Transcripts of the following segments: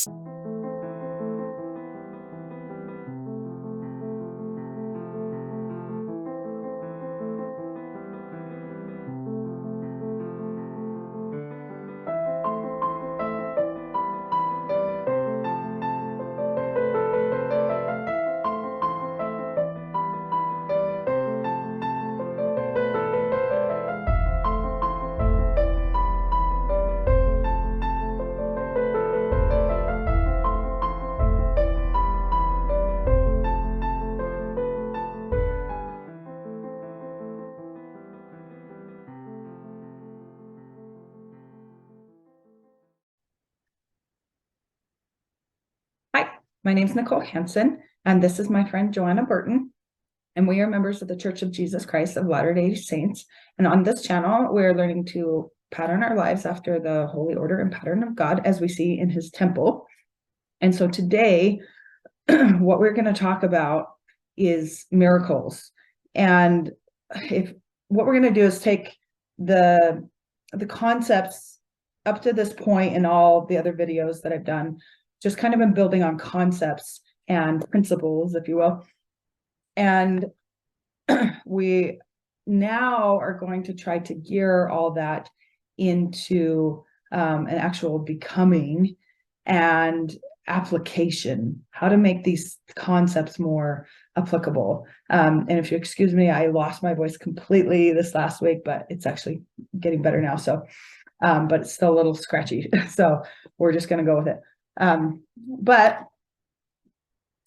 Hi, my name is Nicole Hansen, and this is my friend Joanna Burton, and we are members of the Church of Jesus Christ of Latter-day Saints. And on this channel, we're learning to pattern our lives after the holy order and pattern of God as we see in his temple. And so today, what we're going to talk about is miracles. And what we're going to do is take the concepts up to this point in all the other videos that I've done, just kind of been building on concepts and principles, if you will. And we now are going to try to gear all that into an actual becoming and application, how to make these concepts more applicable. And if you excuse me, I lost my voice completely this last week, but it's actually getting better now. So, but it's still a little scratchy. So we're just going to go with it. But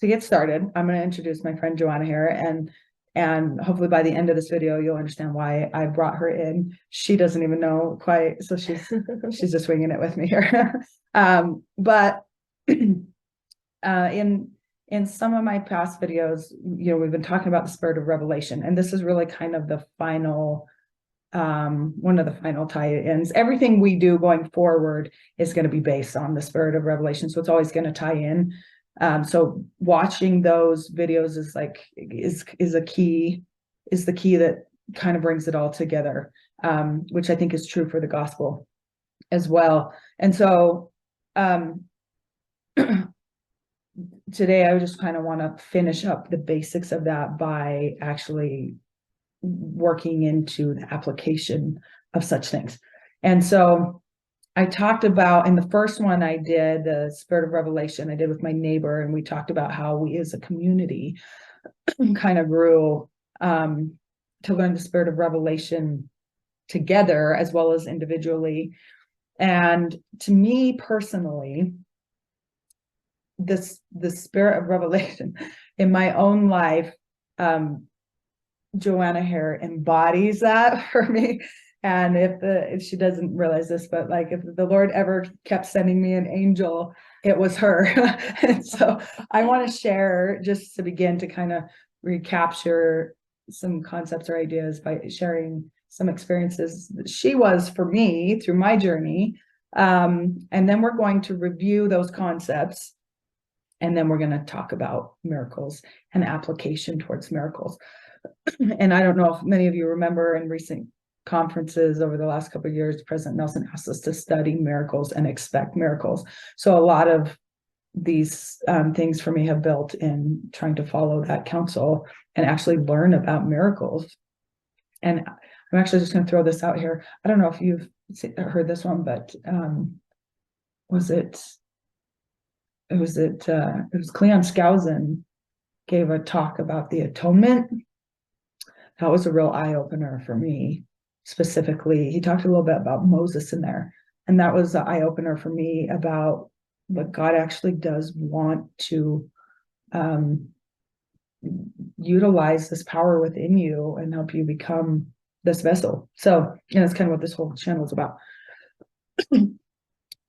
to get started, I'm going to introduce my friend Joanna here, and hopefully by the end of this video, you'll understand why I brought her in. She doesn't even know quite, so she's just winging it with me here. But in some of my past videos, we've been talking about the spirit of revelation, and this is really kind of the final one of the final tie-ins. Everything we do going forward is going to be based on the spirit of revelation, so it's always going to tie in. So watching those videos is the key that kind of brings it all together, which I think is true for the gospel as well. And so today I just kind of want to finish up the basics of that by actually working into the application of such things. And so I talked about, in the first one I did, the spirit of revelation, I did with my neighbor, and we talked about how we as a community kind of grew to learn the spirit of revelation together as well as individually. And to me personally, the spirit of revelation in my own life, Joanna here embodies that for me. And if she doesn't realize this, but like if the Lord ever kept sending me an angel, it was her. And so I want to share, just to begin to kind of recapture some concepts or ideas by sharing some experiences that she was for me through my journey. And then we're going to review those concepts. And then we're going to talk about miracles and application towards miracles. And I don't know if many of you remember in recent conferences over the last couple of years, President Nelson asked us to study miracles and expect miracles. So a lot of these things for me have built in trying to follow that counsel and actually learn about miracles. And I'm actually just going to throw this out here. I don't know if you've heard this one, but was Cleon Skousen gave a talk about the atonement. That was a real eye-opener for me. Specifically, he talked a little bit about Moses in there, and that was the eye-opener for me about what God actually does want to utilize this power within you and help you become this vessel. So, that's kind of what this whole channel is about.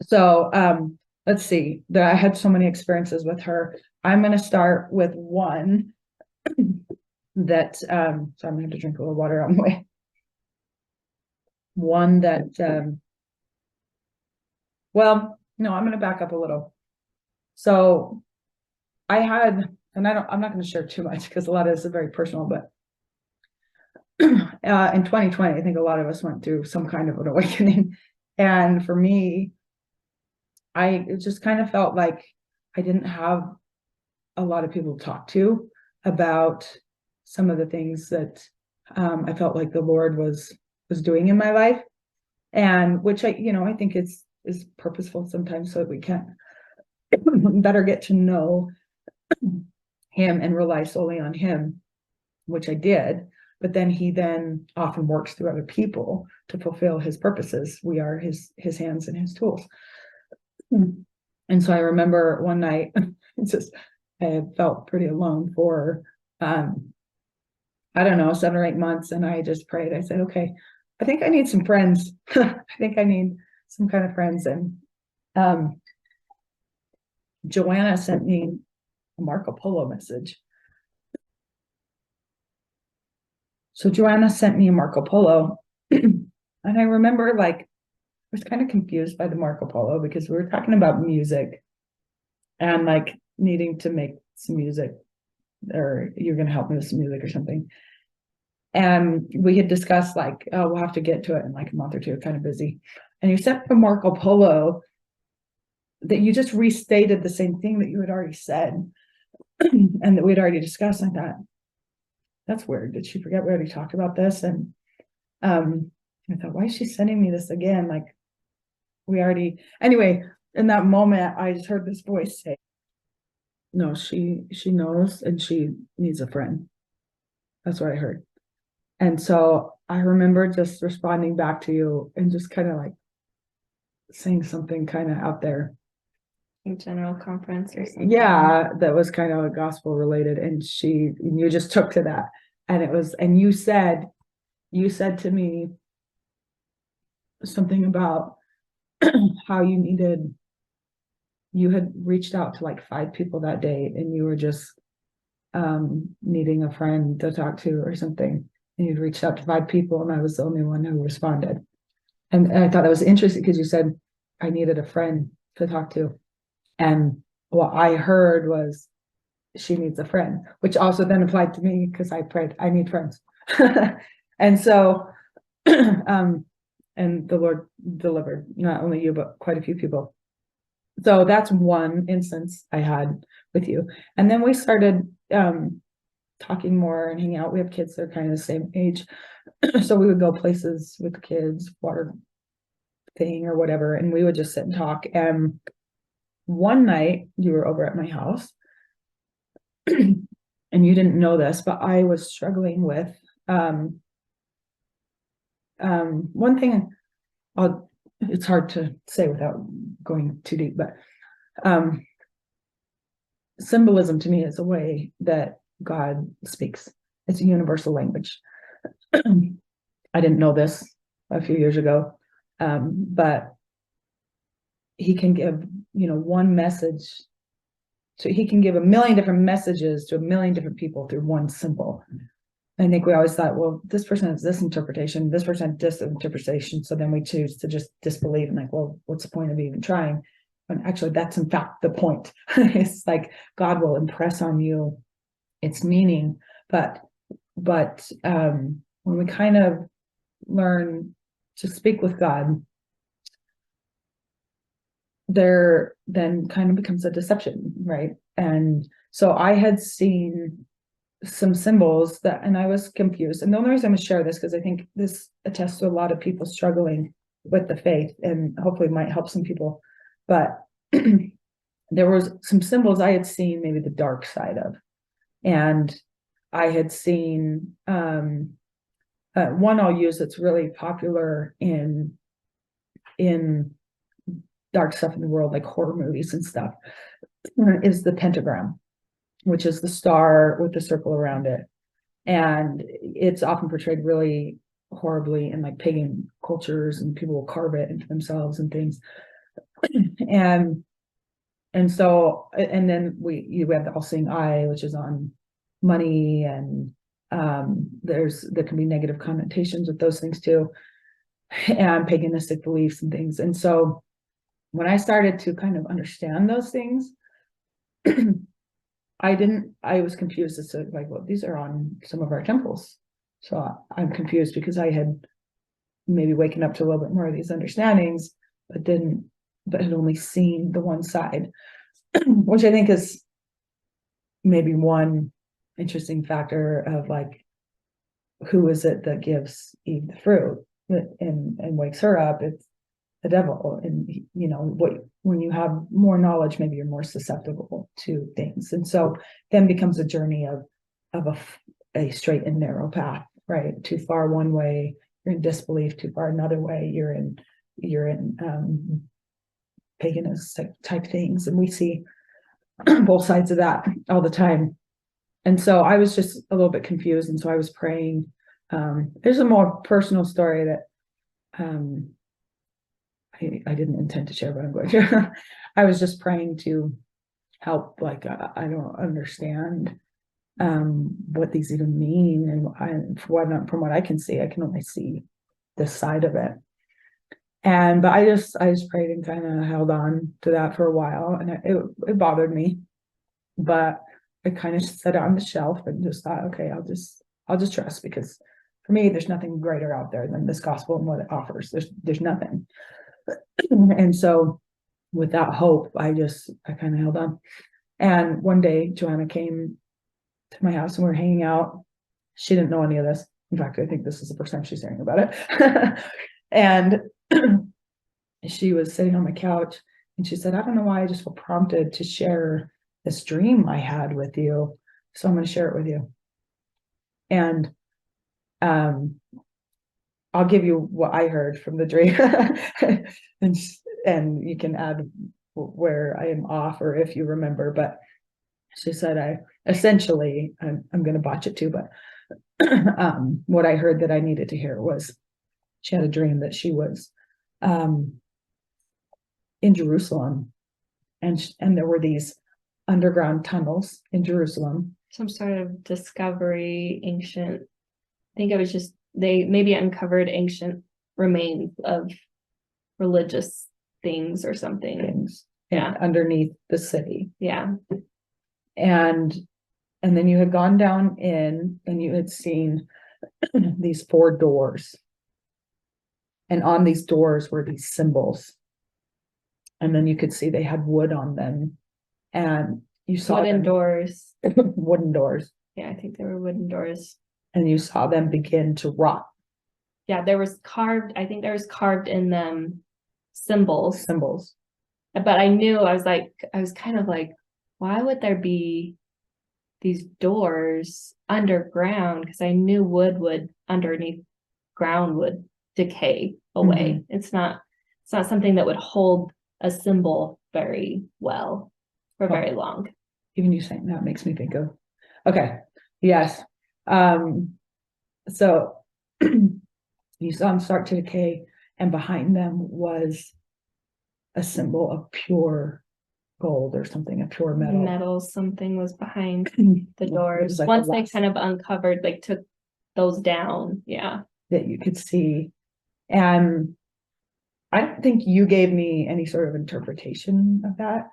So let's see, I had so many experiences with her. I'm going to start with one that so I'm going to have to drink a little water on the way. One that well, no, I'm going to back up a little. So I had, and I'm not going to share too much because a lot of this is very personal, but in 2020, I think a lot of us went through some kind of an awakening. And for me, it just kind of felt like I didn't have a lot of people to talk to about some of the things that I felt like the Lord was doing in my life, and which I think is purposeful sometimes, so that we can better get to know him and rely solely on him, which I did. But then he then often works through other people to fulfill his purposes. We are his hands and his tools. And so I remember one night, I had felt pretty alone for I don't know, 7 or 8 months, and I just prayed. I said, okay, I think I need some friends. I think I need some kind of friends. And Joanna sent me a Marco Polo message. So Joanna sent me a Marco Polo, and I remember I was kind of confused by the Marco Polo, because we were talking about music and needing to make some music, or you're going to help me with some music or something. And we had discussed we'll have to get to it in a month or two, kind of busy. And you sent from Marco Polo that you just restated the same thing that you had already said and that we'd already discussed. I thought, that's weird. Did she forget we already talked about this? And I thought, why is she sending me this again? We already, anyway, in that moment, I just heard this voice say, no, she knows, and she needs a friend. That's what I heard. And so I remember just responding back to you and just kind of saying something kind of out there. A general conference or something. Yeah, that was kind of gospel related. And you just took to that. And you said to me something about how you had reached out to 5 people that day, and you were just needing a friend to talk to or something. And you'd reached out to 5 people, and I was the only one who responded. And I thought that was interesting, because you said I needed a friend to talk to. And what I heard was, she needs a friend, which also then applied to me, because I prayed, I need friends. And so, and the Lord delivered, not only you, but quite a few people. So that's one instance I had with you. And then we started talking more and hanging out. We have kids that are kind of the same age. So we would go places with the kids, water thing or whatever, and we would just sit and talk. And one night you were over at my house, and you didn't know this, but I was struggling with one thing. It's hard to say without going too deep, but symbolism to me is a way that God speaks. It's a universal language. I didn't know this a few years ago, but he can give, one message. So he can give 1 million different messages to 1 million different people through one symbol. I think we always thought, well, this person has this interpretation, this person has this interpretation. So then we choose to just disbelieve and well, what's the point of even trying? And actually, that's in fact the point. It's God will impress on you its meaning, but when we kind of learn to speak with God, there then kind of becomes a deception, right? And so I had seen some symbols and I was confused. And the only reason I'm going to share this, because I think this attests to a lot of people struggling with the faith, and hopefully might help some people. But there was some symbols I had seen maybe the dark side of, and I had seen one I'll use that's really popular in dark stuff in the world, like horror movies and stuff, is the pentagram, which is the star with the circle around it. And it's often portrayed really horribly in pagan cultures, and people will carve it into themselves and things. And so, and then you have the all-seeing eye, which is on money, and there can be negative connotations with those things too, and paganistic beliefs and things. And so when I started to kind of understand those things, I was confused as to well, these are on some of our temples. So I'm confused, because I had maybe waken up to a little bit more of these understandings, but didn't but had only seen the one side, which I think is maybe one interesting factor of like, who is it that gives Eve the fruit and wakes her up? It's the devil. And you know what, when you have more knowledge, maybe you're more susceptible to things. And so then becomes a journey of a straight and narrow path, right? Too far one way, you're in disbelief; too far another way, you're in paganism type things. And we see both sides of that all the time. And so I was just a little bit confused. And so I was praying. There's a more personal story that I didn't intend to share, but I'm going to. I was just praying to help. Like, I don't understand what these even mean. And from what I can see, I can only see this side of it. But I just prayed and kind of held on to that for a while. And it bothered me. But I kind of set it on the shelf and just thought, okay, I'll just trust, because for me, there's nothing greater out there than this gospel and what it offers. There's nothing. And so with that hope, I kind of held on. And one day Joanna came to my house and we were hanging out. She didn't know any of this. In fact, I think this is the first time she's hearing about it. And she was sitting on my couch and she said, I don't know why I just feel prompted to share this dream I had with you. So I'm going to share it with you. And I'll give you what I heard from the dream. and you can add where I am off or if you remember. But she said, I'm going to botch it too, but what I heard that I needed to hear was she had a dream that she was in Jerusalem, and there were these underground tunnels in Jerusalem. Some sort of discovery, ancient. I think it was just they maybe uncovered ancient remains of religious things or something. Yeah, underneath the city. Yeah. And then you had gone down in and you had seen these 4 doors. And on these doors were these symbols. And then you could see they had wood on them. And you saw wooden doors. Wooden doors. Yeah, I think they were wooden doors. And you saw them begin to rot. Yeah, there was carved in them symbols. But I was kind of like, why would there be these doors underground? Because I knew wood would underneath ground would decay away. Mm-hmm. It's not something that would hold a symbol very well for very long. Even you saying that makes me think of, okay, yes. So you saw them start to decay, and behind them was a symbol of pure gold or something, a pure metal. Something was behind the doors. Like once they kind of uncovered, like took those down, yeah. That you could see. And I don't think you gave me any sort of interpretation of that.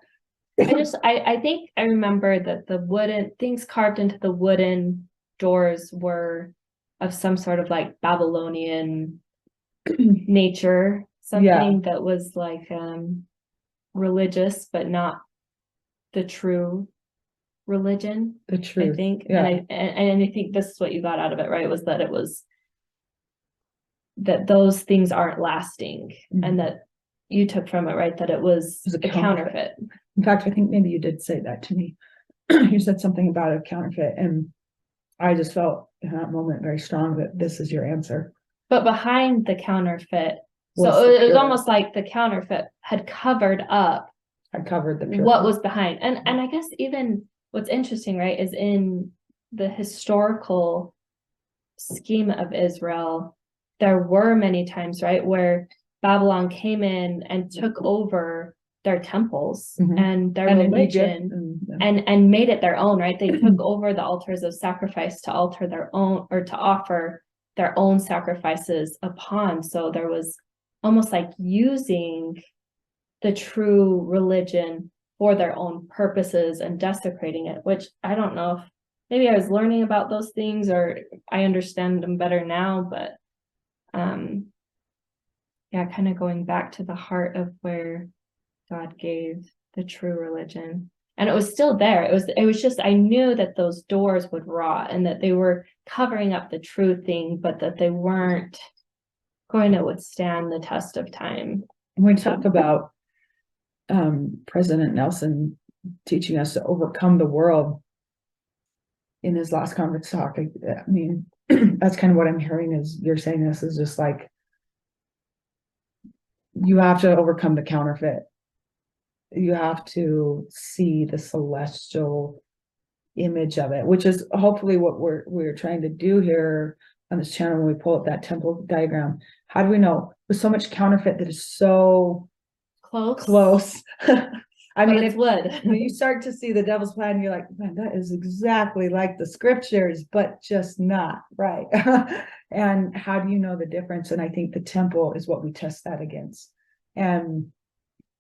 I think I remember that the wooden things carved into the wooden doors were of some sort of like Babylonian nature, something that was like religious, but not the true religion. I think. Yeah. And I think this is what you got out of it, right? Was that it was that those things aren't lasting, mm-hmm. and that you took from it, right? That it was a counterfeit. In fact, I think maybe you did say that to me. You said something about a counterfeit, and I just felt in that moment very strong that this is your answer. But behind the counterfeit, so it was almost like the counterfeit had covered the pure what was behind. And I guess even what's interesting, right, is in the historical scheme of Israel, there were many times, right, where Babylon came in and took over their temples, mm-hmm. and their religion and made it their own, right? They took over the altars of sacrifice to alter their own, or to offer their own sacrifices upon. So there was almost like using the true religion for their own purposes and desecrating it, which I don't know if maybe I was learning about those things or I understand them better now, but yeah, kind of going back to the heart of where God gave the true religion. And it was still there. It was just, I knew that those doors would rot and that they were covering up the true thing, but that they weren't going to withstand the test of time. When we talk about President Nelson teaching us to overcome the world in his last conference talk, I mean, that's kind of what I'm hearing is you're saying this is just like, you have to overcome the counterfeit. You have to see the celestial image of it, which is hopefully what we're trying to do here on this channel when we pull up that temple diagram. How do we know? There's so much counterfeit that is so close. I mean, it's wood. When you start to see the devil's plan, you're like, man, that is exactly like the scriptures, but just not right. And how do you know the difference? And I think the temple is what we test that against. And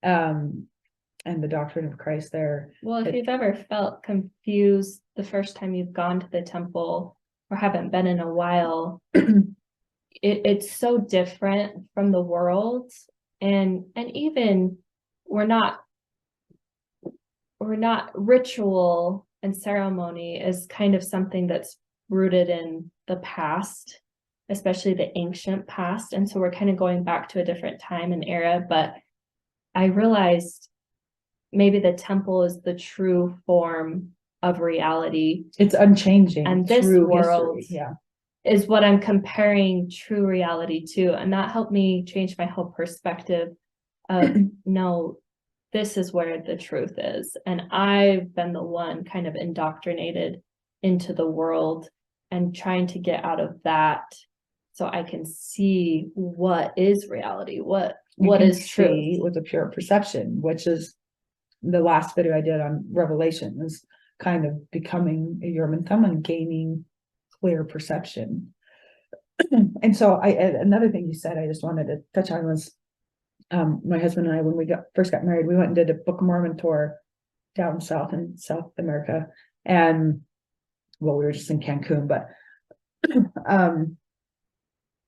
the doctrine of Christ there. Well, if you've ever felt confused the first time you've gone to the temple or haven't been in a while, it's so different from the world. And even we're not ritual and ceremony is kind of something that's rooted in the past, especially the ancient past. And so we're kind of going back to a different time and era. But I realized maybe the temple is the true form of reality. It's unchanging. And this world history. is what I'm comparing true reality to. And that helped me change my whole perspective of, no, this is where the truth is. And I've been the one kind of indoctrinated into the world and trying to get out of that so I can see what is reality, what is truth. With a pure perception, which is the last video I did on Revelation, is kind of becoming a Urim thumb and gaining clear perception. And so another thing you said I just wanted to touch on was my husband and I, when we first got married, we went and did a Book of Mormon tour down south in South America. And well, we were just in Cancun, but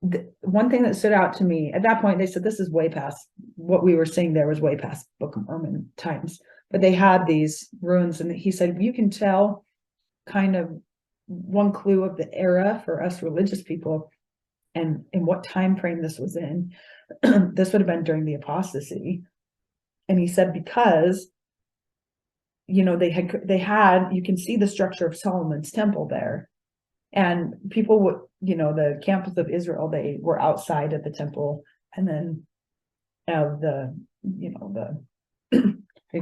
the one thing that stood out to me at that point, they said this is way past what we were seeing there was way past Book of Mormon times, but they had these ruins, and he said you can tell kind of one clue of the era for us religious people and in what time frame this was in. This would have been during the apostasy. And he said because they had you can see the structure of Solomon's temple there. And people would, the campus of Israel, they were outside of the temple, and then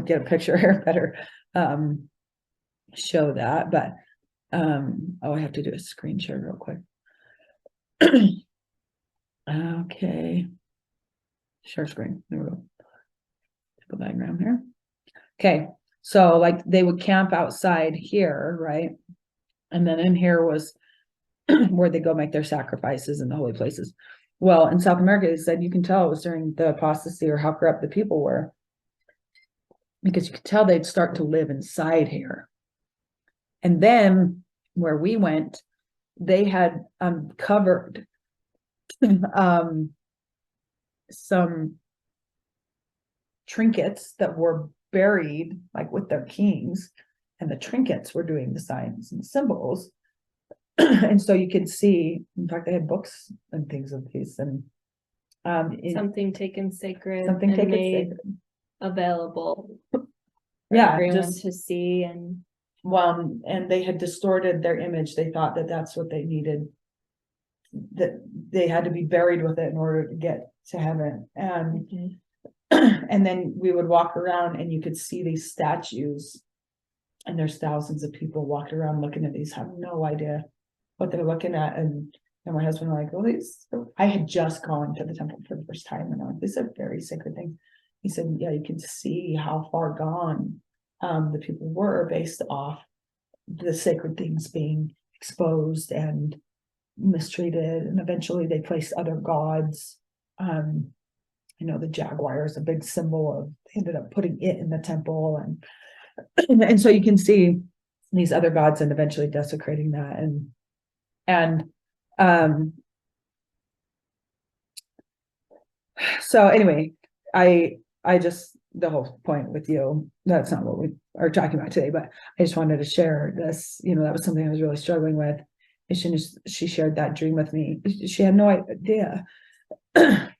get a picture here better, show that, but I have to do a screen share real quick. Okay, share screen, there we go. Typical diagram here. Okay, so like they would camp outside here, right? And then in here was where they go make their sacrifices in the holy places. Well, in South America, they said you can tell it was during the apostasy or how corrupt the people were, because you could tell they'd start to live inside here. And then where we went, they had uncovered some trinkets that were buried like with their kings, and the trinkets were doing the signs and symbols. And so you could see, in fact, they had books and things of these, and something taken sacred, made available for everyone to see. And and they had distorted their image. They thought that that's what they needed, that they had to be buried with it in order to get to heaven. And and then we would walk around and you could see these statues, and there's thousands of people walking around looking at these, have no idea what they're looking at. And my husband were like, well, I had just gone to the temple for the first time, and I'm like, these are very sacred things. He said, yeah, you can see how far gone the people were based off the sacred things being exposed and mistreated. And eventually they placed other gods. The jaguar is a big symbol of, they ended up putting it in the temple, and so you can see these other gods and eventually desecrating that. So anyway, I just the whole point with you. That's not what we are talking about today, but I just wanted to share this. That was something I was really struggling with. She shared that dream with me. She had no idea, but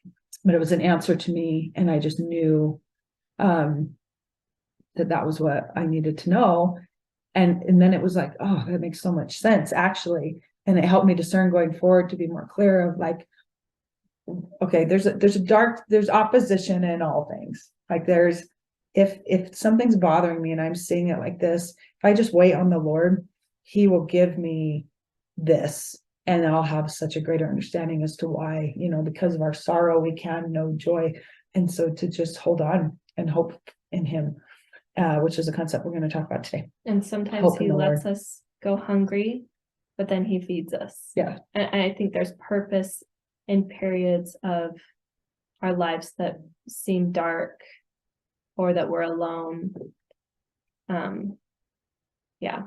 it was an answer to me, and I just knew that was what I needed to know. And then it was like, oh, that makes so much sense, actually. And it helped me discern going forward to be more clear of like, okay, there's opposition in all things. Like if something's bothering me and I'm seeing it like this, if I just wait on the Lord, he will give me this, and I'll have such a greater understanding as to why, because of our sorrow, we can know joy. And so to just hold on and hope in him, which is a concept we're going to talk about today. And sometimes he lets us go hungry, but then he feeds us. Yeah. And I think there's purpose in periods of our lives that seem dark or that we're alone. Yeah.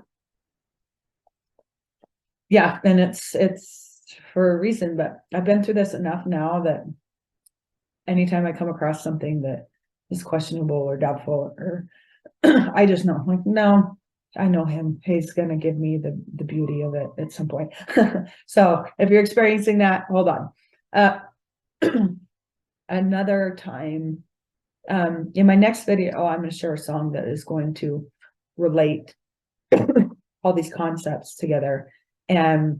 And it's for a reason, but I've been through this enough now that anytime I come across something that is questionable or doubtful, or I just know, like, no, I know him. He's going to give me the beauty of it at some point. So if you're experiencing that, hold on. Another time, in my next video, I'm going to share a song that is going to relate all these concepts together. And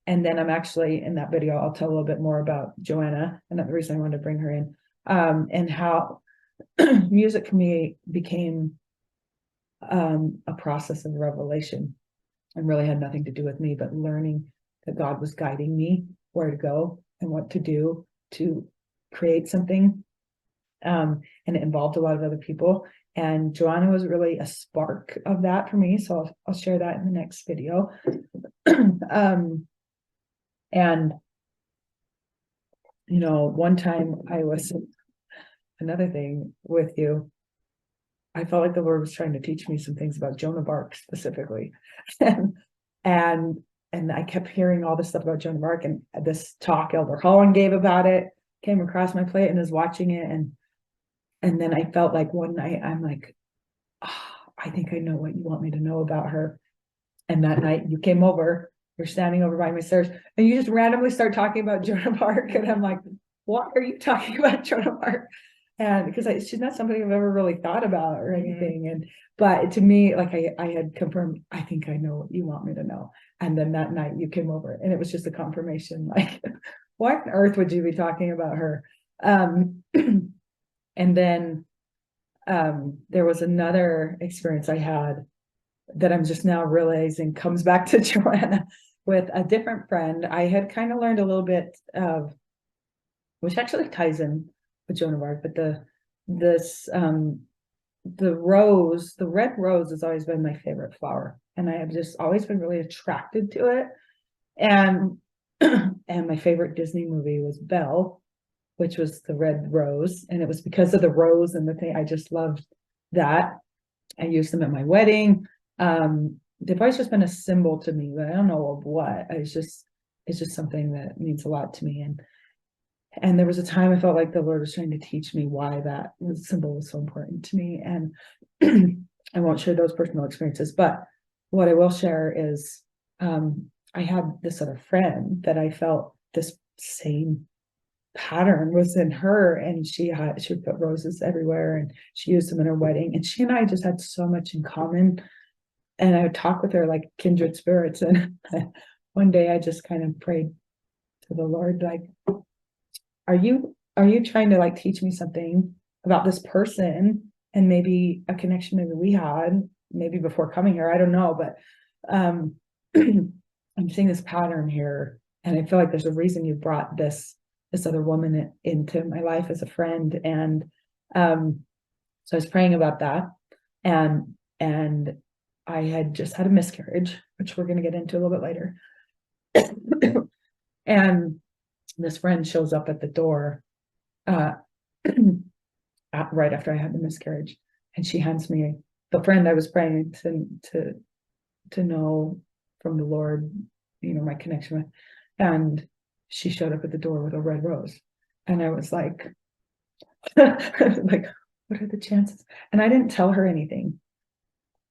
then I'm actually, in that video, I'll tell a little bit more about Joanna, and the reason I wanted to bring her in, and how music for me became a process of revelation, and really had nothing to do with me, but learning that God was guiding me where to go and what to do to create something. And it involved a lot of other people. And Joanna was really a spark of that for me. So I'll share that in the next video. And one time another thing with you, I felt like the Lord was trying to teach me some things about Joan of Arc specifically. and I kept hearing all this stuff about Joan of Arc, and this talk Elder Holland gave about it came across my plate, and was watching it. And then I felt like one night I'm like, oh, I think I know what you want me to know about her. And that night you came over, you're standing over by my stairs, and you just randomly start talking about Joan of Arc. And I'm like, what are you talking about, Joan of Arc? And because she's not somebody I've ever really thought about or anything. But to me, like I had confirmed, I think I know what you want me to know. And then that night you came over, and it was just a confirmation, like, why on earth would you be talking about her? And then there was another experience I had that I'm just now realizing comes back to Joanna with a different friend. I had kind of learned a little bit of, which actually ties in with Joan of Arc, but the red rose has always been my favorite flower, and I have just always been really attracted to it. And my favorite Disney movie was Belle, which was the red rose, and it was because of the rose and the thing. I just loved that. I used them at my wedding. They've always just been a symbol to me, but I don't know of what. It's just something that means a lot to me. And there was a time I felt like the Lord was trying to teach me why that symbol was so important to me. And I won't share those personal experiences, but what I will share is I had this other friend that I felt this same pattern was in her, and she would put roses everywhere, and she used them in her wedding, and she and I just had so much in common. And I would talk with her like kindred spirits. And one day I just kind of prayed to the Lord, like, are you trying to like teach me something about this person, and maybe a connection maybe we had maybe before coming here? I don't know, but I'm seeing this pattern here, and I feel like there's a reason you brought this other woman into my life as a friend. And so I was praying about that, and I had just had a miscarriage, which we're going to get into a little bit later. And this friend shows up at the door right after I had the miscarriage, and she hands me the friend I was praying to know from the Lord, my connection with, and she showed up at the door with a red rose. And I was like, like, what are the chances? And I didn't tell her anything,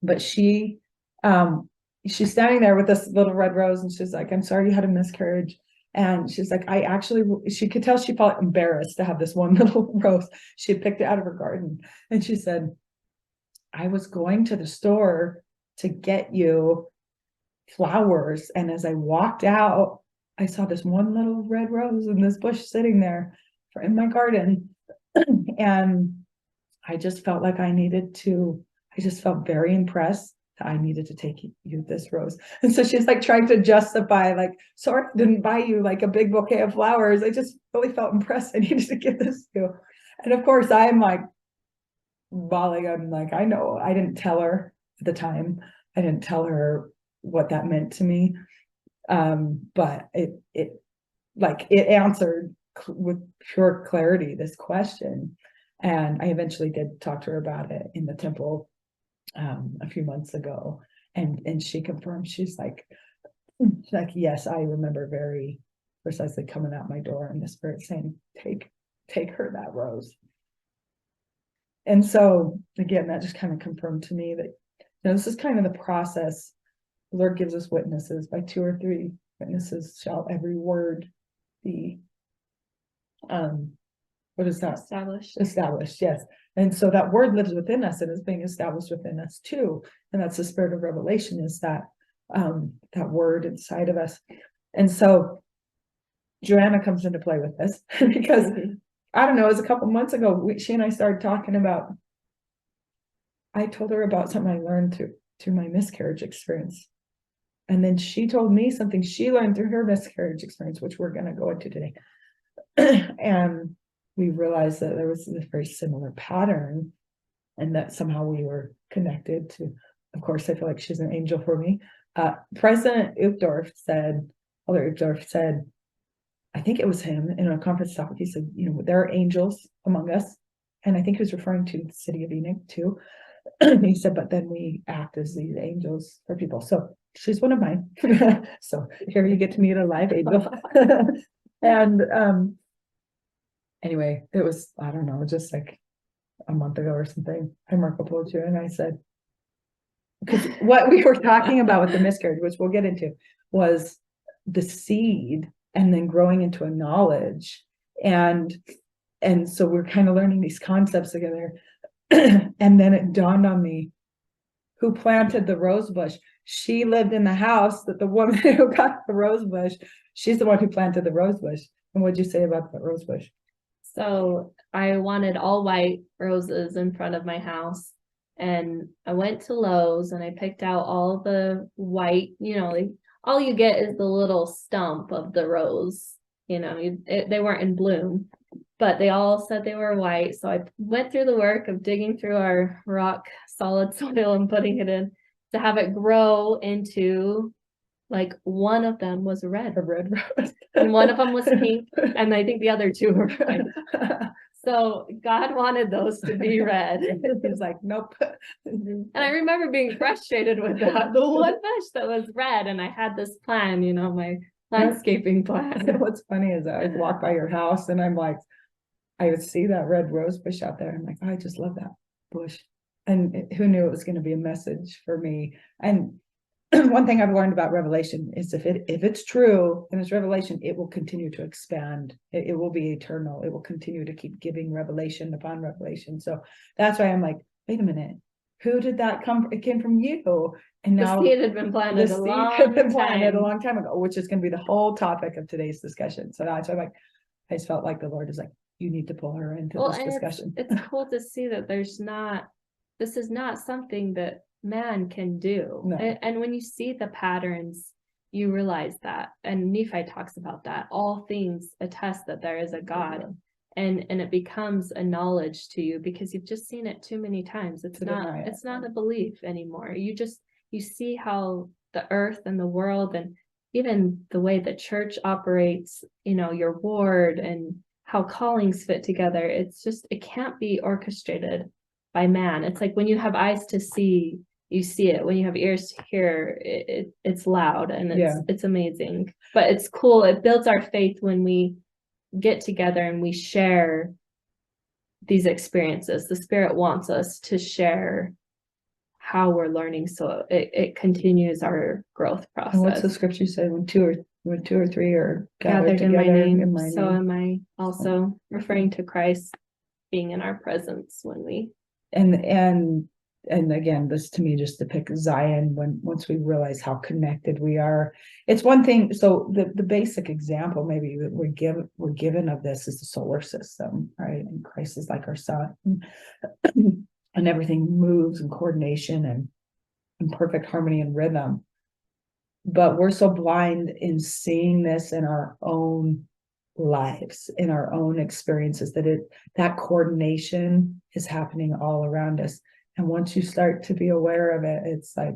but she's standing there with this little red rose, and she's like, I'm sorry you had a miscarriage. And she's like, she could tell she felt embarrassed to have this one little rose. She had picked it out of her garden. And she said, I was going to the store to get you flowers. And as I walked out, I saw this one little red rose in this bush sitting there in my garden. And I just felt like I just felt very impressed that I needed to take you this rose. And so she's like trying to justify, like, sorry, I didn't buy you like a big bouquet of flowers. I just really felt impressed. I needed to give this to you. And of course, I'm like bawling. I'm like, I know I didn't tell her at the time. I didn't tell her what that meant to me. But it answered with pure clarity this question. And I eventually did talk to her about it in the temple a few months ago, and she confirmed. She's like, yes, I remember very precisely coming out my door and the Spirit saying, take her that rose. And so again, that just kind of confirmed to me that, this is kind of the process. The Lord gives us witnesses. By 2 or 3 witnesses shall every word be what is that? Established, yes. And so that word lives within us and is being established within us too. And that's the spirit of revelation, is that that word inside of us. And so Joanna comes into play with this because I don't know, it was a couple months ago, she and I started talking about, I told her about something I learned through my miscarriage experience. And then she told me something she learned through her miscarriage experience, which we're going to go into today. And we realized that there was this very similar pattern, and that somehow we were connected to, of course, I feel like she's an angel for me. President Elder Uchtdorf said, I think it was him in a conference talk, he said, there are angels among us. And I think he was referring to the city of Enoch too. He said, but then we act as these angels for people. So she's one of mine. So here you get to meet a live angel. And anyway, it was, I don't know, just like a month ago or something, Marco told you, and I said, because what we were talking about with the miscarriage, which we'll get into, was the seed and then growing into a knowledge. And so we're kind of learning these concepts together. And then it dawned on me, who planted the rose bush? She lived in the house that the woman who got the rose bush, she's the one who planted the rose bush. And what'd you say about the rose bush? So I wanted all white roses in front of my house. And I went to Lowe's and I picked out all the white, like all you get is the little stump of the rose, they weren't in bloom, but they all said they were white. So I went through the work of digging through our rock solid soil and putting it in to have it grow into, like, one of them was a red rose, and one of them was pink, and I think the other 2 were red. So God wanted those to be red. He's like, nope. And I remember being frustrated with that. The one bush that was red, and I had this plan, my landscaping plan. What's funny is I walk by your house and I'm like, I would see that red rose bush out there. I'm like, oh, I just love that bush. And who knew it was going to be a message for me? And one thing I've learned about Revelation is if it's true and it's revelation, it will continue to expand. It will be eternal. It will continue to keep giving revelation upon revelation. So that's why I'm like, wait a minute, who did that come from? It came from you. And now the seed had been planted a long time ago, which is going to be the whole topic of today's discussion. So that's why I'm like, I just felt like the Lord is like, you need to pull her into this discussion. It's cool to see that this is not something that man can do. No. And when you see the patterns, you realize that. And Nephi talks about that. All things attest that there is a God. And it becomes a knowledge to you because you've just seen it too many times. It's not a belief anymore. You see how the earth and the world and even the way the church operates, your ward and how callings fit together. It can't be orchestrated by man. It's like when you have eyes to see, you see it. When you have ears to hear, it's loud and it's amazing. But it's cool. It builds our faith when we get together and we share these experiences. The Spirit wants us to share how we're learning, so it continues our growth process. And what's the scripture say? When two or three are gathered in my name, so am I. Also referring to Christ being in our presence when we. And again, this to me just depicts Zion once we realize how connected we are. It's one thing. So the basic example maybe that we're given of this is the solar system, right? And Christ is like our sun, and everything moves in coordination and in perfect harmony and rhythm. But we're so blind in seeing this in our own lives, in our own experiences, that coordination is happening all around us. And once you start to be aware of it, it's like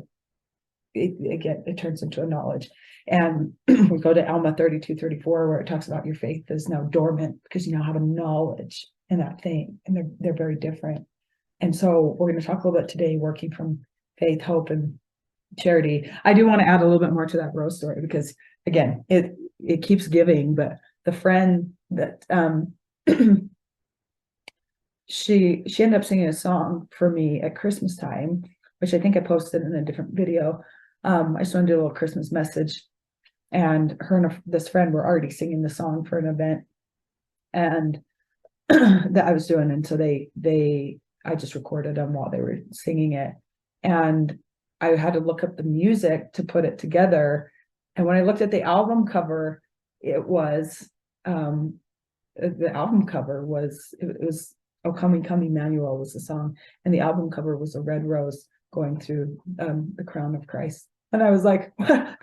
it turns into a knowledge. And we go to Alma 32:34, where it talks about your faith is now dormant because you now have a knowledge in that thing, and they're very different. And so we're going to talk a little bit today, working from faith, hope, and charity. I do want to add a little bit more to that rose story, because again, it keeps giving. But the friend that she ended up singing a song for me at Christmas time, which I think I posted in a different video. I just want to do a little Christmas message, and her and this friend were already singing the song for an event and that I was doing, and so I just recorded them while they were singing it, and I had to look up the music to put it together. And when I looked at the album cover, it was it was "Oh Come, Come Emmanuel" was the song, and the album cover was a red rose going through the crown of Christ. And I was like, what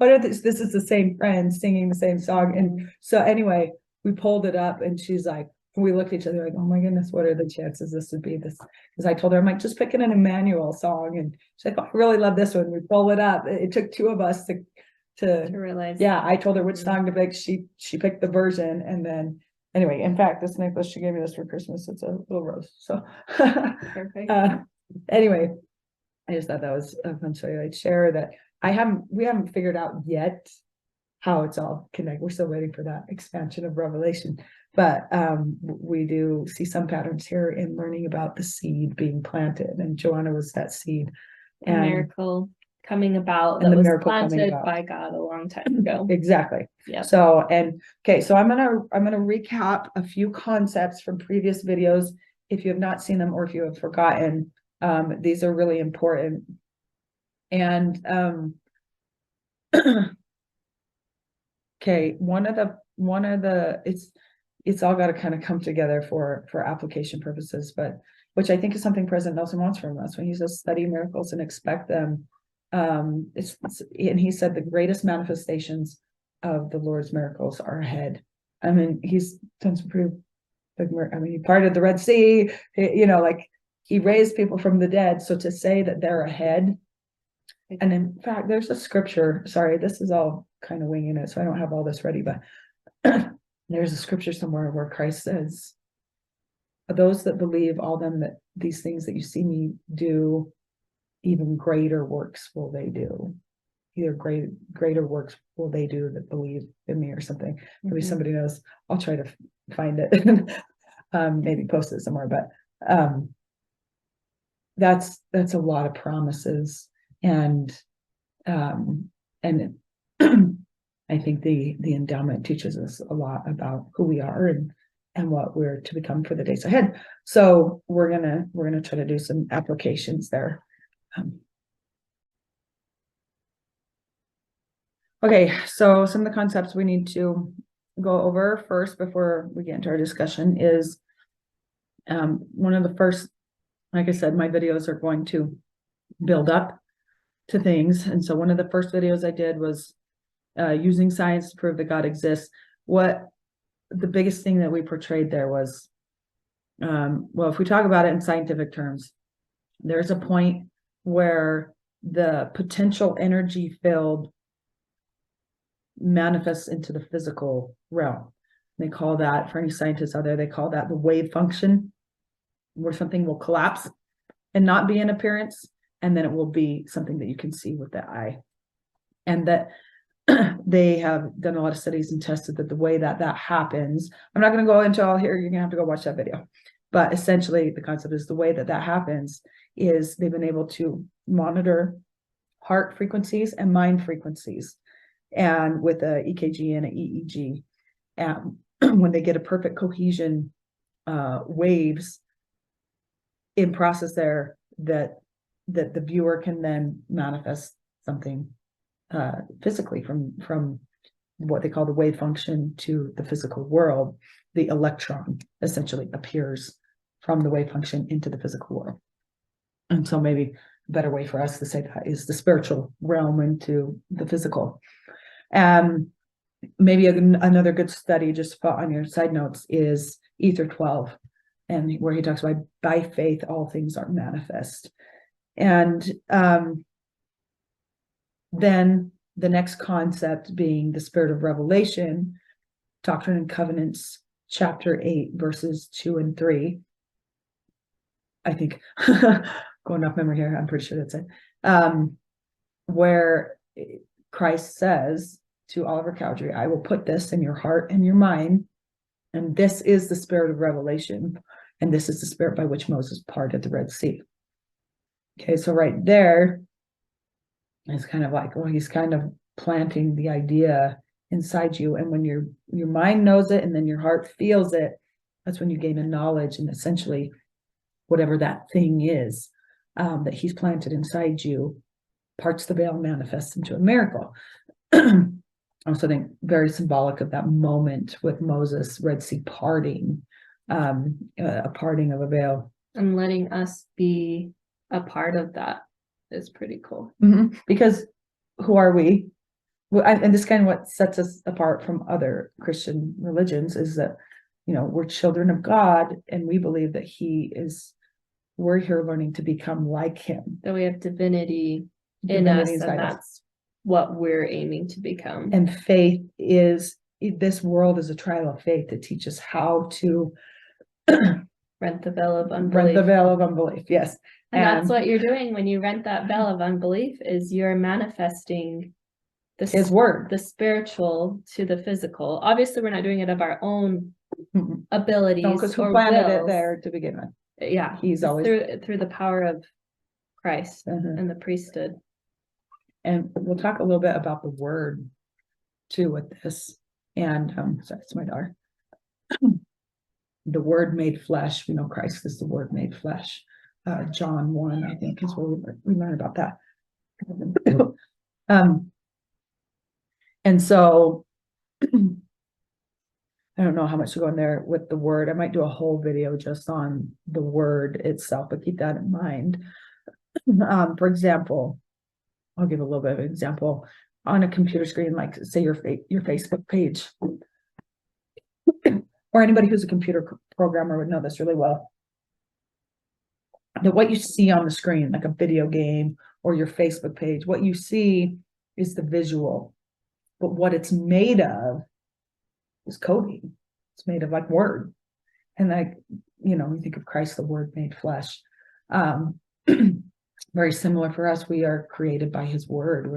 are this is the same friend singing the same song. And so anyway, we pulled it up, and she's like, we looked at each other like, oh my goodness, what are the chances this would be this? Because I told her, I'm like, just picking an Emmanuel song. And she's like, oh, I really love this one. We pull it up. It took two of us to realize. Yeah, I told her which song to pick. She picked the version. And then anyway, in fact, this necklace, she gave me this for Christmas. It's a little rose. So perfect. Anyway, I just thought that was a fun story I'd share, that we haven't figured out yet how it's all connected. We're still waiting for that expansion of revelation. But we do see some patterns here in learning about the seed being planted, and Joanna was that seed. And miracle coming about, and that was planted by God a long time ago. Exactly. Yeah. So so I'm gonna recap a few concepts from previous videos. If you have not seen them, or if you have forgotten, these are really important. And one of the it's all got to kind of come together for application purposes, but which I think is something President Nelson wants from us when he says study miracles and expect them. And he said the greatest manifestations of the Lord's miracles are ahead. I mean, he's done some pretty big he parted the Red Sea, like he raised people from the dead. So to say that they're ahead, and in fact, there's a scripture, sorry, this is all kind of winging it, so I don't have all this ready, but there's a scripture somewhere where Christ says, those that believe, all them that these things that you see me do, even greater works will they do. Either greater works will they do that believe in me, or something. Maybe somebody knows. I'll try to find it and maybe post it somewhere. But that's a lot of promises, and I think the endowment teaches us a lot about who we are and what we're to become for the days ahead. So we're gonna try to do some applications there. Okay, so some of the concepts we need to go over first before we get into our discussion is one of the first, like I said, my videos are going to build up to things. And so one of the first videos I did was using science to prove that God exists. What the biggest thing that we portrayed there was, well, if we talk about it in scientific terms, there's a point where the potential energy field manifests into the physical realm. They call that, for any scientists out there, they call that the wave function, where something will collapse and not be an appearance, and then it will be something that you can see with the eye. And that they have done a lot of studies and tested that the way that happens, I'm not going to go into all here, you're going to have to go watch that video. But essentially the concept is the way that happens is they've been able to monitor heart frequencies and mind frequencies, and with a EKG and an EEG, and when they get a perfect cohesion waves in process there, that the viewer can then manifest something physically from what they call the wave function to the physical world. The electron essentially appears from the wave function into the physical world. And so maybe a better way for us to say that is the spiritual realm into the physical. Maybe another good study, just on your side notes, is Ether 12, and where he talks about by faith all things are manifest. And then the next concept being the spirit of revelation, Doctrine and Covenants, chapter 8, verses 2 and 3. I think going off memory here, I'm pretty sure that's it. Where Christ says to Oliver Cowdery, I will put this in your heart and your mind, and this is the spirit of revelation, and this is the spirit by which Moses parted the Red Sea. Okay, so right there, it's kind of like, well, he's kind of planting the idea inside you, and when your mind knows it and then your heart feels it, that's when you gain a knowledge, and essentially whatever that thing is that he's planted inside you parts the veil, manifests into a miracle. I also think very symbolic of that moment with Moses, Red Sea parting, a parting of a veil. And letting us be a part of that is pretty cool. Mm-hmm. Because who are we? And this kind of what sets us apart from other Christian religions is that, we're children of God, and we believe that we're here learning to become like him. That we have divinity in us, and that's what we're aiming to become. And faith is, this world is a trial of faith that teaches how to rent the veil of unbelief. Rent the veil of unbelief, yes. And that's what you're doing when you rent that veil of unbelief, is you're manifesting his word, the spiritual to the physical. Obviously, we're not doing it of our own abilities, because who planted it there to begin with? Yeah, he's always through the power of Christ and the priesthood. And we'll talk a little bit about the word too with this. And sorry, it's my daughter. The word made flesh. We know Christ is the word made flesh. John 1, I think, is where we learn about that. And so I don't know how much to go in there with the word. I might do a whole video just on the word itself, but keep that in mind. For example, I'll give a little bit of an example on a computer screen, like say your Facebook page, or anybody who's a computer programmer would know this really well. That what you see on the screen, like a video game or your Facebook page, what you see is the visual, but what it's made of is coding. It's made of like word. And like, you think of Christ, the word made flesh. Very similar for us. We are created by his word.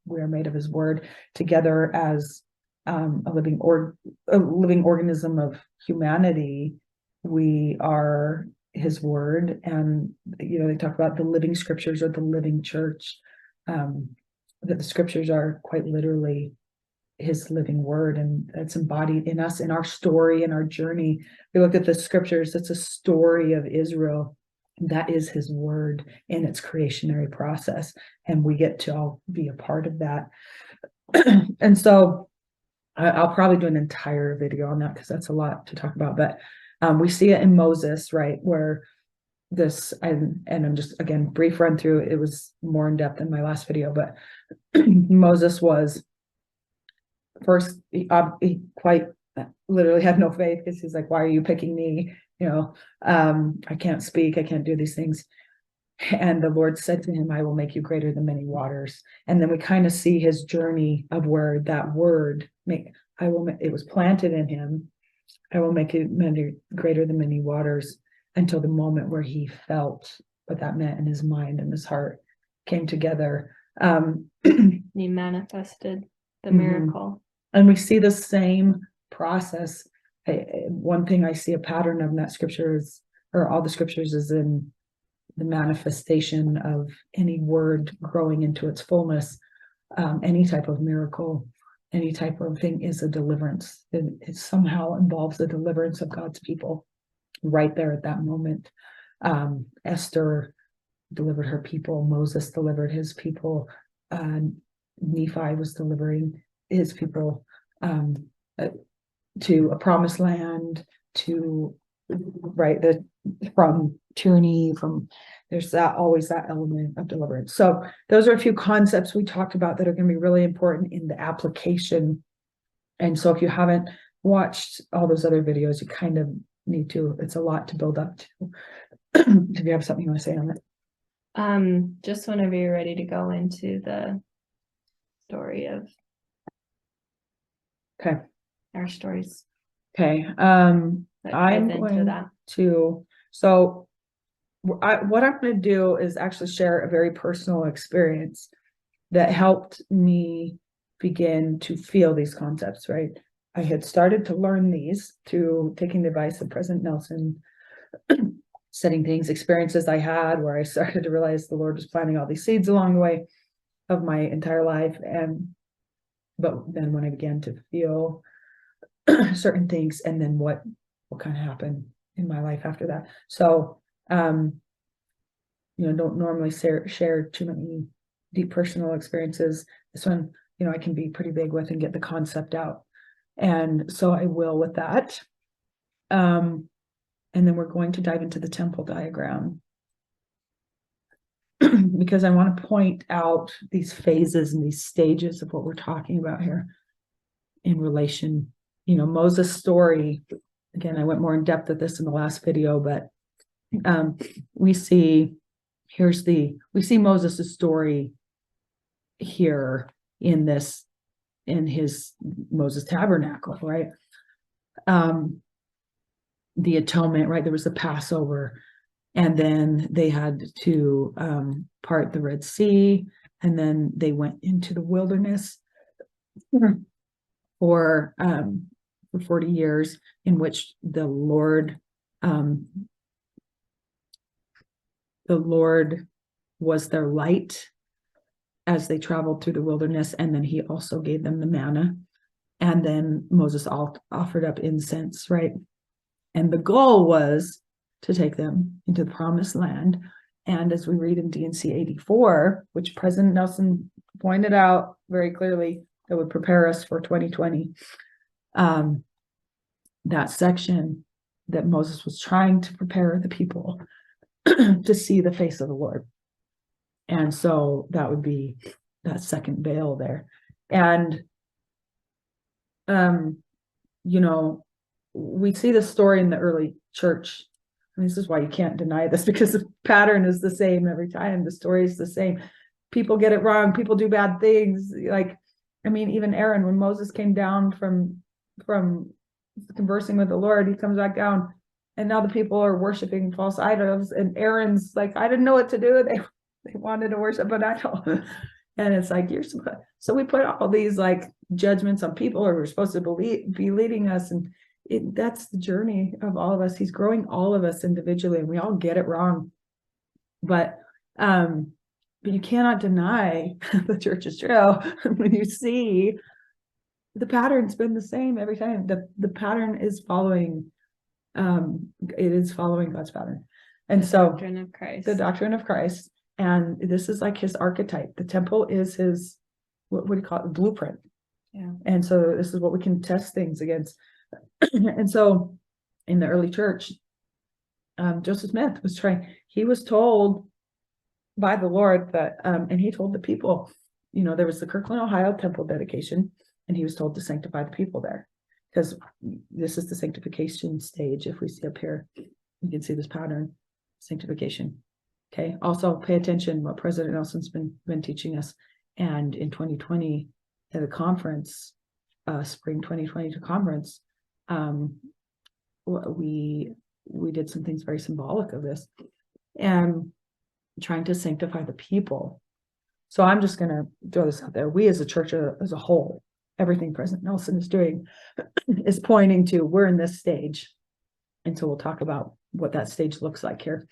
We are made of his word together as a living organism of humanity. We are his word. And, they talk about the living scriptures or the living church, that the scriptures are quite literally his living word, and that's embodied in us, in our story, in our journey. We look at the scriptures, it's a story of Israel. That is his word in its creationary process, and we get to all be a part of that. And so I'll probably do an entire video on that because that's a lot to talk about, but we see it in Moses, right, where this, and I'm just, again, brief run through, it was more in depth in my last video, but Moses was first, he quite literally had no faith, because he's like, why are you picking me? I can't speak, I can't do these things. And the Lord said to him, I will make you greater than many waters. And then we kind of see his journey of where that word, it was planted in him. I will make it greater than many waters, until the moment where he felt what that meant, in his mind and his heart came together. He manifested the miracle. And we see the same process one thing I see a pattern of in that scripture is, or all the scriptures, is in the manifestation of any word growing into its fullness. Any type of miracle, any type of thing is a deliverance. It somehow involves the deliverance of God's people right there at that moment. Esther delivered her people. Moses delivered his people. Nephi was delivering his people to a promised land, to from tyranny, there's always that element of deliverance. So those are a few concepts we talked about that are going to be really important in the application. And so if you haven't watched all those other videos, you kind of need to. It's a lot to build up to. Do you have something you want to say on that? Just whenever you're ready to go into the story of our stories. Okay. I'm going to, so what I'm going to do is actually share a very personal experience that helped me begin to feel these concepts, right? I had started to learn these through taking the advice of President Nelson, setting things, experiences I had where I started to realize the Lord was planting all these seeds along the way of my entire life. But then when I began to feel certain things, and then what kind of happened in my life after that. So, don't normally share too many deep personal experiences. This one, I can be pretty big with and get the concept out. And so I will with that. And then we're going to dive into the temple diagram because I want to point out these phases and these stages of what we're talking about here in relation. Moses' story, again, I went more in depth at this in the last video, but we see Moses' story here in his Moses tabernacle, right? The atonement, right? There was the Passover, and then they had to part the Red Sea, and then they went into the wilderness for 40 years, in which the Lord was their light as they traveled through the wilderness, and then he also gave them the manna, and then Moses offered up incense, right? And the goal was to take them into the promised land. And as we read in D&C 84, which President Nelson pointed out very clearly, that would prepare us for 2020, that section that Moses was trying to prepare the people to see the face of the Lord. And so that would be that second veil there. And, we see the story in the early church. And this is why you can't deny this, because the pattern is the same every time. The story is the same. People get it wrong. People do bad things. Even Aaron, when Moses came down from conversing with the Lord, he comes back down, and now the people are worshiping false idols. And Aaron's like, I didn't know what to do. They wanted to worship an idol. And it's like, so we put all these judgments on people, or we're supposed to be leading us. And that's the journey of all of us. He's growing all of us individually, and we all get it wrong. But you cannot deny the church is true when you see the pattern's been the same every time. The pattern is following, it is following God's pattern. And so the doctrine of Christ. And this is like his archetype. The temple is his, what do you call it? Blueprint. Yeah. And so this is what we can test things against. And so in the early church, Joseph Smith he was told by the Lord that, and he told the people, there was the Kirkland, Ohio temple dedication, and he was told to sanctify the people there, because this is the sanctification stage. If we see up here, you can see this pattern, sanctification. Okay. Also pay attention what President Nelson's been teaching us. And in 2020 at a conference, spring 2022 conference, we did some things very symbolic of this, and trying to sanctify the people. So I'm just going to throw this out there. We as a church as a whole, everything President Nelson is doing is pointing to, we're in this stage. And so we'll talk about what that stage looks like here.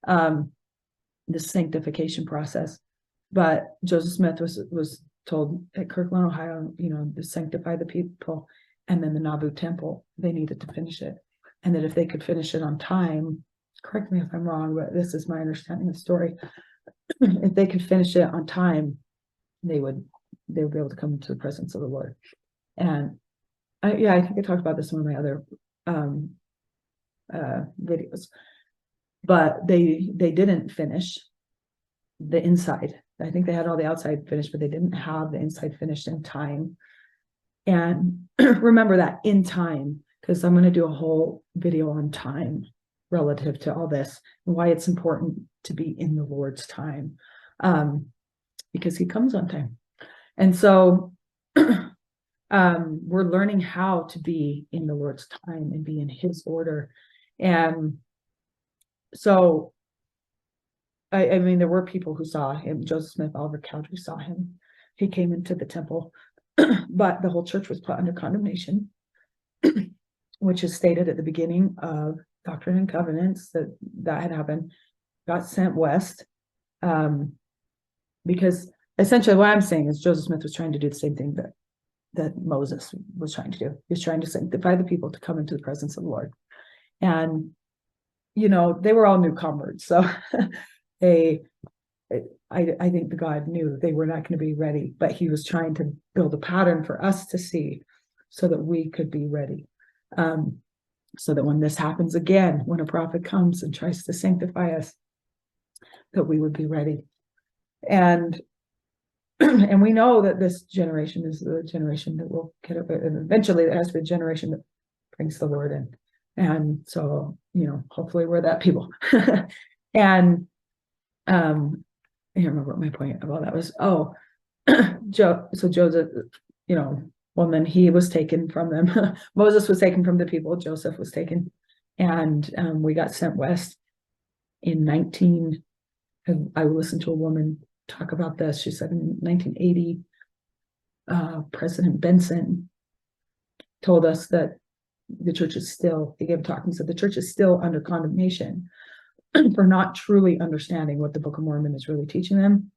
The sanctification process. But Joseph Smith was told at Kirkland, Ohio, to sanctify the people, and then the Nauvoo temple, they needed to finish it. And that if they could finish it on time, correct me if I'm wrong, but this is my understanding of the story. If they could finish it on time, they would be able to come to the presence of the Lord. And I think I talked about this in one of my other videos, but they didn't finish the inside. I think they had all the outside finished, but they didn't have the inside finished in time. And remember that, in time, because I'm going to do a whole video on time relative to all this and why it's important to be in the Lord's time, because he comes on time. And so we're learning how to be in the Lord's time and be in his order. And so I mean, there were people who saw him. Joseph Smith, Oliver Cowdery saw him. He came into the temple, but the whole church was put under condemnation, which is stated at the beginning of Doctrine and Covenants that had happened. Got sent west, because essentially what I'm saying is Joseph Smith was trying to do the same thing that Moses was trying to do. He was trying to sanctify the people to come into the presence of the Lord. And, they were all new converts. So I think the God knew they were not going to be ready, but he was trying to build a pattern for us to see so that we could be ready. So that when this happens again, when a prophet comes and tries to sanctify us, that we would be ready. And we know that this generation is the generation that will get it, and eventually there has to be a generation that brings the Lord in. And so, hopefully we're that people. And I can't remember what my point about that was. So Joseph, well, then he was taken from them. Moses was taken from the people. Joseph was taken, and we got sent west in I listened to a woman talk about this. She said in 1980, President Benson told us that the church is still, he gave a talk and said the church is still under condemnation for not truly understanding what the Book of Mormon is really teaching them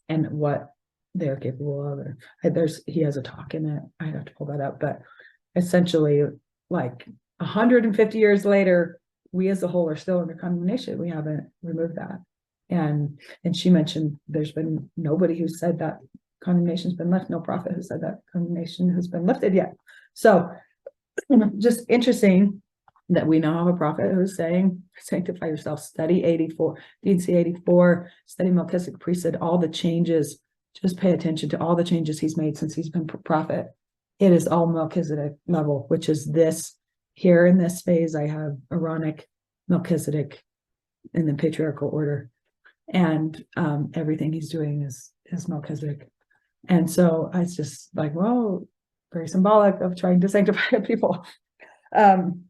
and what they're capable of. He has a talk in it. I'd have to pull that up, but essentially, like 150 years later, we as a whole are still under condemnation. We haven't removed that. And she mentioned there's been nobody who said that condemnation's been left, no prophet who said that condemnation has been lifted yet. So just interesting that we now have a prophet who's saying, sanctify yourself, study 84, DNC 84, study Melchizedek priesthood, all the changes, just pay attention to all the changes he's made since he's been prophet. It is all Melchizedek level, which is this here in this phase. I have Aaronic, Melchizedek, and then patriarchal order. And everything he's doing is Melchizedek. And so it's just like, well, very symbolic of trying to sanctify people. And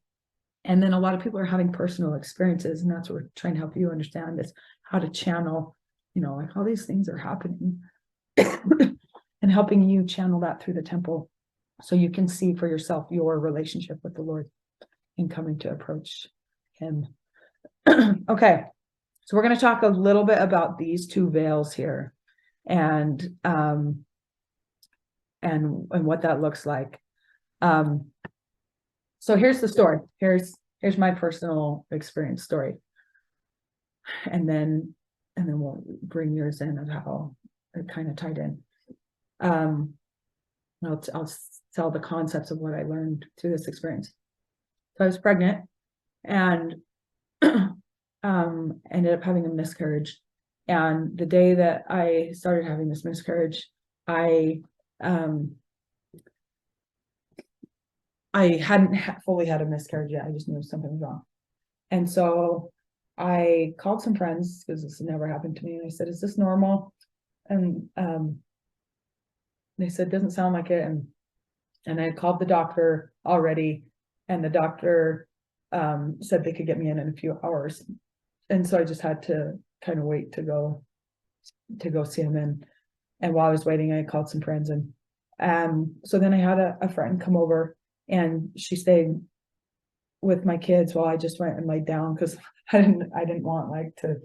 then a lot of people are having personal experiences, and that's what we're trying to help you understand, is how to channel, like all these things are happening and helping you channel that through the temple so you can see for yourself your relationship with the Lord and coming to approach him. Okay. So we're going to talk a little bit about these two veils here and what that looks like. So here's the story. Here's my personal experience story. And then we'll bring yours in of how it kind of tied in. I'll tell the concepts of what I learned through this experience. So I was pregnant and ended up having a miscarriage. And the day that I started having this miscarriage, I hadn't fully had a miscarriage yet. I just knew something was wrong. And so I called some friends, because this had never happened to me. And I said, is this normal? And they said, doesn't sound like it. And I called the doctor already, and the doctor said they could get me in a few hours. And so I just had to kind of wait to go see him. And while I was waiting, I called some friends, and So then I had a friend come over, and she stayed with my kids while I just went and laid down, because I didn't want like to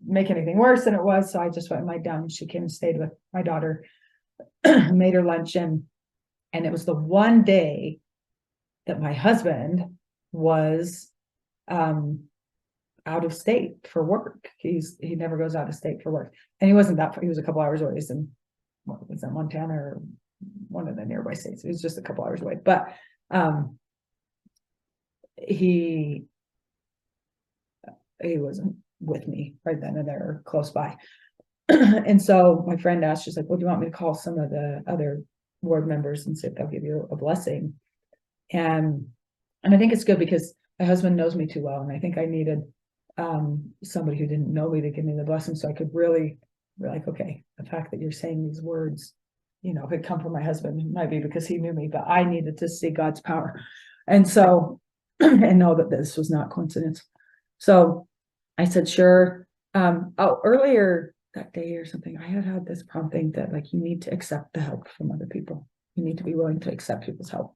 make anything worse than it was. So I just went and laid down, and she came and stayed with my daughter, made her lunch, and it was the one day that my husband was out of state for work. He never goes out of state for work, and he wasn't that far. He was a couple hours away. He's in, what was that, Montana or one of the nearby states. It was just a couple hours away, but he wasn't with me right then and there, or close by. And so my friend asked, she's like, well, do you want me to call some of the other ward members and see if they'll give you a blessing? And I think it's good, because my husband knows me too well, and I think I needed somebody who didn't know me to give me the blessing, so I could really be like, okay, the fact that you're saying these words, had come from my husband. It might be because he knew me, but I needed to see God's power. And so, and know that this was not coincidence. So I said, sure. Earlier that day or something, I had this prompting that, like, you need to accept the help from other people. You need to be willing to accept people's help.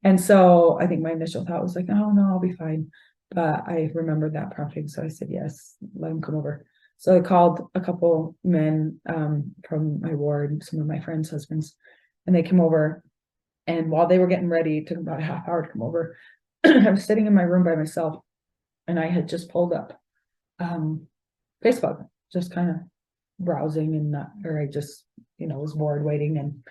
And so I think my initial thought was like, oh no, I'll be fine. But I remembered that prompting. So I said, yes, let him come over. So I called a couple men from my ward, some of my friends' husbands, and they came over. And while they were getting ready, it took about a half hour to come over. I was sitting in my room by myself, and I had just pulled up Facebook, just kind of browsing, and I just, was bored waiting, and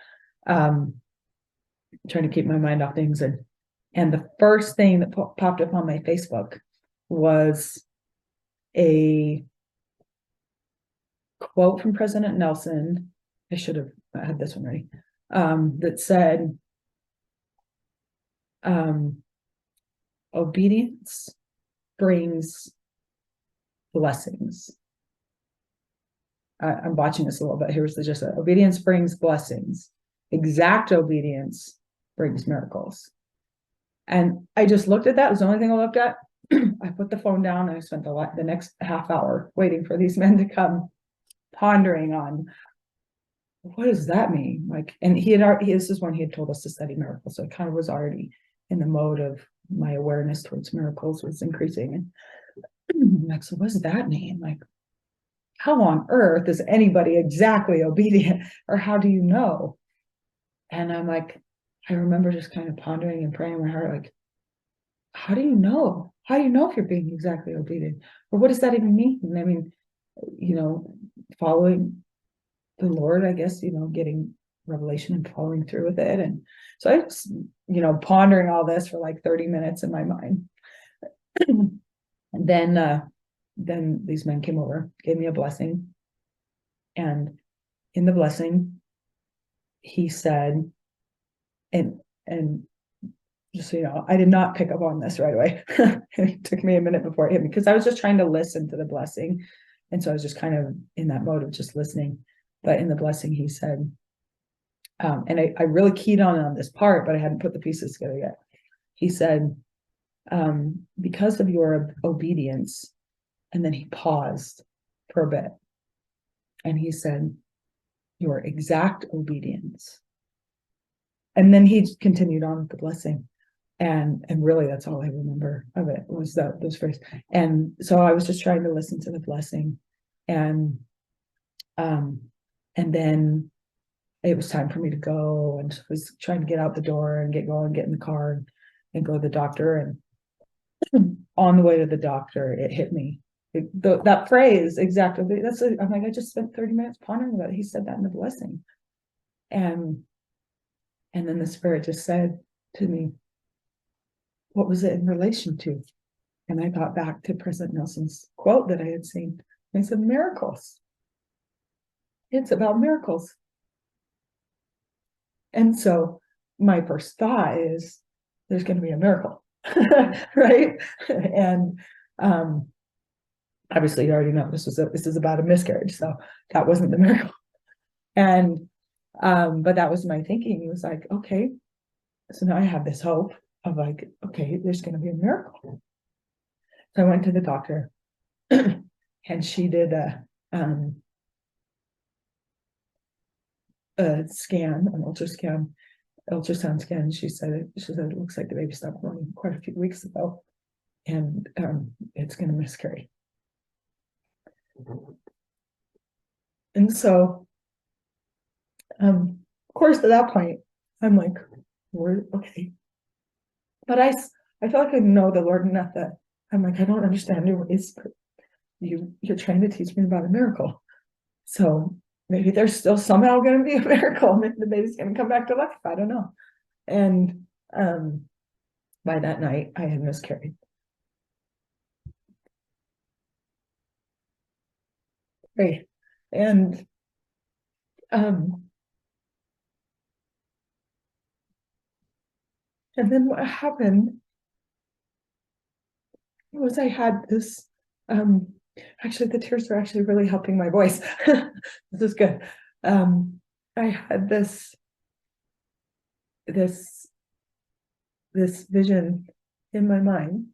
trying to keep my mind off things. And the first thing that popped up on my Facebook was a quote from President Nelson. I should have had this one ready. That said, obedience brings blessings. I'm watching this a little bit. Here's the gist of it. Obedience brings blessings. Exact obedience brings miracles. And I just looked at that. It was the only thing I looked at. I put the phone down, and I spent the next half hour waiting for these men to come, pondering on, what does that mean? Like, and this is when he had told us to study miracles. So it kind of was already in the mode of my awareness towards miracles was increasing. And like, so what does that mean? Like, how on earth is anybody exactly obedient, or how do you know? And I'm like, I remember just kind of pondering and praying in my heart, like, how do you know? How do you know if you're being exactly obedient? Or what does that even mean? I mean, following the Lord, I guess, getting revelation and following through with it. And so I was, pondering all this for like 30 minutes in my mind. And then these men came over, gave me a blessing. And in the blessing, he said, and just so you know, I did not pick up on this right away. It took me a minute before it hit me, because I was just trying to listen to the blessing. And so I was just kind of in that mode of just listening. But in the blessing, he said, and I really keyed on this part, but I hadn't put the pieces together yet. He said, because of your obedience, and then he paused for a bit. And he said, your exact obedience. And then he continued on with the blessing. And really, that's all I remember of it, was those phrases. And so I was just trying to listen to the blessing. And then it was time for me to go, and I was trying to get out the door and get going, get in the car and go to the doctor. And on the way to the doctor, it hit me. That phrase, exactly. I'm like, I just spent 30 minutes pondering about it. He said that in the blessing. And then the Spirit just said to me, what was it in relation to? And I thought back to President Nelson's quote that I had seen. And he said, miracles. It's about miracles. And so my first thought is, there's going to be a miracle, right? And obviously, you already know this is about a miscarriage, so that wasn't the miracle. And but that was my thinking. It was like, okay, so now I have this hope of like, okay, there's going to be a miracle. So I went to the doctor, and she did a scan, an ultrasound scan. She said it looks like the baby stopped growing quite a few weeks ago, and it's going to miscarry. And so, of course, at that point, I'm like, we're okay. But I feel like I know the Lord enough that I'm like, I don't understand your ways, but you're trying to teach me about a miracle. So maybe there's still somehow going to be a miracle. Maybe the baby's going to come back to life. I don't know. And by that night, I had miscarried. Right. And then what happened was I had this, actually the tears are actually really helping my voice. This is good. I had this vision in my mind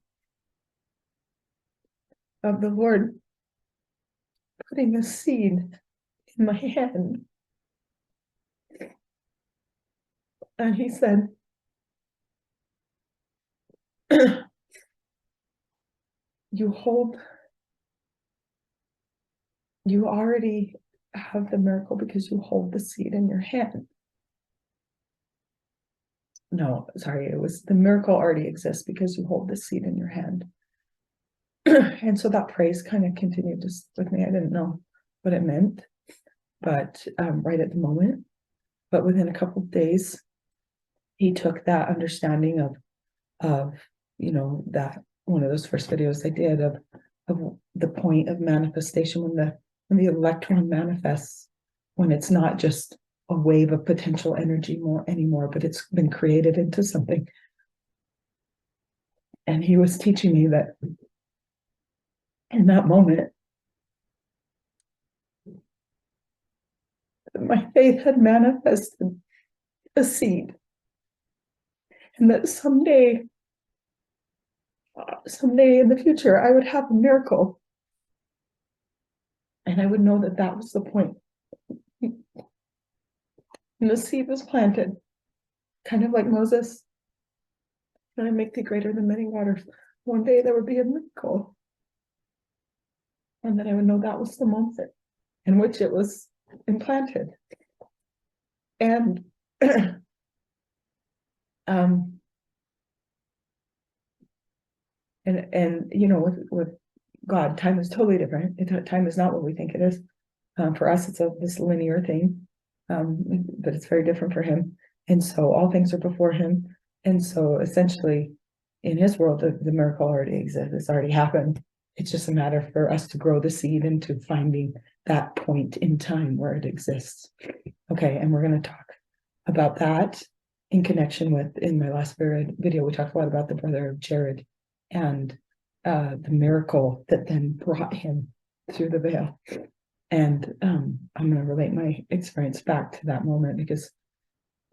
of the Lord putting a seed in my hand. And he said, you already have the miracle because you hold the seed in your hand. No, sorry, it was the miracle already exists because you hold the seed in your hand. And so that phrase kind of continued to stick with me. I didn't know what it meant, but right at the moment, but within a couple of days, he took that understanding of that one of those first videos I did of the point of manifestation when the electron manifests, when it's not just a wave of potential energy anymore, but it's been created into something. And he was teaching me that in that moment, my faith had manifested a seed, and that someday in the future, I would have a miracle, and I would know that that was the point. And the seed was planted, kind of like Moses. And I make thee greater than many waters. One day there would be a miracle. And then I would know that was the moment in which it was implanted. And with God, time is totally different. Time is not what we think it is. For us, it's this linear thing, but it's very different for him. And so all things are before him. And so essentially, in his world, the miracle already exists. It's already happened. It's just a matter for us to grow the seed into finding that point in time where it exists. Okay, and we're going to talk about that in connection with, in my last video, we talked a lot about the brother of Jared and the miracle that then brought him through the veil. And I'm going to relate my experience back to that moment, because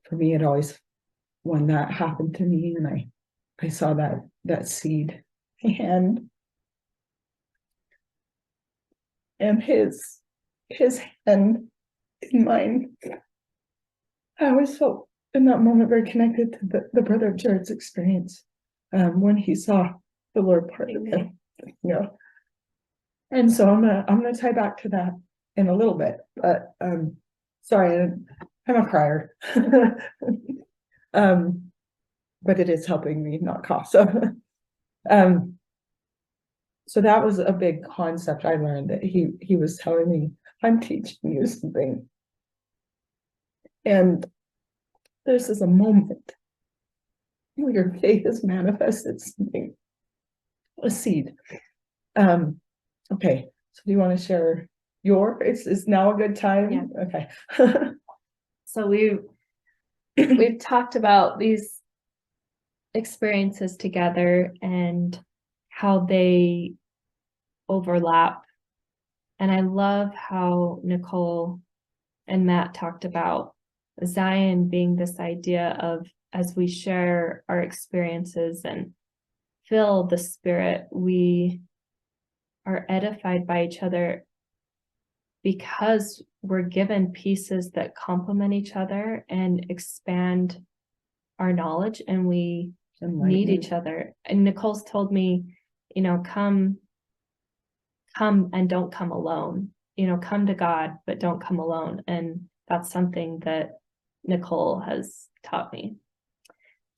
for me, it always, when that happened to me and I saw that seed hand and his hand in mine, I always felt in that moment very connected to the brother of Jared's experience when he saw the Lord part of him. And so I'm gonna tie back to that in a little bit, but sorry, I'm a crier. But it is helping me not cough. So that was a big concept I learned, that he was telling me, I'm teaching you something. And this is a moment where your faith has manifested something, a seed. Okay, so do you want to share is now a good time? Yeah. Okay. So we've talked about these experiences together and how they overlap. And I love how Nicole and Matt talked about Zion being this idea of, as we share our experiences and feel the Spirit, we are edified by each other. because we're given pieces that complement each other and expand our knowledge, and we need each other. And Nicole's told me, come and don't come alone. Come to God, but don't come alone. And that's something that Nicole has taught me.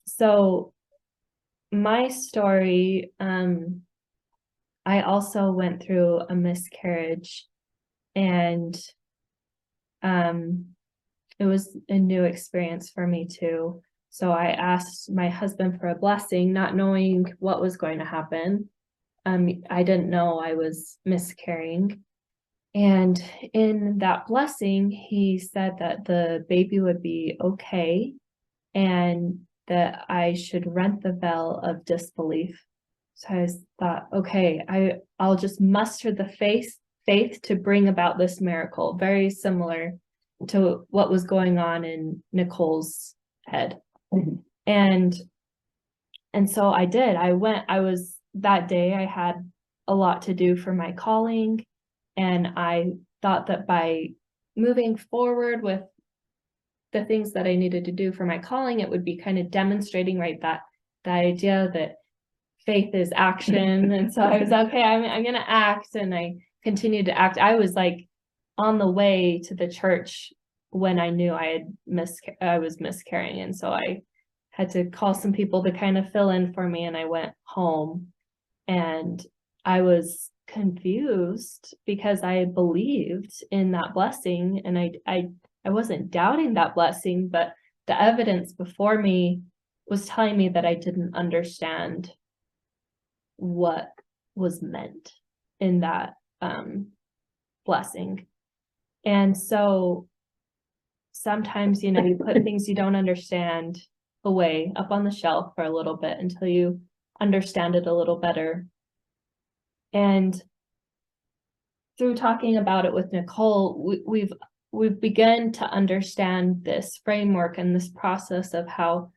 So my story, I also went through a miscarriage, and it was a new experience for me too. So I asked my husband for a blessing, not knowing what was going to happen. I didn't know I was miscarrying. And in that blessing, he said that the baby would be okay and that I should rent the veil of disbelief. So I thought, okay, I'll just muster the faith to bring about this miracle, very similar to what was going on in Nicole's head. Mm-hmm. And so I did. That day I had a lot to do for my calling, and I thought that by moving forward with the things that I needed to do for my calling, it would be kind of demonstrating, right, that the idea that faith is action. And so I was, okay, I'm going to act, and I continued to act. I was like on the way to the church when I knew I was miscarrying. And so I had to call some people to kind of fill in for me, and I went home, and I was confused because I believed in that blessing, and I wasn't doubting that blessing, but the evidence before me was telling me that I didn't understand what was meant in that blessing. And so sometimes, you put things you don't understand away up on the shelf for a little bit until you understand it a little better. And through talking about it with Nicole, we've begun to understand this framework and this process of how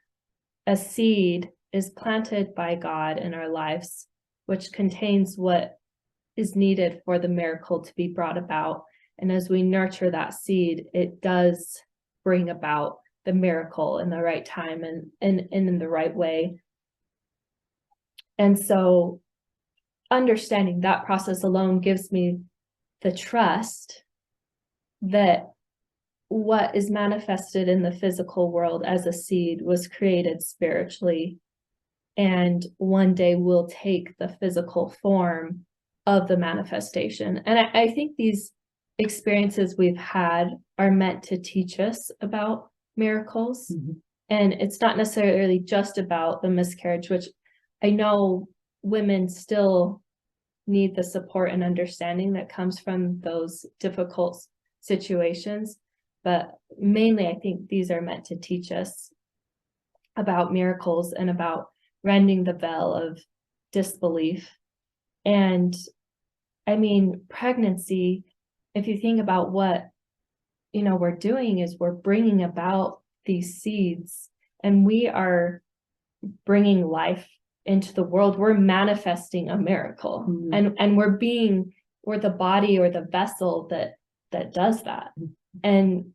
a seed is planted by God in our lives, which contains what is needed for the miracle to be brought about. And as we nurture that seed, it does bring about the miracle in the right time and in the right way. And so understanding that process alone gives me the trust that what is manifested in the physical world as a seed was created spiritually, and one day will take the physical form of the manifestation. And I think these experiences we've had are meant to teach us about miracles. Mm-hmm. And it's not necessarily just about the miscarriage, which I know women still need the support and understanding that comes from those difficult situations. But mainly, I think these are meant to teach us about miracles and about rending the veil of disbelief. And I mean, pregnancy, if you think about what, we're doing, is we're bringing about these seeds, and we are bringing life into the world. We're manifesting a miracle. Mm-hmm. And we're the body or the vessel that does that. Mm-hmm. And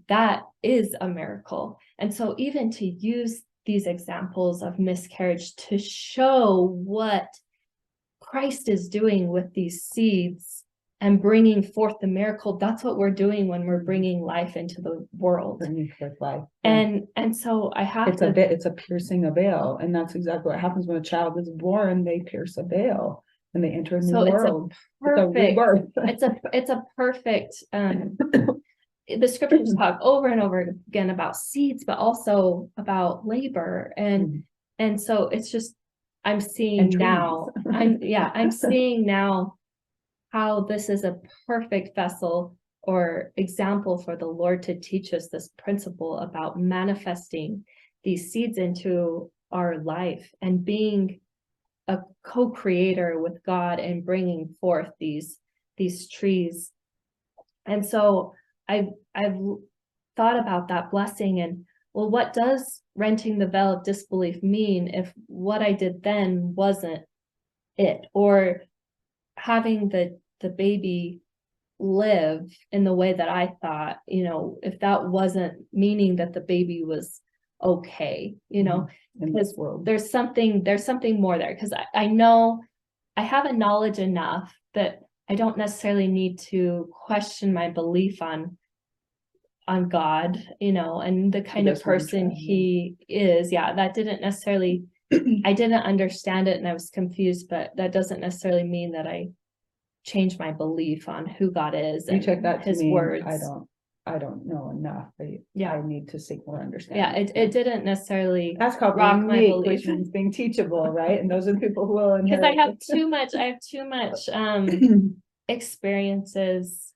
that is a miracle. And so even to use these examples of miscarriage to show what Christ is doing with these seeds and bringing forth the miracle, that's what we're doing when we're bringing life into the world. Bringing forth life. And so I have it's a piercing a veil. And that's exactly what happens when a child is born. They pierce a veil and they enter a new world. It's a perfect the scriptures talk over and over again about seeds, but also about labor. And so it's just, I'm seeing now, I'm seeing now how this is a perfect vessel or example for the Lord to teach us this principle about manifesting these seeds into our life and being a co-creator with God and bringing forth these trees. And so I've thought about that blessing and, well, what does renting the veil of disbelief mean if what I did then wasn't it? Or having the baby live in the way that I thought, if that wasn't meaning that the baby was okay, because there's something more there. Because I know I have a knowledge enough that I don't necessarily need to question my belief on God, and the kind of person he is. Yeah, that didn't necessarily, I didn't understand it and I was confused, but that doesn't necessarily mean that I change my belief on who God is and took that his to mean, words. I don't know enough. I need to seek more understanding. Yeah, it didn't necessarily that's called rock my meek, belief. which means being teachable, right? And those are the people who will inherit. Because I have too much experiences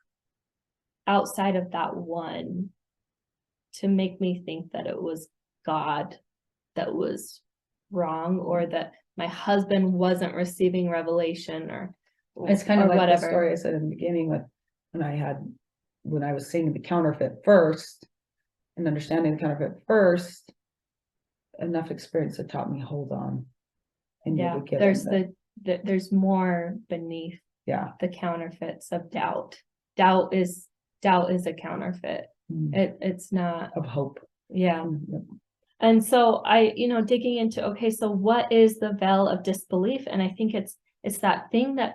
outside of that one to make me think that it was God that was wrong, or that my husband wasn't receiving revelation, or it's kind of like whatever. The story I said in the beginning with when I was seeing the counterfeit first and understanding the counterfeit first, enough experience that taught me, hold on. And there's more beneath the counterfeits of doubt. Doubt is a counterfeit. It's not of hope. Yeah. And so I, digging into, okay, so what is the veil of disbelief? And I think it's that thing that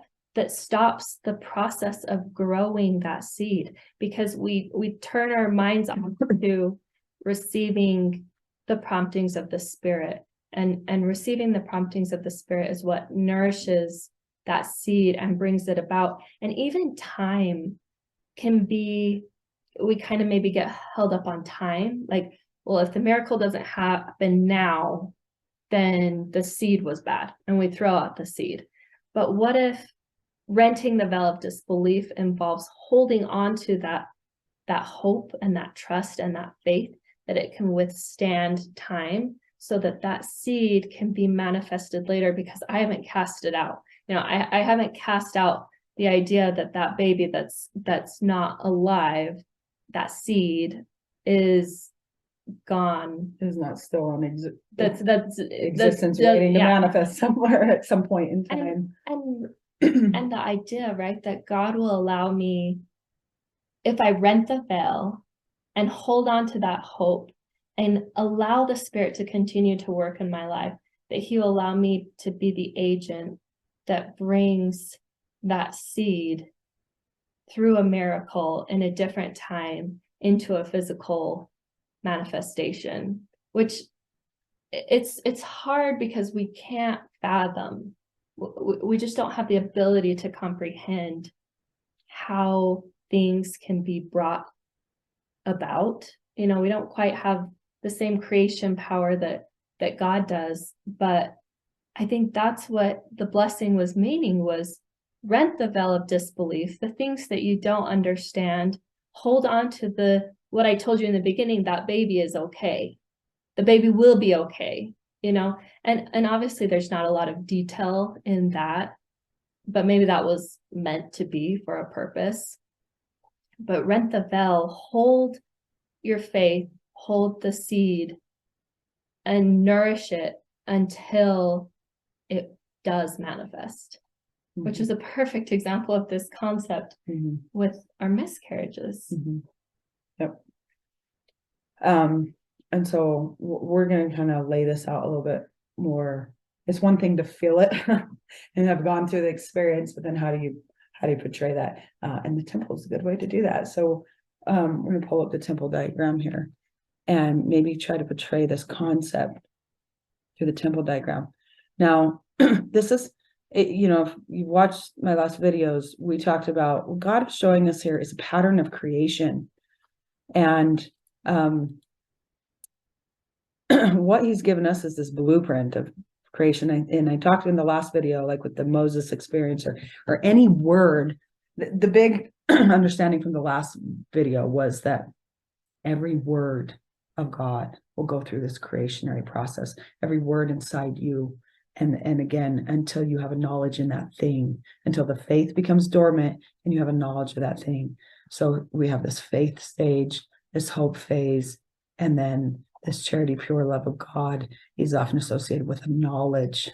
stops the process of growing that seed, because we turn our minds on to receiving the promptings of the Spirit, and receiving the promptings of the Spirit is what nourishes that seed and brings it about. And even time can be, we kind of maybe get held up on time. Like, well, if the miracle doesn't happen now, then the seed was bad and we throw out the seed. But what if renting the veil of disbelief involves holding on to that hope and that trust and that faith that it can withstand time, so that seed can be manifested later, because I haven't cast it out. I haven't cast out the idea that baby that's not alive, that seed is gone, is not still on existence waiting to manifest somewhere at some point in time. And the idea, right, that God will allow me, if I rent the veil and hold on to that hope and allow the Spirit to continue to work in my life, that he will allow me to be the agent that brings that seed through a miracle in a different time into a physical manifestation, which it's hard because we can't fathom. We just don't have the ability to comprehend how things can be brought about. We don't quite have the same creation power that God does, but I think that's what the blessing was meaning, was rent the veil of disbelief, the things that you don't understand, hold on to what I told you in the beginning, that baby is okay. The baby will be okay, and obviously there's not a lot of detail in that, but maybe that was meant to be for a purpose. But rent the veil, hold your faith, hold the seed, and nourish it until it does manifest, which is a perfect example of this concept with our miscarriages. Yep. And so we're going to kind of lay this out a little bit more. It's one thing to feel it and have gone through the experience, but then how do you portray that? And the temple is a good way to do that. So we're going to pull up the temple diagram here and maybe try to portray this concept through the temple diagram. Now, this is, if you watched my last videos, we talked about what God is showing us here is a pattern of creation. And what he's given us is this blueprint of creation. And I talked in the last video, like with the Moses experience or any word, the big understanding from the last video was that every word of God will go through this creationary process, every word inside you. And again, until you have a knowledge in that thing, until the faith becomes dormant and you have a knowledge of that thing. So we have this faith stage, this hope phase, and then this charity, pure love of God is often associated with a knowledge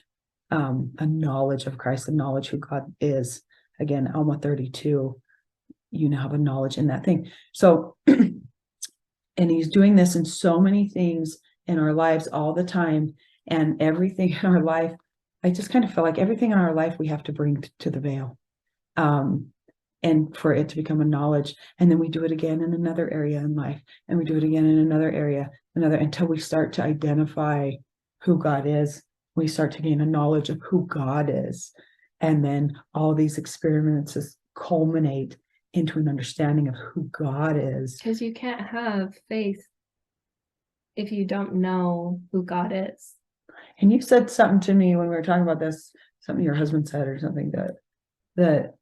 of Christ, a knowledge who God is. Again, Alma 32, you now have a knowledge in that thing. So, and he's doing this in so many things in our lives all the time, and everything in our life, I just kind of feel like everything in our life we have to bring to the veil, and for it to become a knowledge. And then we do it again in another area in life, and we do it again in another area, until we start to identify who God is. We start to gain a knowledge of who God is. And then all these experiences culminate into an understanding of who God is. Because you can't have faith if you don't know who God is. And you said something to me when we were talking about this, something your husband said or something, that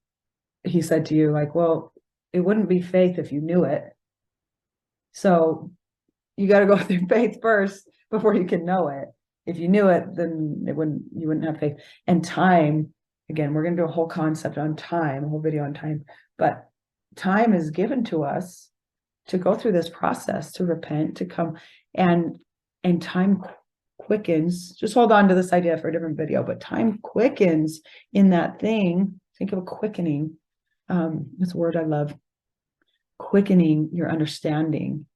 he said to you, like, well, it wouldn't be faith if you knew it. So you got to go through faith first before you can know it. If you knew it, then you wouldn't have faith. And time, again, we're going to do a whole concept on time, a whole video on time, but time is given to us to go through this process, to repent, to come, and time quickens. Just hold on to this idea for a different video, but time quickens in that thing. Think of a quickening. It's a word I love. Quickening your understanding.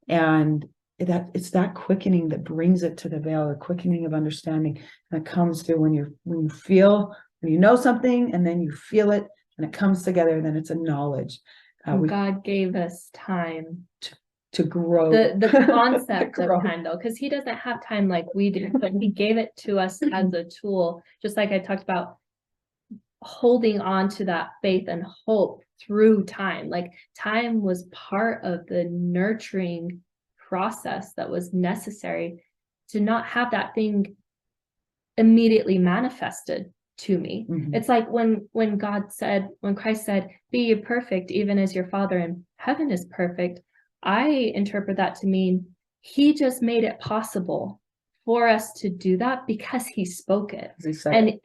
And it's that quickening that brings it to the veil, the quickening of understanding that comes through when you know something, and then you feel it, and it comes together, and then it's a knowledge. God gave us time to grow. The concept of time, though, because he doesn't have time like we do, but he gave it to us as a tool, just like I talked about, holding on to that faith and hope through time. Like, time was part of the nurturing process that was necessary to not have that thing immediately manifested to me. Mm-hmm. It's like when Christ said, be ye perfect even as your Father in heaven is perfect. I interpret that to mean he just made it possible for us to do that because he spoke it.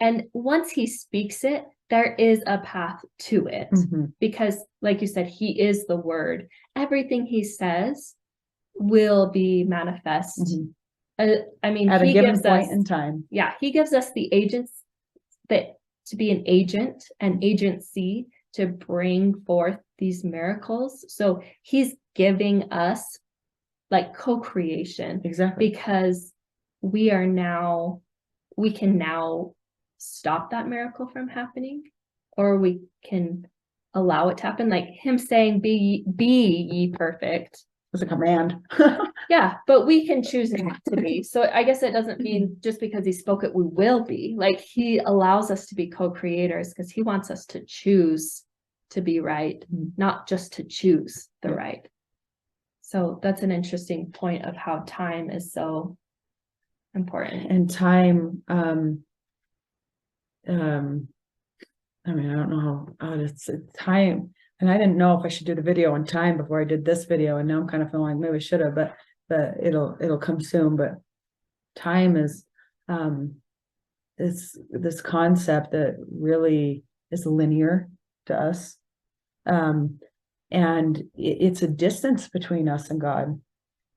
And once he speaks it, there is a path to it. Mm-hmm. Because, like you said, he is the word. Everything he says will be manifest. Mm-hmm. I mean, at a given point in time. Yeah, he gives us the agents to be an agent, an agency to bring forth these miracles. So he's giving us like co-creation. Exactly. Because we can now stop that miracle from happening, or we can allow it to happen. Like him saying, be ye perfect. It's a command. Yeah, but we can choose not to be. So I guess it doesn't mean just because he spoke it, we will be. Like, he allows us to be co-creators because he wants us to choose to be right, not just to choose the right. So that's an interesting point of how time is so important. And time, I mean, I don't know how it's time. And I didn't know if I should do the video on time before I did this video. And now I'm kind of feeling like maybe I should have, but it'll come soon. But time is this concept that really is linear to us. And it's a distance between us and God.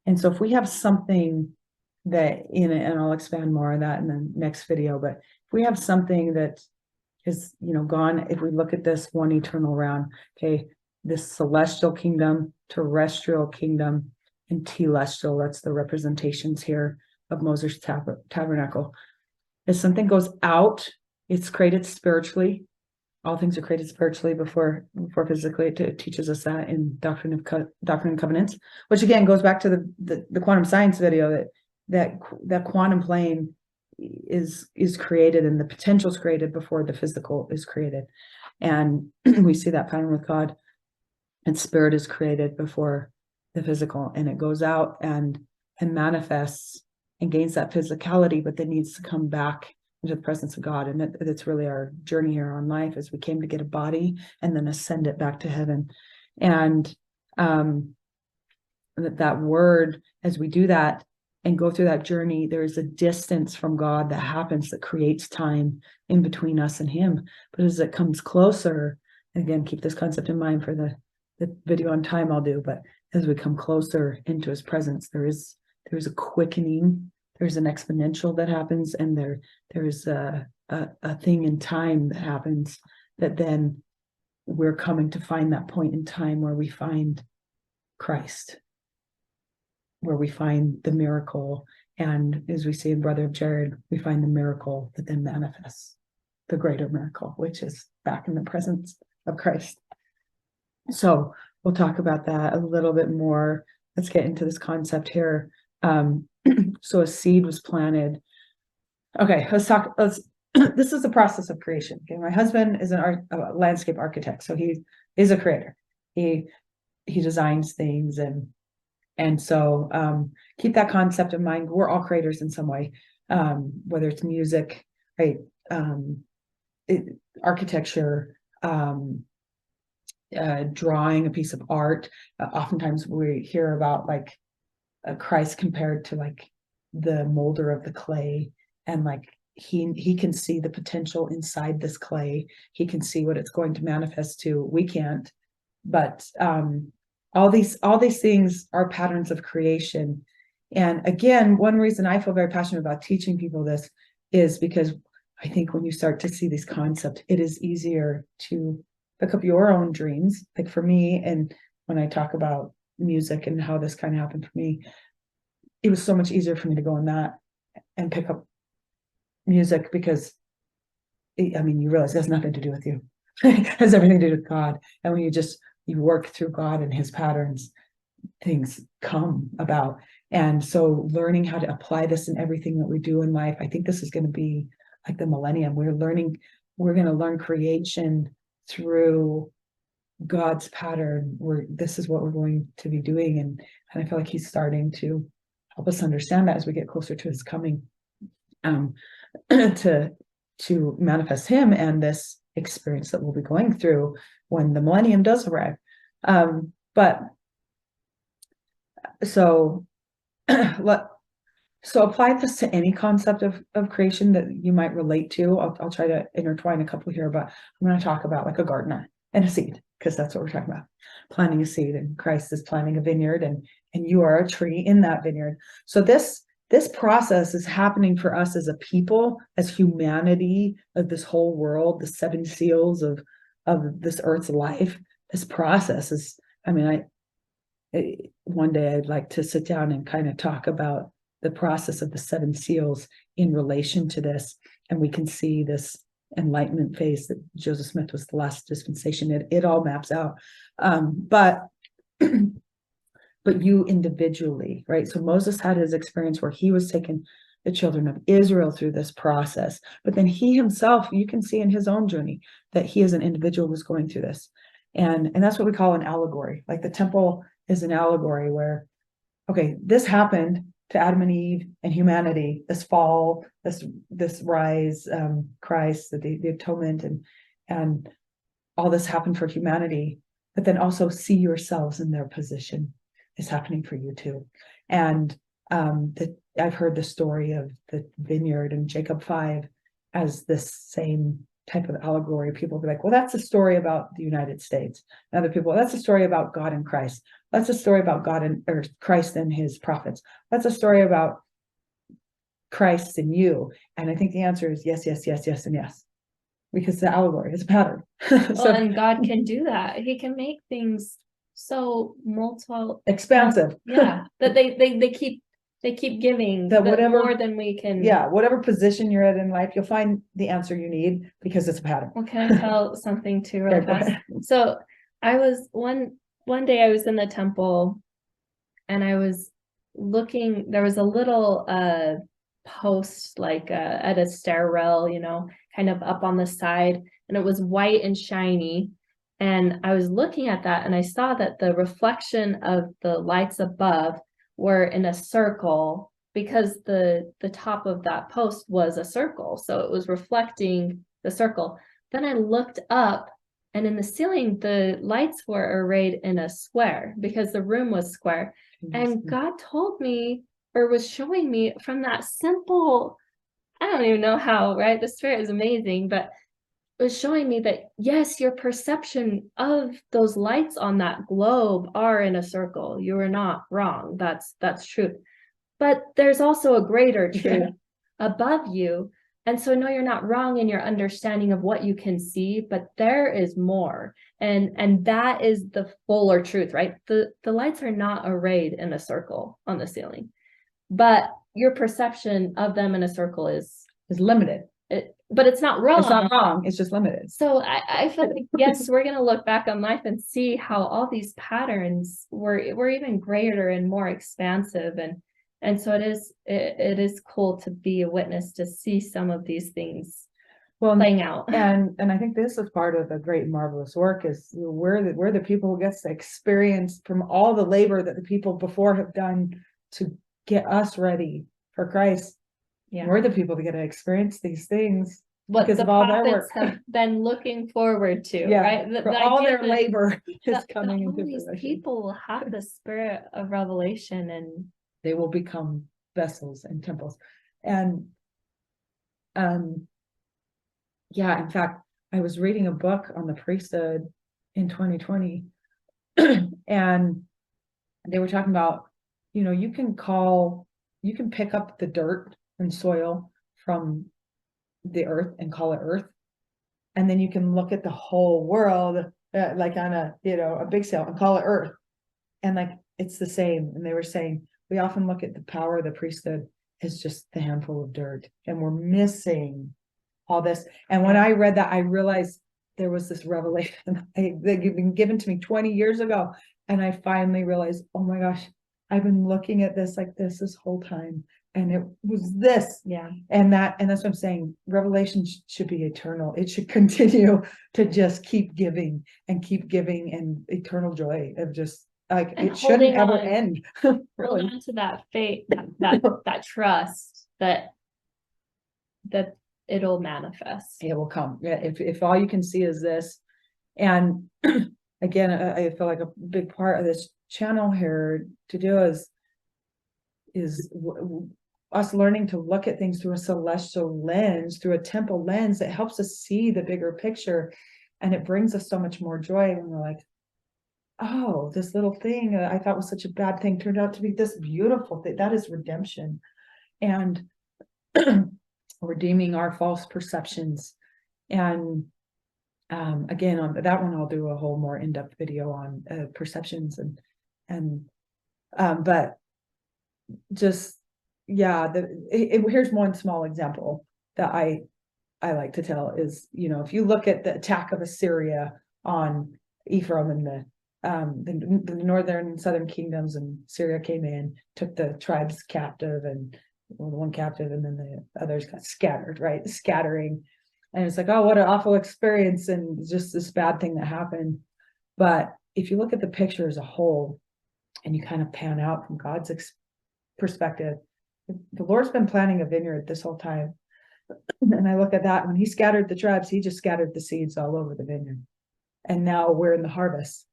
And so if we have something that and I'll expand more on that in the next video, but if we have something that is, gone, if we look at this one eternal round, okay, this celestial kingdom, terrestrial kingdom, and telestial, that's the representations here of Moses' tabernacle. If something goes out, it's created spiritually. All things are created spiritually before physically. It teaches us that in Doctrine and Covenants, which again goes back to the quantum science video that quantum plane is created, and the potential is created before the physical is created. And we see that pattern with God, and spirit is created before the physical, and it goes out and manifests and gains that physicality, but then needs to come back into the presence of God. And that's really our journey here on life, as we came to get a body and then ascend it back to heaven. And that word, as we do that and go through that journey, there is a distance from God that happens that creates time in between us and him. But as it comes closer, again, keep this concept in mind for the video on time I'll do, but as we come closer into his presence, there's a quickening, there's an exponential that happens, and there's a thing in time that happens that then we're coming to find that point in time where we find Christ, where we find the miracle. And as we see in Brother of Jared, we find the miracle that then manifests the greater miracle, which is back in the presence of Christ. So we'll talk about that a little bit more. Let's get into this concept here. So a seed was planted. Okay, this is the process of creation. Okay, my husband is a landscape architect, so he is a creator. He designs things, and so keep that concept in mind. We're all creators in some way, whether it's music, right, architecture, drawing a piece of art. Oftentimes we hear about like Christ compared to like the molder of the clay, and like he can see the potential inside this clay. He can see what it's going to manifest to. We can't, but all these things are patterns of creation. And again, one reason I feel very passionate about teaching people this is because I think when you start to see these concepts, it is easier to pick up your own dreams. Like for me, and when I talk about music and how this kind of happened for me, it was so much easier for me to go in that and pick up music, because I mean, you realize it has nothing to do with you. It has everything to do with God. And when you work through God and his patterns, things come about. And so learning how to apply this in everything that we do in life, I think this is going to be like the millennium. We're going to learn creation through God's pattern. This is what we're going to be doing. And I feel like he's starting to help us understand that as we get closer to his coming, to manifest him and this experience that we'll be going through when the millennium does arrive. But so apply this to any concept of creation that you might relate to. I'll try to intertwine a couple here, but I'm going to talk about like a gardener and a seed, because that's what we're talking about. Planting a seed, and Christ is planting a vineyard, and you are a tree in that vineyard. So this process is happening for us as a people, as humanity, of this whole world, the 7 seals of this earth's life. This process is, I mean, one day I'd like to sit down and kind of talk about the process of the 7 seals in relation to this, and we can see this enlightenment phase that Joseph Smith was the last dispensation. It all maps out, but you individually, right? So Moses had his experience where he was taking the children of Israel through this process, but then he himself, you can see in his own journey that he as an individual was going through this, and that's what we call an allegory. Like the temple is an allegory where, okay, this happened to Adam and Eve and humanity, this fall, this rise, Christ, the atonement, and all this happened for humanity. But then also see yourselves in their position is happening for you too. And I've heard the story of the vineyard in Jacob 5 as this same type of allegory. People will be like, well, that's a story about the United States. And other people, that's a story about God and Christ. That's a story about or Christ and his prophets. That's a story about Christ and you. And I think the answer is yes, yes, yes, yes, and yes, because the allegory is a pattern. And God can do that. He can make things so expansive. Yeah, that they keep giving that whatever more than we can. Yeah, whatever position you're at in life, you'll find the answer you need because it's a pattern. Well, can I tell something too real fast? So I was one day I was in the temple and I was looking, there was a little post like at a stairwell, kind of up on the side, and it was white and shiny. And I was looking at that and I saw that the reflection of the lights above were in a circle, because the top of that post was a circle. So it was reflecting the circle. Then I looked up, and in the ceiling, the lights were arrayed in a square because the room was square. And God told me, or was showing me from that simple, I don't even know how, right? The Spirit is amazing, but it was showing me that, yes, your perception of those lights on that globe are in a circle. You are not wrong. That's truth. But there's also a greater truth above you And so no, you're not wrong in your understanding of what you can see, but there is more. And that is the fuller truth, right? The lights are not arrayed in a circle on the ceiling, but your perception of them in a circle is limited. But it's not wrong. It's not wrong. It's just limited. So I feel like, yes, we're going to look back on life and see how all these patterns were even greater and more expansive. And so it is cool to be a witness, to see some of these things playing out. And I think this is part of the great and marvelous work, is we're the people who gets to experience from all the labor that the people before have done to get us ready for Christ. Yeah. We're the people that get to experience these things because of all their work. Have been looking forward to, yeah, right? For all their labor is coming into these people will have the spirit of revelation, and they will become vessels and temples. And yeah, in fact, I was reading a book on the priesthood in 2020, and they were talking about, you can pick up the dirt and soil from the earth and call it earth, and then you can look at the whole world like on a big scale and call it earth, and like it's the same. And they were saying we often look at the power of the priesthood as just the handful of dirt, and we're missing all this. And when I read that, I realized there was this revelation that had been given to me 20 years ago, and I finally realized, oh my gosh, I've been looking at this like this whole time, and it was this. Yeah. And that's what I'm saying. Revelation should be eternal. It should continue to just keep giving and eternal joy of just like, and it shouldn't ever end. Really. Hold on to that faith, that trust that it'll manifest. It will come. Yeah. If all you can see is this, and again, I feel like a big part of this channel here to do is us learning to look at things through a celestial lens, through a temple lens. It helps us see the bigger picture, and it brings us so much more joy when we're like, oh, this little thing I thought was such a bad thing turned out to be this beautiful thing. That is redemption, and redeeming our false perceptions. And again, on that one, I'll do a whole more in-depth video on perceptions but just, yeah, here's one small example that I like to tell is, if you look at the attack of Assyria on Ephraim and the northern and southern kingdoms, and Syria came in, took the tribes captive, and one captive, and then the others got scattered, right? Scattering. And it's like, oh, what an awful experience, and just this bad thing that happened. But if you look at the picture as a whole, and you kind of pan out from God's perspective, the Lord's been planting a vineyard this whole time. And I look at that, when he scattered the tribes, he just scattered the seeds all over the vineyard. And now we're in the harvest,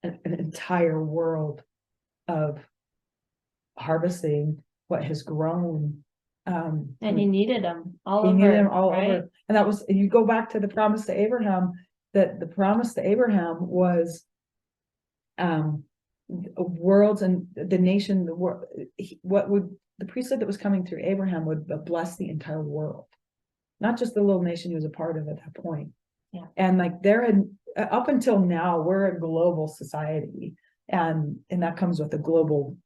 an entire world of harvesting what has grown. And he needed them all over. He needed them all over. And that was, you go back to the promise to Abraham, that the promise to Abraham was worlds and the nation, the world, the priesthood that was coming through Abraham would bless the entire world, not just the little nation he was a part of at that point. Yeah. And like up until now, we're a global society, and that comes with a global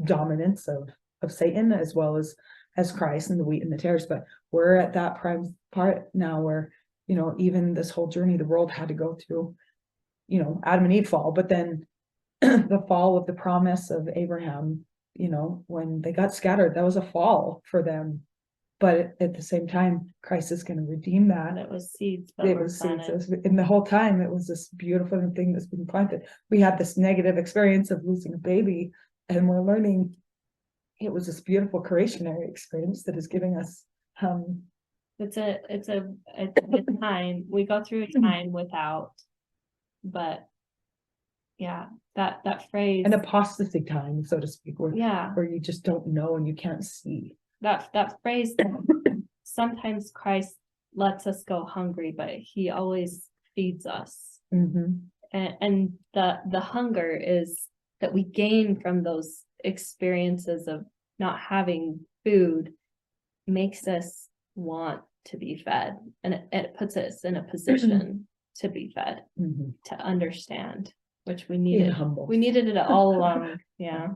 dominance of Satan as well as Christ and the wheat and the tares. But we're at that prime part now where, even this whole journey the world had to go through, Adam and Eve fall, but then the fall of the promise of Abraham, when they got scattered, that was a fall for them. But at the same time, Christ is going to redeem that. It was seeds. It was seeds. And the whole time, it was this beautiful thing that's been planted. We had this negative experience of losing a baby, and we're learning it was this beautiful creationary experience that is giving us. It's a time. We go through a time without, but yeah, that phrase, an apostasy time, so to speak, where you just don't know and you can't see. That phrase, sometimes Christ lets us go hungry, but he always feeds us. Mm-hmm. And the hunger is that we gain from those experiences of not having food, makes us want to be fed, and it puts us in a position to be fed, to understand, which we needed. We needed it all along. Yeah.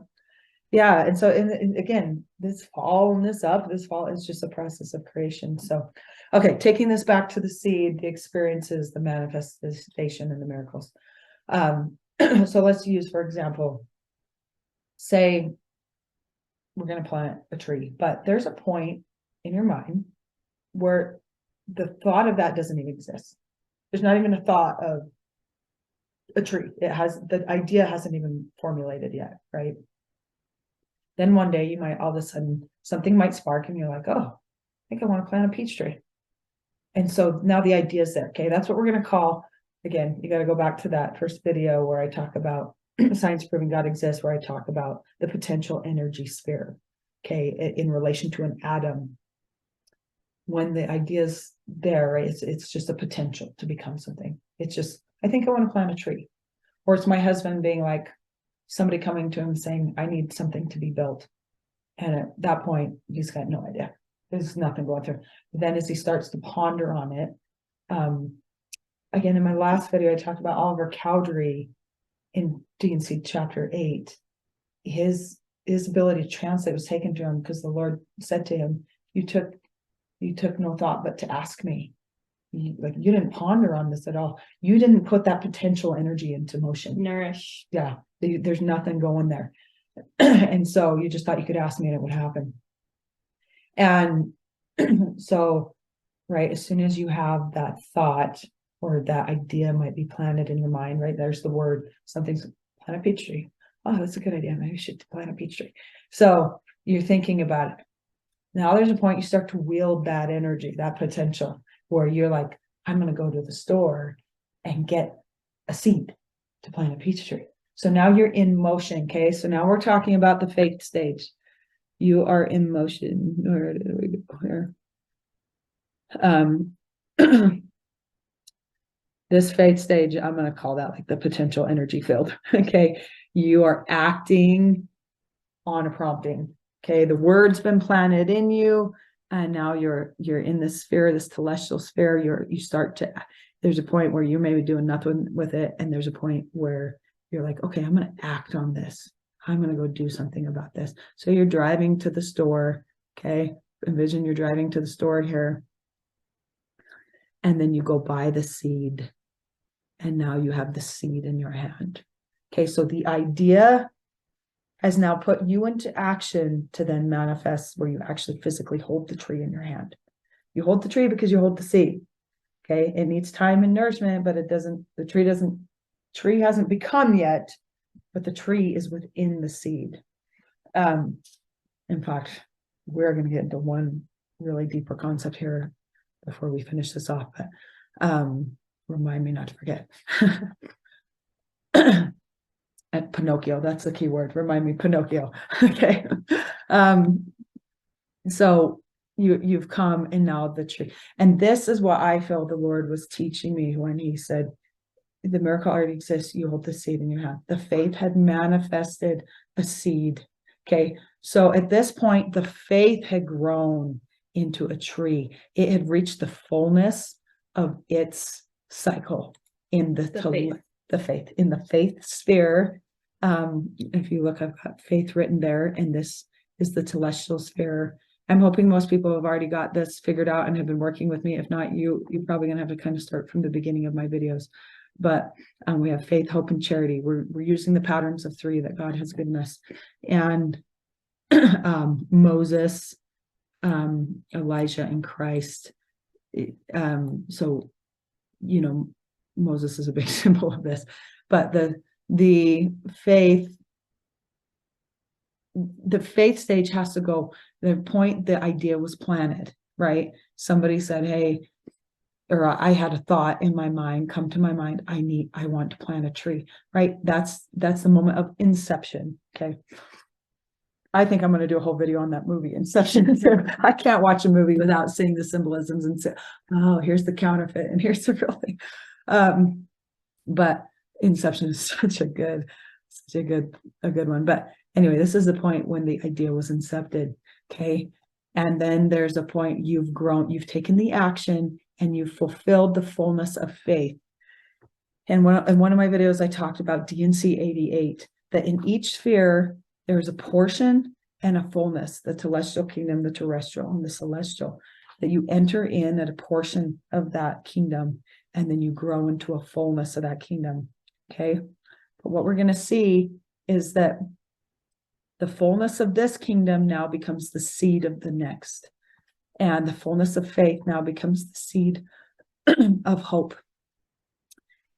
Yeah. And so, and again, this fall is just a process of creation. So, okay, taking this back to the seed, the experiences, the manifestation, and the miracles. So let's use, for example, say we're going to plant a tree, but there's a point in your mind where the thought of that doesn't even exist. There's not even a thought of a tree. The idea hasn't even formulated yet, right? Then one day you might, all of a sudden, something might spark and you're like, oh, I think I want to plant a peach tree. And so now the idea is there. Okay, that's what we're going to call, again, you got to go back to that first video where I talk about science proving God exists, where I talk about the potential energy sphere, okay, in relation to an atom. When the idea's there, right, it's just a potential to become something. It's just, I think I want to plant a tree. Or it's my husband being like, somebody coming to him saying, I need something to be built. And at that point, he's got no idea. There's nothing going through. Then as he starts to ponder on it, again, in my last video, I talked about Oliver Cowdery in D&C chapter 8. His ability to translate was taken to him because the Lord said to him, you took no thought but to ask me. You didn't ponder on this at all. You didn't put that potential energy into motion. Nourish. Yeah, there's nothing going there. And so you just thought you could ask me and it would happen. And so, right, as soon as you have that thought or that idea might be planted in your mind, right, there's the word, something's plant a peach tree. Oh, that's a good idea. Maybe I should plant a peach tree. So you're thinking about it. Now there's a point you start to wield that energy, that potential, where you're like, I'm going to go to the store and get a seed to plant a peach tree. So now you're in motion. Okay. So now we're talking about the faith stage. You are in motion. Where did we go here? This faith stage, I'm going to call that like the potential energy field. Okay. You are acting on a prompting. Okay. The word's been planted in you. And now you're in this sphere, this celestial sphere. You start to, there's a point where you may be doing nothing with it. And there's a point where you're like, okay, I'm going to act on this. I'm going to go do something about this. So you're driving to the store. Okay. Envision you're driving to the store here. And then you go buy the seed. And now you have the seed in your hand. Okay. So the idea has now put you into action to then manifest where you actually physically hold the tree in your hand. You hold the tree because you hold the seed. Okay. It needs time and nourishment, but the tree hasn't become yet, but the tree is within the seed. In fact, we're going to get into one really deeper concept here before we finish this off, but remind me not to forget. At Pinocchio, that's the key word. Remind me, Pinocchio. Okay. So you've come, and now the tree. And this is what I feel the Lord was teaching me when he said, the miracle already exists. You hold the seed in your hand. The faith had manifested a seed. Okay. So at this point, the faith had grown into a tree. It had reached the fullness of its cycle in the faith in the faith sphere. If you look, I've got faith written there, and this is the celestial sphere. I'm hoping most people have already got this figured out and have been working with me. If not, you're probably going to have to kind of start from the beginning of my videos. But we have faith, hope, and charity. We're using the patterns of 3 that God has given us. And Moses, Elijah, and Christ. So, Moses is a big symbol of this, but the faith stage has to go the point the idea was planted, right? Somebody said, hey, or I had a thought in my mind come to my mind. I want to plant a tree, right? That's the moment of inception. Okay. I think I'm going to do a whole video on that movie, Inception. I can't watch a movie without seeing the symbolisms and say, oh, here's the counterfeit and here's the real thing. But Inception is such a good one. But anyway, this is the point when the idea was incepted. Okay. And then there's a point you've grown, you've taken the action, and you've fulfilled the fullness of faith. And in one of my videos, I talked about D&C 88, that in each sphere, there's a portion and a fullness, the celestial kingdom, the terrestrial, and the celestial, that you enter in at a portion of that kingdom, and then you grow into a fullness of that kingdom. Okay. But what we're going to see is that the fullness of this kingdom now becomes the seed of the next. And the fullness of faith now becomes the seed of hope.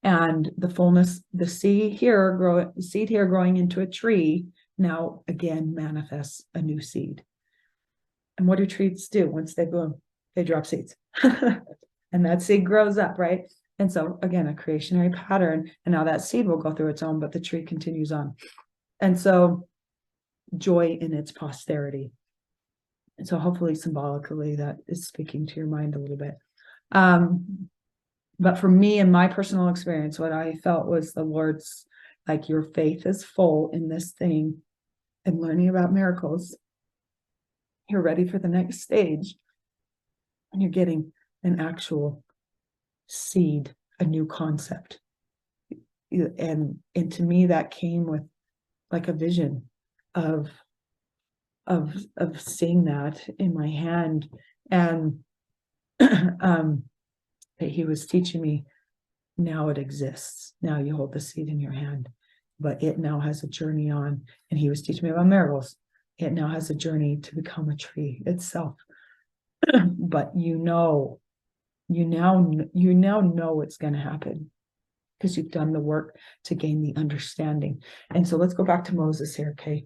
And the fullness, the seed here growing into a tree now again manifests a new seed. And what do trees do once they bloom? They drop seeds. And that seed grows up, right? And so again, a creationary pattern. And now that seed will go through its own, but the tree continues on. And so joy in its posterity. And so hopefully symbolically that is speaking to your mind a little bit. But for me, in my personal experience, what I felt was the Lord's, like, your faith is full in this thing and learning about miracles. You're ready for the next stage. And you're getting an actual seed, a new concept. And to me, that came with like a vision of seeing that in my hand. And he was teaching me, now it exists. Now you hold the seed in your hand, but it now has a journey on. And he was teaching me about miracles. It now has a journey to become a tree itself. But you now know it's going to happen because you've done the work to gain the understanding. And so let's go back to Moses here. Okay.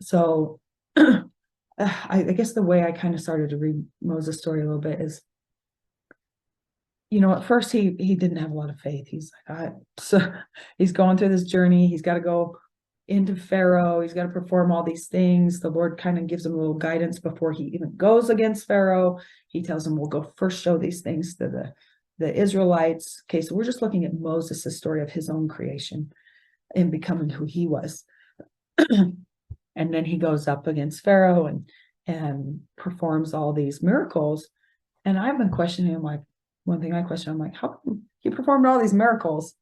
So I guess the way I kind of started to read Moses' story a little bit is, at first he didn't have a lot of faith. He's like, so he's going through this journey. He's got to go into Pharaoh. He's got to perform all these things. The Lord kind of gives him a little guidance before he even goes against Pharaoh. He tells him, we'll go first show these things to the Israelites. Okay, so we're just looking at Moses' story of his own creation and becoming who he was. And then he goes up against Pharaoh and performs all these miracles. And I've been questioning him, like, one thing I question, I'm like, how come he performed all these miracles,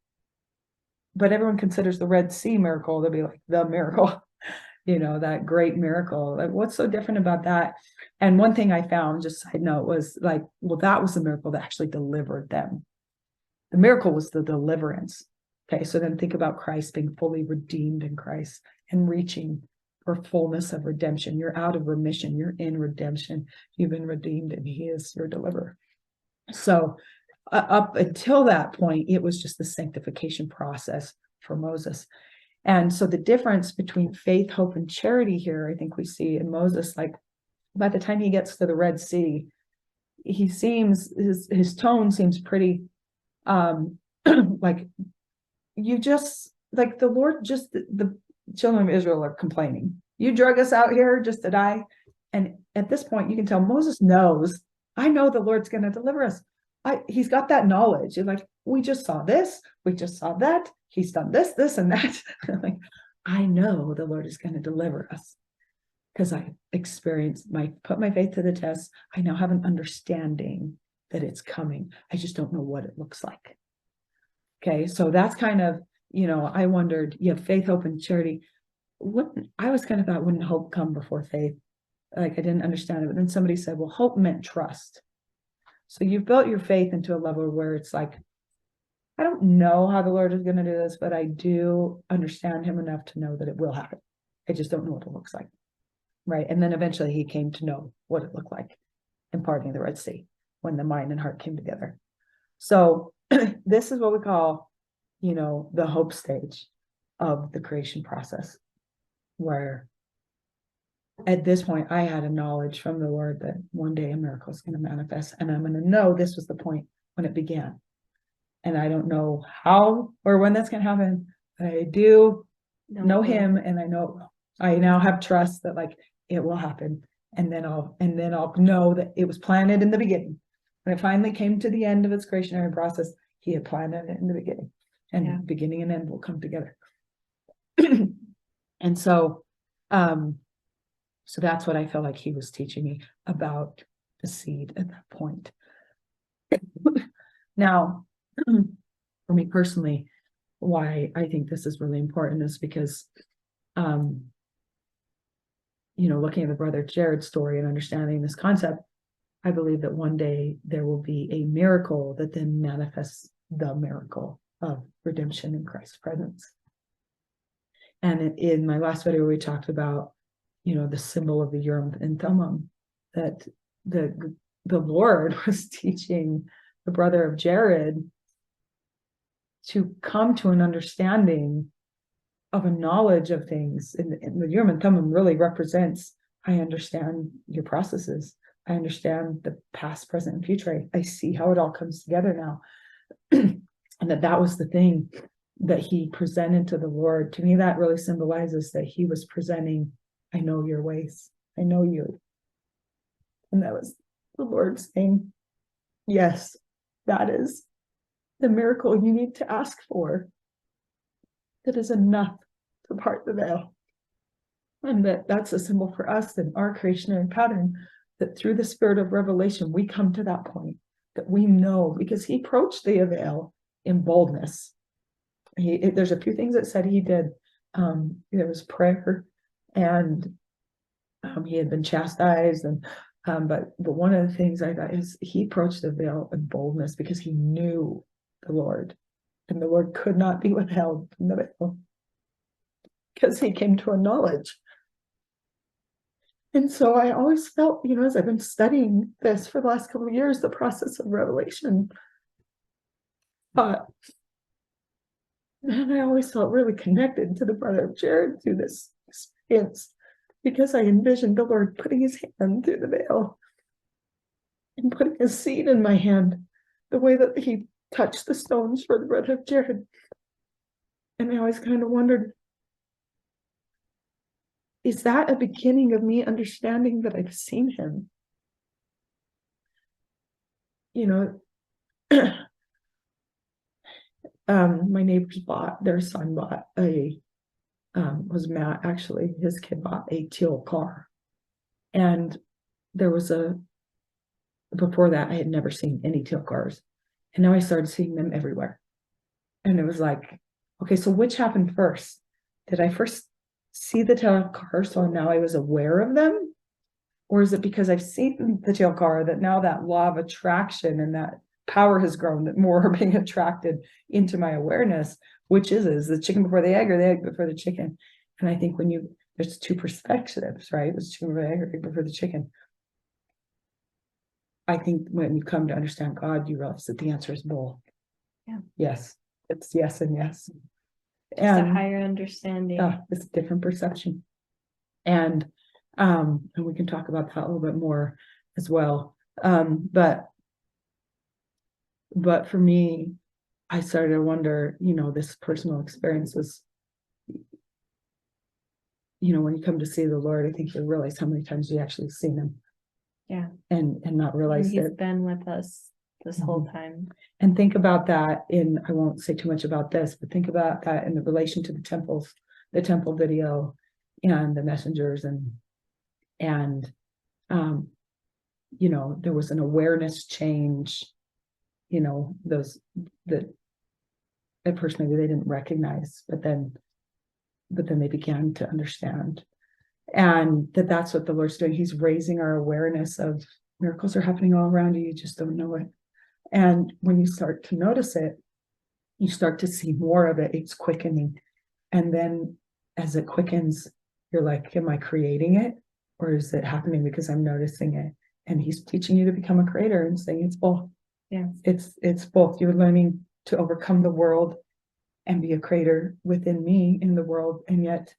but everyone considers the Red Sea miracle to be like the miracle, that great miracle. Like, what's so different about that? And one thing I found, just side note, was like, well, that was the miracle that actually delivered them. The miracle was the deliverance. Okay, so then think about Christ being fully redeemed in Christ and reaching for fullness of redemption. You're out of remission. You're in redemption. You've been redeemed, and he is your deliverer. So up until that point, it was just the sanctification process for Moses. And so the difference between faith, hope, and charity here, I think we see in Moses, like, by the time he gets to the Red Sea, he seems, his tone seems pretty, like, you just, like, the Lord, just the children of Israel are complaining. You drug us out here just to die. And at this point, you can tell Moses knows, I know the Lord's going to deliver us. He's got that knowledge. You're like, we just saw this, we just saw that. He's done this, this, and that. Like, I know the Lord is going to deliver us because I experienced put my faith to the test. I now have an understanding that it's coming. I just don't know what it looks like. Okay, so that's kind of, I wondered, you have faith, hope, and charity. I was kind of thought, wouldn't hope come before faith? Like, I didn't understand it. But then somebody said, well, hope meant trust. So you've built your faith into a level where it's like, I don't know how the Lord is going to do this, but I do understand him enough to know that it will happen. I just don't know what it looks like. Right. And then eventually he came to know what it looked like in parting the Red Sea when the mind and heart came together. So this is what we call, the hope stage of the creation process, where at this point, I had a knowledge from the Lord that one day a miracle is going to manifest, and I'm going to know this was the point when it began. And I don't know how or when that's going to happen, but I do know him, and I know I now have trust that, like, it will happen. And then I'll know that it was planted in the beginning. When it finally came to the end of its creationary process, he had planted it in the beginning, and beginning and end will come together. And so, So that's what I felt like he was teaching me about the seed at that point. Now, for me personally, why I think this is really important is because, looking at the brother Jared story and understanding this concept, I believe that one day there will be a miracle that then manifests the miracle of redemption in Christ's presence. And in my last video, we talked about, the symbol of the Urim and Thummim, that the Lord was teaching the brother of Jared to come to an understanding of a knowledge of things. And the Urim and Thummim really represents, I understand your processes. I understand the past, present, and future. I see how it all comes together now. And that was the thing that he presented to the Lord. To me, that really symbolizes that he was presenting, I know your ways. I know you. And that was the Lord saying, yes, that is the miracle you need to ask for. That is enough to part the veil. And that's a symbol for us in our creationary pattern, that through the spirit of revelation, we come to that point that we know, because he approached the veil in boldness. There's a few things that said he did. There was prayer, and he had been chastised, and but one of the things I thought is he approached the veil in boldness because he knew the Lord, and the Lord could not be withheld from the veil because he came to a knowledge. And so I always felt, as I've been studying this for the last couple of years, the process of revelation, and I always felt really connected to the brother of Jared through this experience, because I envisioned the Lord putting his hand through the veil and putting his seed in my hand, the way that he touched the stones for the brother of Jared. And I always kind of wondered, is that a beginning of me understanding that I've seen him? My neighbors their son bought was Matt, actually, his kid bought a teal car. And before that, I had never seen any teal cars. And now I started seeing them everywhere. And it was like, okay, so which happened first? Did I first see the teal car, so now I was aware of them? Or is it because I've seen the teal car that now that law of attraction and that power has grown, that more are being attracted into my awareness? Which is the chicken before the egg, or the egg before the chicken? And I think there's two perspectives, right? It's chicken before the egg, or egg before the chicken. I think when you come to understand God, you realize that the answer is both. Yeah. Yes. It's yes and yes. It's a higher understanding. It's a different perception. And we can talk about that a little bit more as well. But for me, I started to wonder, this personal experience was, when you come to see the Lord, I think you realize how many times you actually seen him. Yeah. And not realize he's been with us this whole time. And think about that I won't say too much about this, but think about that in the relation to the temples, the temple video and the messengers, and there was an awareness change, those that at first maybe they didn't recognize, but then they began to understand. And that's what the Lord's doing. He's raising our awareness of miracles are happening all around you. You just don't know it. And when you start to notice it, you start to see more of it. It's quickening. And then as it quickens, you're like, am I creating it? Or is it happening because I'm noticing it? And he's teaching you to become a creator and saying it's both. Yeah. It's both. You're learning to overcome the world and be a creator within me in the world, and yet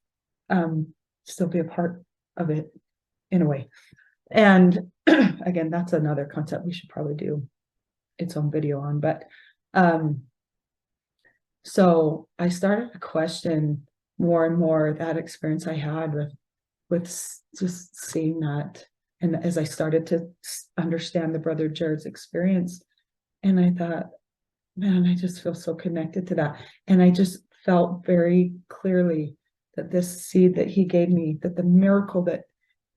still be a part of it in a way. And again, that's another concept we should probably do its own video on. But so I started to question more and more that experience I had with just seeing that. And as I started to understand the brother Jared's experience, and I thought, man, I just feel so connected to that. And I just felt very clearly that this seed that he gave me, that the miracle that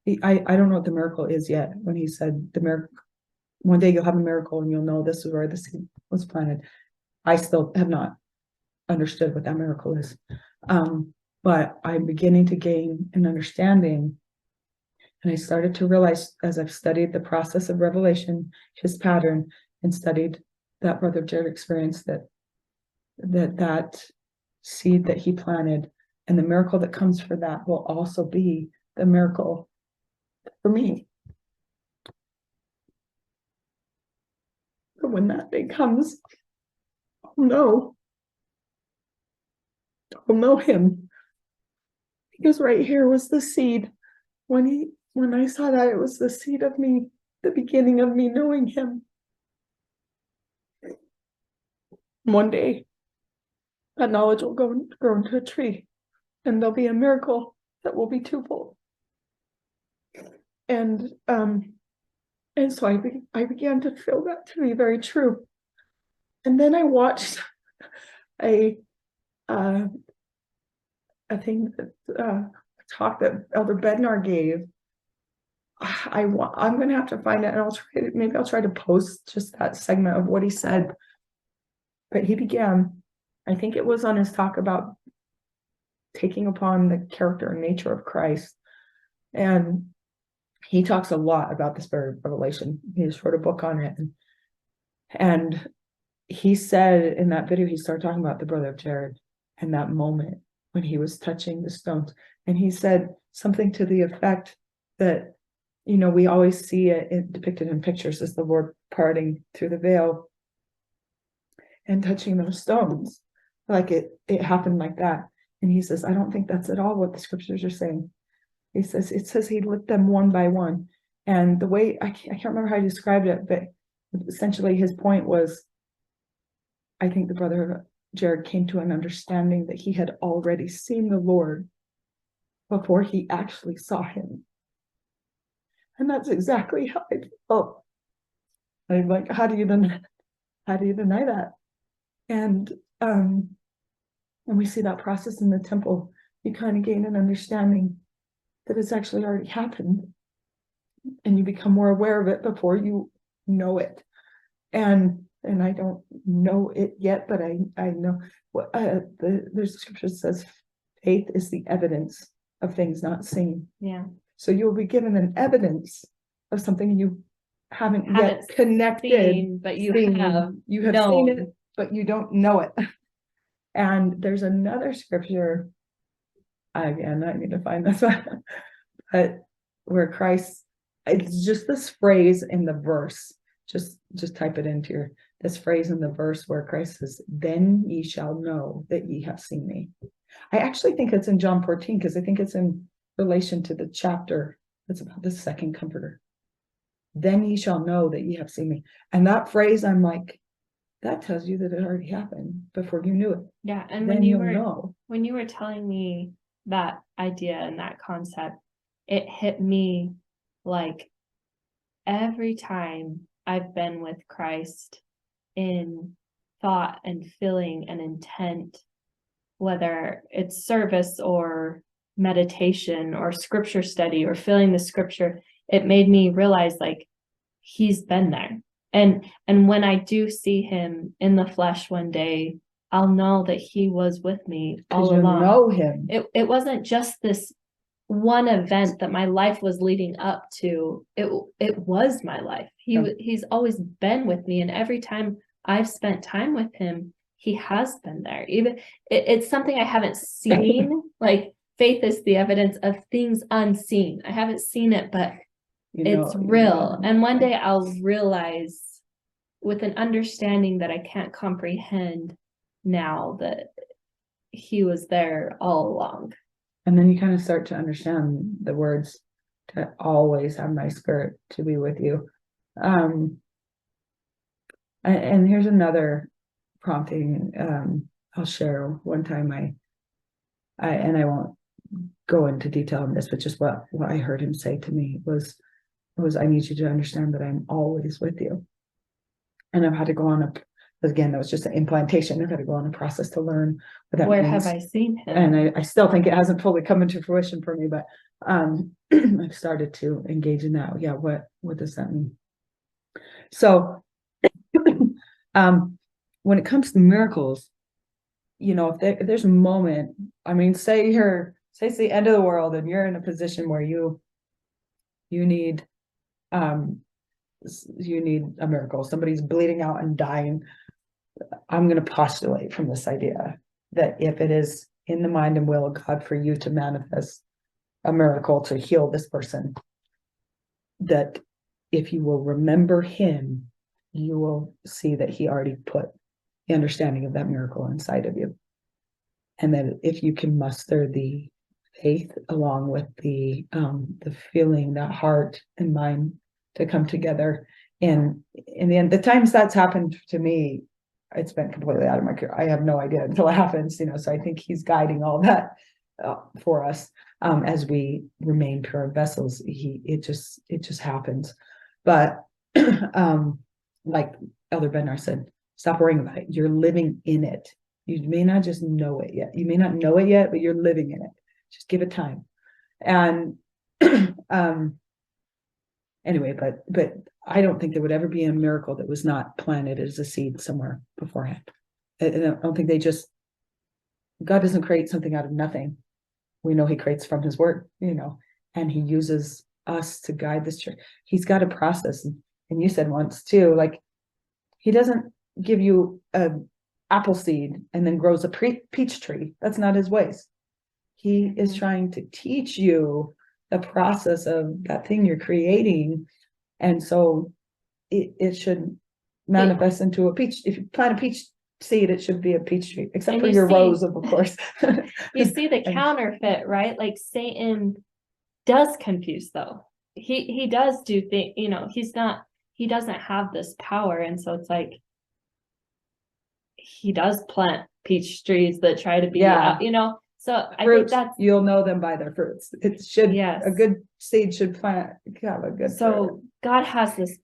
I don't know what the miracle is yet. When he said the miracle, one day you'll have a miracle and you'll know this is where the seed was planted. I still have not understood what that miracle is. But I'm beginning to gain an understanding. And I started to realize, as I've studied the process of revelation, his pattern, and studied that Brother Jared experience, that seed that he planted and the miracle that comes for that will also be the miracle for me. But when that day comes, I'll know him. Because right here was the seed. When I saw that, it was the seed of me, the beginning of me knowing him. One day, that knowledge will grow into a tree, and there'll be a miracle that will be twofold. And so I began to feel that to be very true. And then I watched a thing that talk that Elder Bednar gave. I'm going to have to find it, and I'll try to post just that segment of what he said. But he began, I think it was on his talk about taking upon the character and nature of Christ. And he talks a lot about the spirit of revelation. He just wrote a book on it. And he said in that video, he started talking about the brother of Jared and that moment when he was touching the stones. And he said something to the effect that, we always see it depicted in pictures as the Lord parting through the veil and touching those stones. Like it happened like that. And he says, I don't think that's at all what the scriptures are saying. He says, it says he lit them one by one. And the way, I can't remember how he described it, but essentially his point was, I think the brother Jared came to an understanding that he had already seen the Lord before he actually saw him. And that's exactly how I felt. I'm like, how do you deny that? And when we see that process in the temple, you kind of gain an understanding that it's actually already happened, and you become more aware of it before you know it. And I don't know it yet, but I know what there's a scripture that says faith is the evidence of things not seen. Yeah. So you'll be given an evidence of something you haven't yet connected, seen, but you have seen it, but you don't know it. And there's another scripture, again, I need to find this one, but where Christ, it's just this phrase in the verse, just type it into this phrase in the verse where Christ says, then ye shall know that ye have seen me. I actually think it's in John 14, because I think it's in relation to the chapter that's about the second comforter. Then ye shall know that ye have seen me. And that phrase, I'm like, that tells you that it already happened before you knew it. Yeah. And then when you were telling me that idea and that concept, it hit me like every time I've been with Christ in thought and feeling and intent, whether it's service or meditation or scripture study or feeling the scripture, it made me realize like he's been there. And when I do see him in the flesh one day, I'll know that he was with me all along. Know him. It wasn't just this one event that my life was leading up to. It was my life. He's always been with me, and every time I've spent time with him, he has been there. Even it's something I haven't seen. Like faith is the evidence of things unseen. I haven't seen it, but it's real. And one day I'll realize with an understanding that I can't comprehend now that he was there all along. And then you kind of start to understand the words to always have my spirit to be with you. And here's another prompting I'll share. One time I won't go into detail on this, but just what I heard him say to me was I need you to understand that I'm always with you. And I've had to go on again, that was just an implantation. I've had to go on a process to learn what that means. Where have I seen him? And I still think it hasn't fully come into fruition for me, but I've started to engage in that. Yeah, what does that mean? So when it comes to miracles, if there's a moment, I mean, say it's the end of the world and you're in a position where you need a miracle. Somebody's bleeding out and dying. I'm going to postulate from this idea that if it is in the mind and will of God for you to manifest a miracle to heal this person, that if you will remember him, you will see that he already put the understanding of that miracle inside of you. And that if you can muster the faith along with the feeling, the heart and mind to come together. And in the end, the times that's happened to me, it's been completely out of my care. I have no idea until it happens, so I think he's guiding all that for us as we remain pure vessels. It just happens. But like Elder Bednar said, stop worrying about it. You're living in it. You may not just know it yet. You may not know it yet, but you're living in it. Just give it time. And anyway, but I don't think there would ever be a miracle that was not planted as a seed somewhere beforehand. I don't think God doesn't create something out of nothing. We know he creates from his word, and he uses us to guide this church. He's got a process. And you said once too, like, he doesn't give you an apple seed and then grows a peach tree. That's not his ways. He is trying to teach you the process of that thing you're creating. And so it should manifest into a peach. If you plant a peach seed, it should be a peach tree, except for your rose, of course. You see the counterfeit, right? Like Satan does confuse, though. He does do things, he doesn't have this power. And so it's like, he does plant peach trees that try to be, so I think that's, you'll know them by their fruits. It should, yes. A good seed should have a good fruit. God has this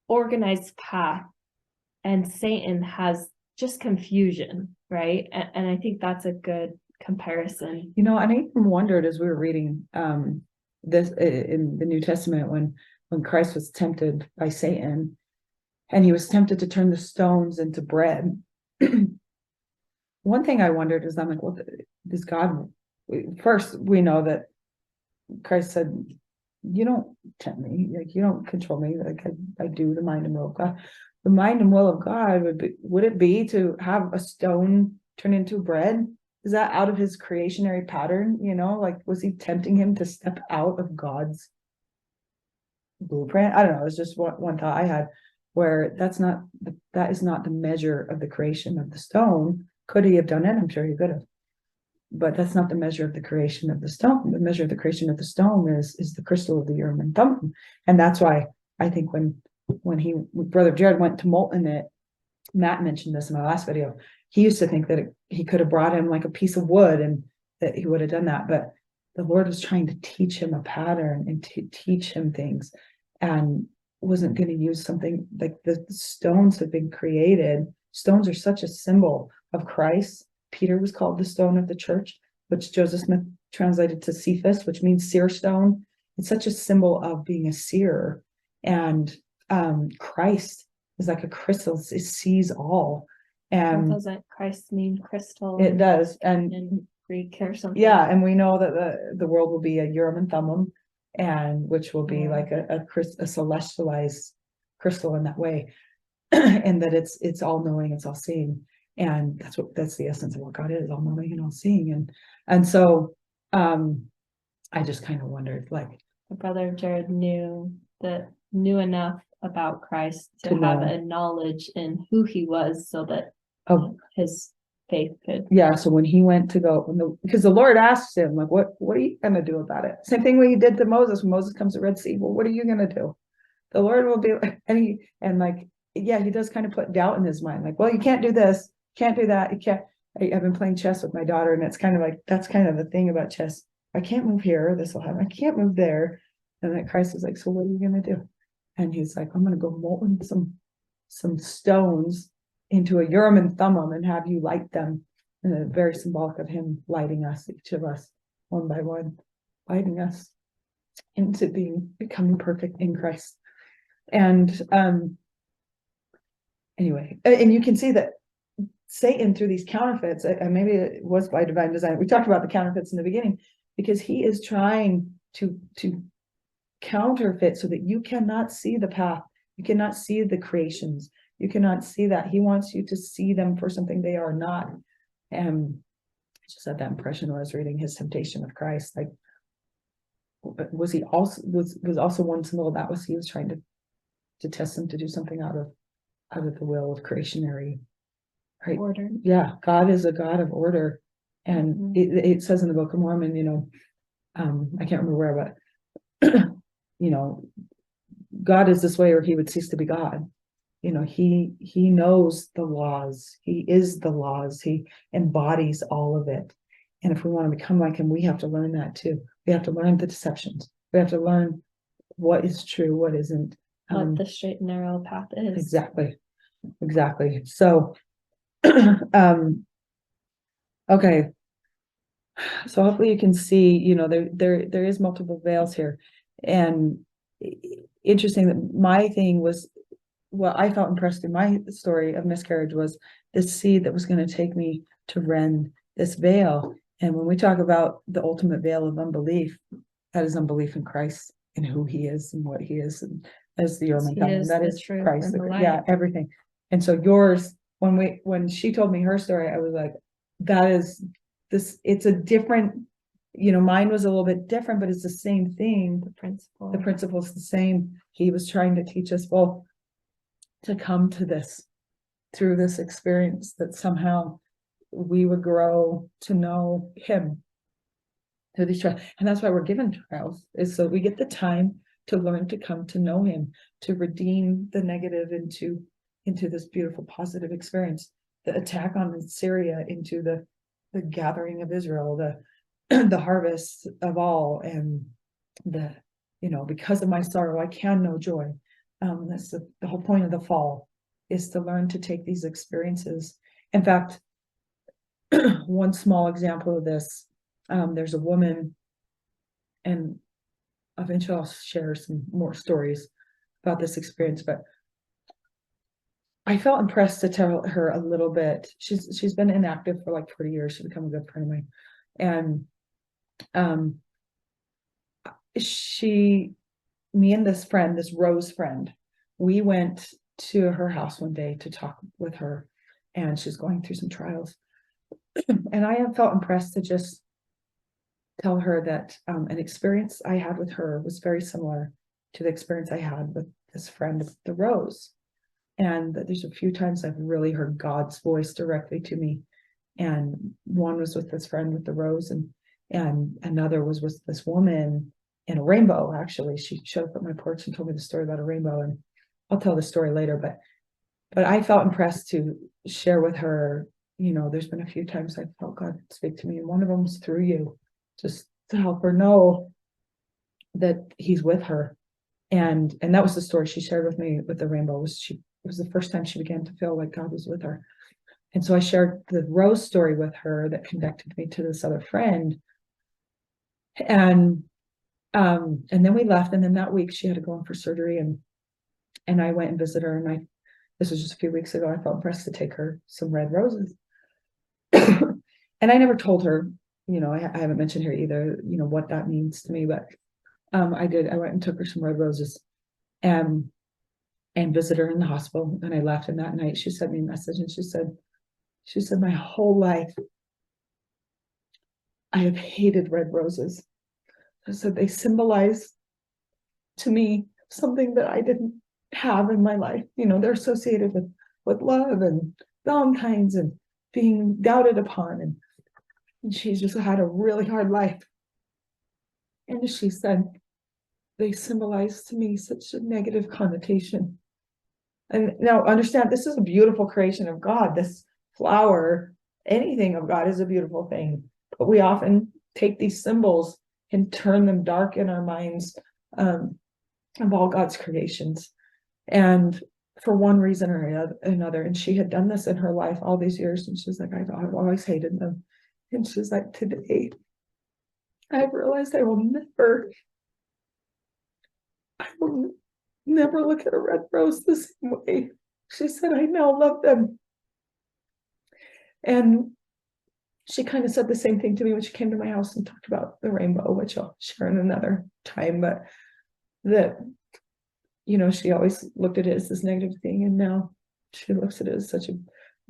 organized path and Satan has just confusion, right? And I think that's a good comparison. And I even wondered as we were reading this in the New Testament, when Christ was tempted by Satan and he was tempted to turn the stones into bread. One thing I wondered is, I'm like, well, does God, first we know that Christ said, you don't tempt me, like, you don't control me, like I do the mind and will of God. The mind and will of God would it be to have a stone turn into bread? Is that out of his creationary pattern? Like, was he tempting him to step out of God's blueprint? I don't know. It's just one thought I had, where that is not the measure of the creation of the stone. Could he have done it? I'm sure he could have. But that's not the measure of the creation of the stone. The measure of the creation of the stone is the crystal of the urim and thummim. And that's why I think when Brother Jared went to molten it, Matt mentioned this in my last video, he used to think that he could have brought him like a piece of wood and that he would have done that. But the Lord was trying to teach him a pattern and to teach him things, and wasn't going to use something like the stones have been created. Stones are such a symbol of Christ. Peter was called the stone of the church, which Joseph Smith translated to Cephas, which means seer stone. It's such a symbol of being a seer. And Christ is like a crystal. It sees all. And doesn't Christ mean crystal? It does. And in Greek or something. Yeah, and we know that the world will be a urim and thummim, and which will be like a celestialized crystal in that way. And that it's all knowing, it's all seeing. And that's the essence of what God is, all knowing and all seeing. And so I just kind of wondered, like, Brother Jared knew enough about Christ to have a knowledge in who he was, so that his faith could. Yeah, so when he went to go, because the Lord asked him, like, what are you gonna do about it? Same thing when he did to Moses. When Moses comes to Red Sea, well, what are you gonna do? The Lord will be, he does kind of put doubt in his mind, like, well, you can't do this, can't do that, you can't. I've been playing chess with my daughter, and it's kind of like, that's kind of the thing about chess. I can't move here, this will happen. I can't move there. And then Christ is like, so what are you gonna do? And he's like, I'm gonna go molten some stones into a urim and thummim and have you light them. And very symbolic of him lighting us, each of us, one by one. guiding us into becoming perfect in Christ. And anyway, and you can see that Satan, through these counterfeits, and maybe it was by divine design. We talked about the counterfeits in the beginning, because he is trying to counterfeit so that you cannot see the path, you cannot see the creations, you cannot see that. He wants you to see them for something they are not. And I just had that impression when I was reading his temptation of Christ. Like, was he also was also one symbol that was he was trying to test him to do something out of the will of creationary, right? Order. Yeah, God is a God of order, and it says in the Book of Mormon, I can't remember where, but God is this way, or he would cease to be God. He knows the laws. He is the laws. He embodies all of it. And if we want to become like him, we have to learn that too. We have to learn the deceptions. We have to learn what is true, what isn't. What the straight and narrow path is. Exactly. So, okay. So hopefully you can see, there is multiple veils here. And interesting that my thing was, what I felt impressed in my story of miscarriage was this seed that was going to take me to rend this veil. And when we talk about the ultimate veil of unbelief, that is unbelief in Christ and who he is and what he is, and as the Roman covenant, that is Christ, everything. And so yours, when she told me her story, I was like, that is this, it's a different, mine was a little bit different, but it's the same thing. The principle is the same. He was trying to teach us both to come to this through this experience, that somehow we would grow to know him through these trials. And that's why we're given trials, is so we get the time to learn to come to know him, to redeem the negative into this beautiful positive experience. The attack on Syria into the gathering of Israel, the harvest of all, and because of my sorrow I can know joy. That's the whole point of the fall, is to learn to take these experiences. In fact, one small example of this, there's a woman, and eventually I'll share some more stories about this experience, but I felt impressed to tell her a little bit. She's been inactive for like 40 years. She's become a good friend of mine. And me and this friend, this Rose friend, we went to her house one day to talk with her, and she's going through some trials. And I have felt impressed to just tell her that an experience I had with her was very similar to the experience I had with this friend, the Rose. And that there's a few times I've really heard God's voice directly to me. And one was with this friend with the rose, and another was with this woman in a rainbow. Actually, she showed up at my porch and told me the story about a rainbow, and I'll tell the story later. But I felt impressed to share with her, there's been a few times I felt God speak to me, and one of them was through you, just to help her know that he's with her. And that was the story she shared with me with the rainbow. It was the first time she began to feel like God was with her. And so I shared the rose story with her that connected me to this other friend. And then we left, and then that week she had to go in for surgery, and I went and visited her, and this was just a few weeks ago. I felt impressed to take her some red roses. And I never told her, I haven't mentioned here either, what that means to me, but I did. I went and took her some red roses and visited her in the hospital. And I left, and that night she sent me a message, and she said, my whole life I have hated red roses. I said, they symbolize to me something that I didn't have in my life. They're associated with love and Valentine's and being doubted upon. And she's just had a really hard life. And she said, they symbolize to me such a negative connotation. And now understand, this is a beautiful creation of God. This flower, anything of God is a beautiful thing. But we often take these symbols and turn them dark in our minds of all God's creations. And for one reason or another, and she had done this in her life all these years, and she's like, I've always hated them. And she's like, today I've realized I will never look at a red rose the same way. She said, I now love them. And she kind of said the same thing to me when she came to my house and talked about the rainbow, which I'll share in another time, but that, she always looked at it as this negative thing, and now she looks at it as such a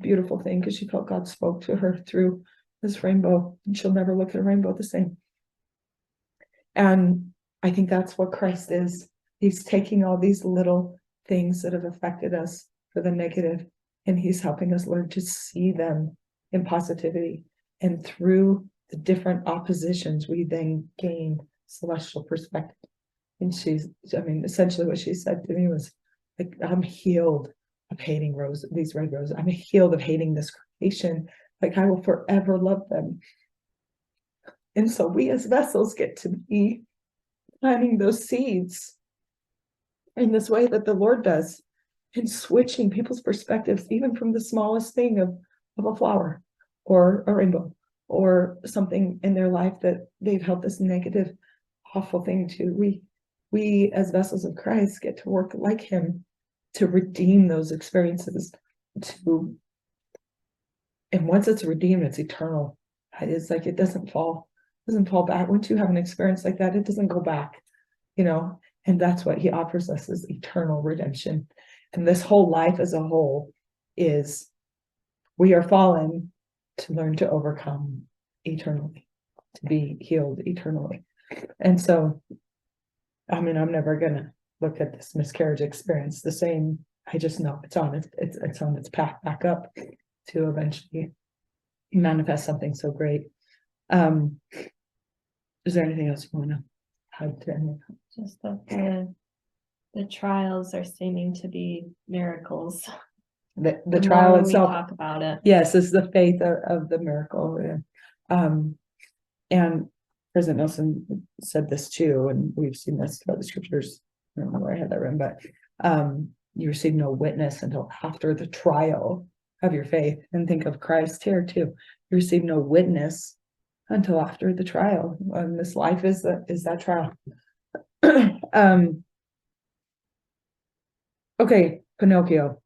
beautiful thing because she felt God spoke to her through this rainbow, and she'll never look at a rainbow the same. And I think that's what Christ is. He's taking all these little things that have affected us for the negative, and he's helping us learn to see them in positivity. And through the different oppositions, we then gain celestial perspective. And essentially what she said to me was, like, I'm healed of hating these red roses. I'm healed of hating this creation. Like, I will forever love them. And so we as vessels get to be planting those seeds in this way that the Lord does, and switching people's perspectives, even from the smallest thing of a flower or a rainbow or something in their life that they've held this negative, awful thing to. We as vessels of Christ get to work like him to redeem those experiences, and once it's redeemed, it's eternal. It's like it doesn't fall back. Once you have an experience like that, it doesn't go back, and that's what he offers us, is eternal redemption. And this whole life as a whole is, we are fallen to learn to overcome eternally, to be healed eternally. And so, I'm never gonna look at this miscarriage experience the same. I just know it's on its path back up to eventually manifest something so great. Is there anything else you want to add to any? Just that the trials are seeming to be miracles. The trial itself. We talk about it. Yes, is the faith of the miracle. And President Nelson said this too, and we've seen this throughout the scriptures. I don't know where I had that written, but you receive no witness until after the trial of your faith. And think of Christ here too. You receive no witness until after the trial. And this life is that trial. Okay, Pinocchio.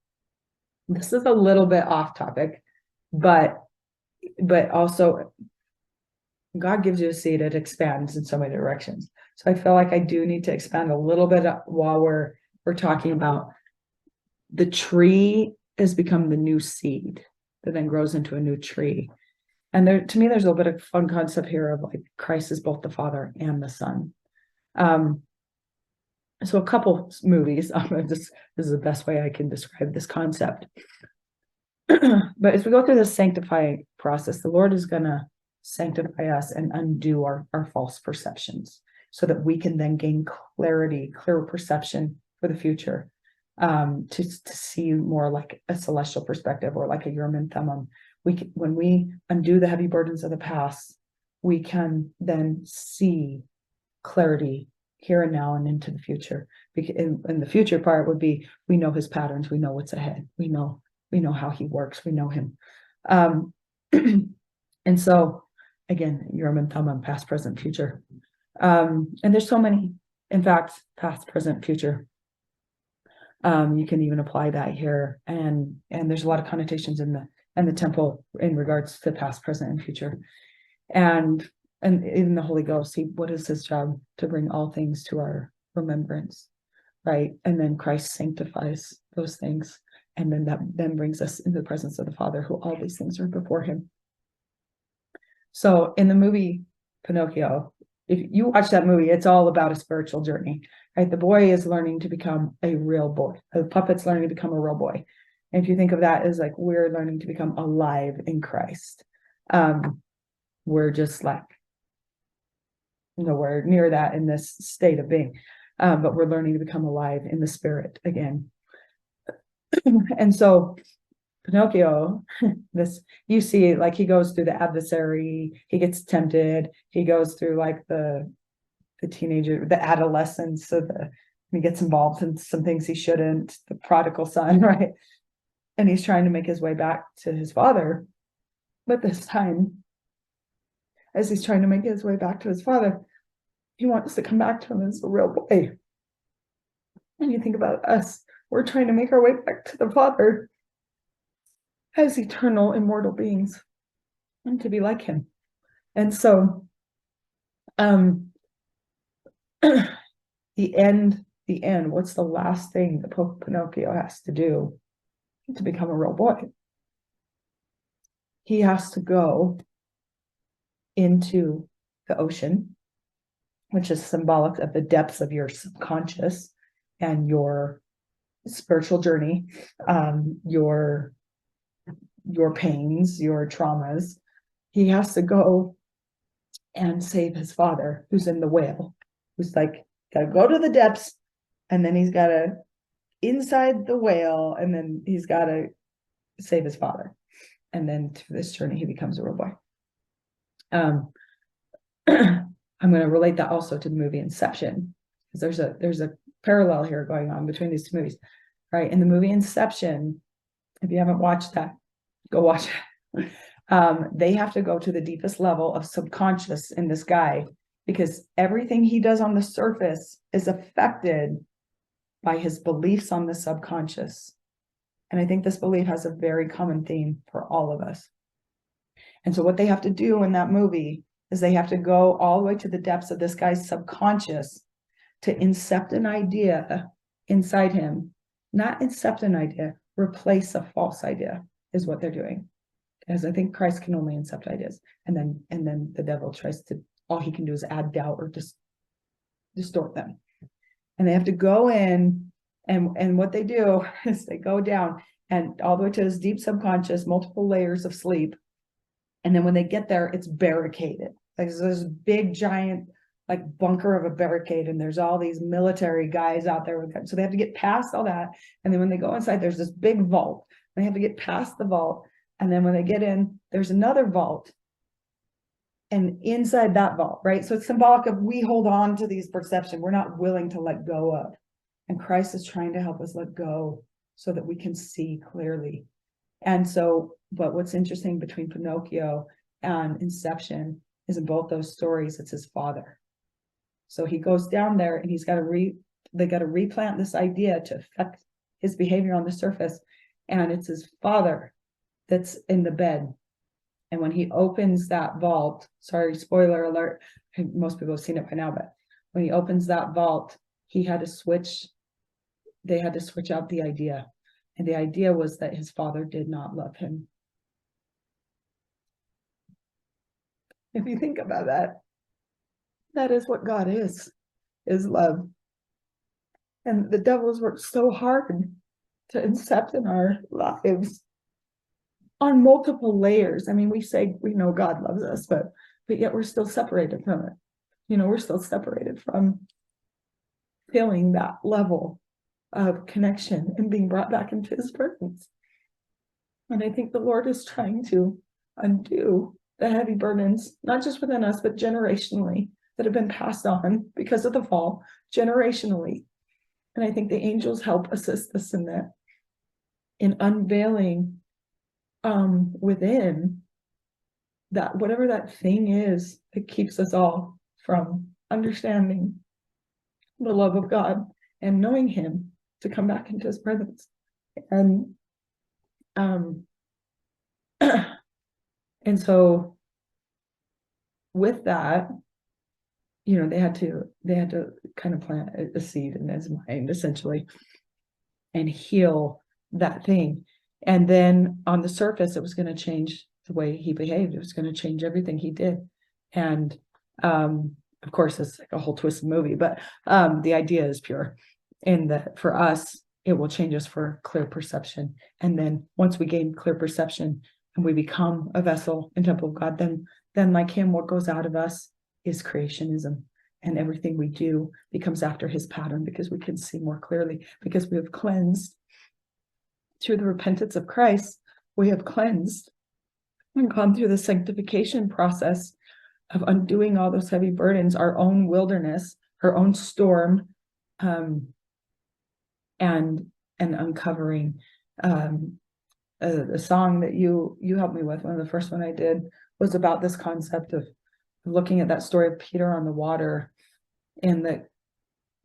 This is a little bit off topic, but also God gives you a seed, it expands in so many directions. So I feel like I do need to expand a little bit while we're talking about the tree has become the new seed that then grows into a new tree. And to me, there's a little bit of fun concept here of like Christ is both the Father and the Son. So a couple movies, this is the best way I can describe this concept. But as we go through the sanctifying process, the Lord is going to sanctify us and undo our false perceptions so that we can then gain clearer perception for the future, to see more like a celestial perspective, or like a Urim and Thummim. When we undo the heavy burdens of the past, we can then see clarity here and now and into the future. And the future part would be, we know his patterns, we know what's ahead, we know how he works, we know him. And so again, Urim and Thummim, past, present, future. And there's so many, in fact, past, present, future. You can even apply that here, and there's a lot of connotations in the temple in regards to past, present, and future. And in the Holy Ghost, what is his job? To bring all things to our remembrance, right? And then Christ sanctifies those things, and then that then brings us into the presence of the Father, who all these things are before him. So in the movie Pinocchio, if you watch that movie, it's all about a spiritual journey, right? The boy is learning to become a real boy. The puppet's learning to become a real boy. And if you think of that as like, we're learning to become alive in Christ. We're just like nowhere near that in this state of being, but we're learning to become alive in the spirit again. And so Pinocchio, you see, like, he goes through the adversary, he gets tempted, he goes through like the teenager, the adolescence, so he gets involved in some things he shouldn't, the prodigal son, right? And he's trying to make his way back to his father, but this time as he's trying to make his way back to his father, he wants to come back to him as a real boy. And you think about us, we're trying to make our way back to the Father as eternal, immortal beings and to be like him. And so the end, what's the last thing that Pinocchio has to do to become a real boy? He has to go into the ocean, which is symbolic of the depths of your subconscious and your spiritual journey, your pains, your traumas. He has to go and save his father, who's in the whale, who's like, gotta go to the depths, and then he's gotta inside the whale, and then he's gotta save his father. And then through this journey, he becomes a real boy. I'm going to relate that also to the movie Inception, because there's a parallel here going on between these two movies, right? In the movie Inception, if you haven't watched that, go watch it. They have to go to the deepest level of subconscious in this guy, because everything he does on the surface is affected by his beliefs on the subconscious. And I think this belief has a very common theme for all of us. And so what they have to do in that movie is they have to go all the way to the depths of this guy's subconscious to incept an idea inside him. Not incept an idea, replace a false idea is what they're doing. Because I think Christ can only incept ideas. And then the devil tries to, all he can do is add doubt or just distort them. And they have to go in, and what they do is they go down and all the way to his deep subconscious, multiple layers of sleep. And then when they get there, it's barricaded. Like there's this big giant like bunker of a barricade, and there's all these military guys out there with them. So they have to get past all that. And then when they go inside, there's this big vault. They have to get past the vault. And then when they get in, there's another vault. And inside that vault, right? So it's symbolic of we hold on to these perceptions we're not willing to let go of. And Christ is trying to help us let go so that we can see clearly. And so, but what's interesting between Pinocchio and Inception is in both those stories, it's his father. So he goes down there and they got to replant this idea to affect his behavior on the surface. And it's his father that's in the bed. And when he opens that vault, sorry, spoiler alert, most people have seen it by now, but when he opens that vault, they had to switch out the idea. And the idea was that his father did not love him. If you think about that, that is what God is love. And the devil's worked so hard to incept in our lives on multiple layers. I mean, we say we know God loves us, but yet we're still separated from it. We're still separated from feeling that level of connection and being brought back into his presence. And I think the Lord is trying to undo the heavy burdens, not just within us, but generationally, that have been passed on because of the fall, generationally. And I think the angels help assist us in that, in unveiling within that, whatever that thing is that keeps us all from understanding the love of God and knowing him, to come back into his presence. And and so with that, they had to kind of plant a seed in his mind, essentially, and heal that thing. And then on the surface, it was going to change the way he behaved. It was going to change everything he did. And of course, it's like a whole twisted movie, but the idea is pure. And that for us, it will change us for clear perception. And then once we gain clear perception and we become a vessel and temple of God, then like him, what goes out of us is creationism. And everything we do becomes after his pattern, because we can see more clearly, because we have cleansed through the repentance of Christ. We have cleansed and gone through the sanctification process of undoing all those heavy burdens, our own wilderness, our own storm, and uncovering. A song that you helped me with, one of the first one I did, was about this concept of looking at that story of Peter on the water, and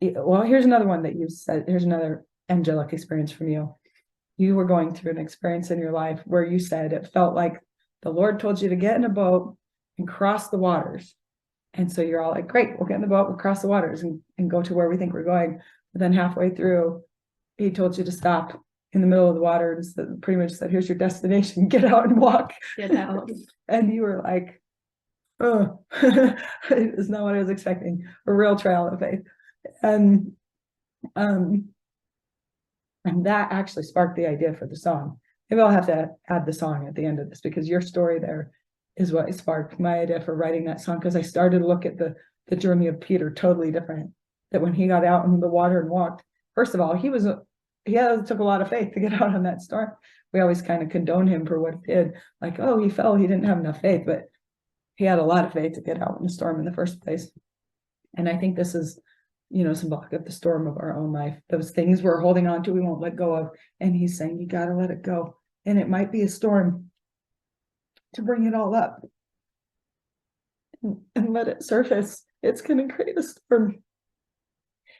well, here's another one that you said, here's another angelic experience from you. You were going through an experience in your life where you said it felt like the Lord told you to get in a boat and cross the waters. And so you're all like, great, we'll get in the boat, we'll cross the waters and go to where we think we're going. But then halfway through, he told you to stop in the middle of the water and said, pretty much said, here's your destination, get out and walk. Get out. And you were like, oh, it's not what I was expecting. A real trial of faith. And that actually sparked the idea for the song. Maybe I'll have to add the song at the end of this, because your story there is what sparked my idea for writing that song, because I started to look at the journey of Peter totally different. That when he got out in the water and walked, first of all, he took a lot of faith to get out on that storm. We always kind of condone him for what he did, like, oh, he fell, he didn't have enough faith, but he had a lot of faith to get out in the storm in the first place. And I think this is, symbolic of the storm of our own life. Those things we're holding on to, we won't let go of. And he's saying, you got to let it go. And it might be a storm to bring it all up and let it surface. It's going to create a storm.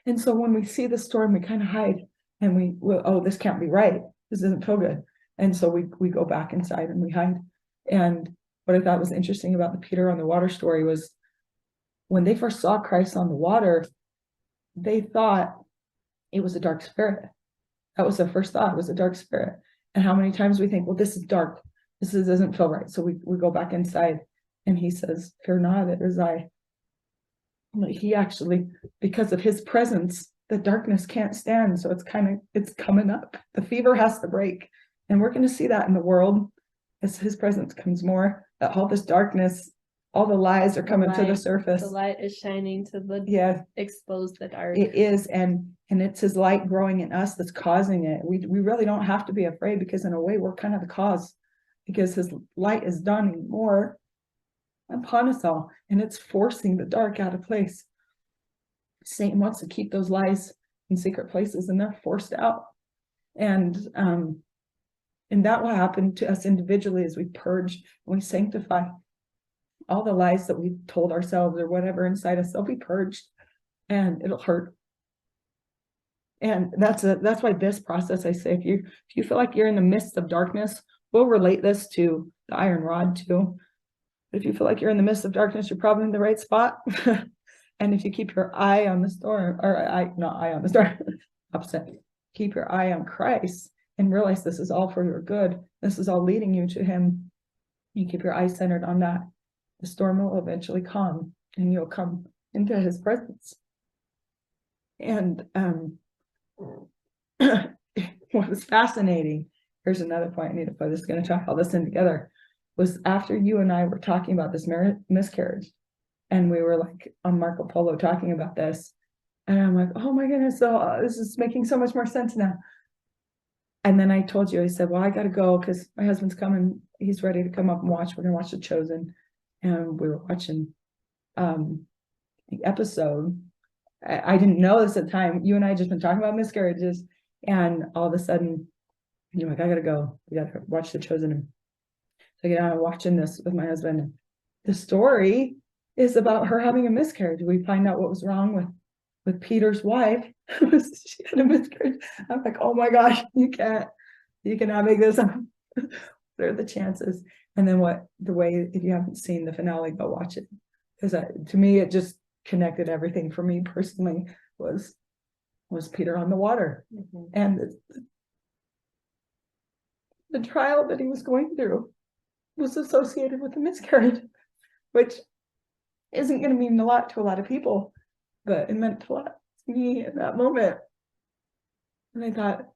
And so when we see the storm, we kind of hide and oh, this can't be right. This doesn't feel good. And so we go back inside and we hide. And what I thought was interesting about the Peter on the water story was when they first saw Christ on the water, they thought it was a dark spirit. That was their first thought, it was a dark spirit. And how many times we think, well, this is dark. This doesn't feel right. So we go back inside and he says, fear not, it is I. He actually, because of his presence, the darkness can't stand. So it's coming up. The fever has to break. And we're going to see that in the world as his presence comes more, that all this darkness, all the lies are coming to the surface. The light is shining to expose the dark. It is, and it's his light growing in us that's causing it. We really don't have to be afraid, because in a way we're kind of the cause, because his light is dawning more upon us all, and it's forcing the dark out of place. Satan wants to keep those lies in secret places, and they're forced out. And that will happen to us individually as we purge and we sanctify. All the lies that we've told ourselves or whatever inside us, they'll be purged, and it'll hurt. And that's why this process, I say, if you feel like you're in the midst of darkness, we'll relate this to the iron rod too. But if you feel like you're in the midst of darkness, you're probably in the right spot. And if you keep your eye on the storm, opposite, keep your eye on Christ and realize this is all for your good. This is all leading you to him. You keep your eyes centered on that. The storm will eventually calm and you'll come into his presence. And what was fascinating, here's another point I need to put, this is going to tie all this in together, was after you and I were talking about this miscarriage, and we were like on Marco Polo talking about this, and I'm like, oh my goodness, so this is making so much more sense now. And then I told you, I said, well, I got to go because my husband's coming. He's ready to come up and watch. We're going to watch The Chosen. And we were watching the episode. I didn't know this at the time. You and I had just been talking about miscarriages, and all of a sudden, you're like, I gotta go. We gotta watch The Chosen. And so I get out and watching this with my husband. The story is about her having a miscarriage. We find out what was wrong with Peter's wife. She had a miscarriage. I'm like, oh my gosh, you cannot make this up. What are the chances? And then if you haven't seen the finale, go watch it. Because to me, it just connected everything for me personally was Peter on the water. Mm-hmm. And the trial that he was going through was associated with the miscarriage, which isn't going to mean a lot to a lot of people, but it meant a lot to me in that moment. And I thought,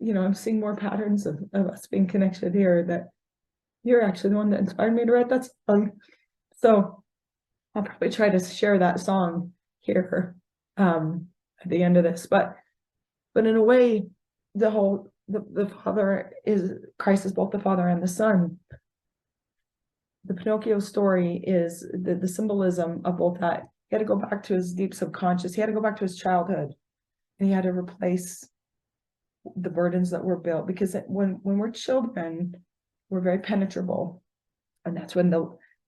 I'm seeing more patterns of us being connected here, that you're actually the one that inspired me to write that song. So I'll probably try to share that song here at the end of this. But in a way, the Father Christ is both the Father and the Son. The Pinocchio story is the symbolism of both that. He had to go back to his deep subconscious. He had to go back to his childhood. And he had to replace the burdens that were built. Because when we're children, we're very penetrable. And that's when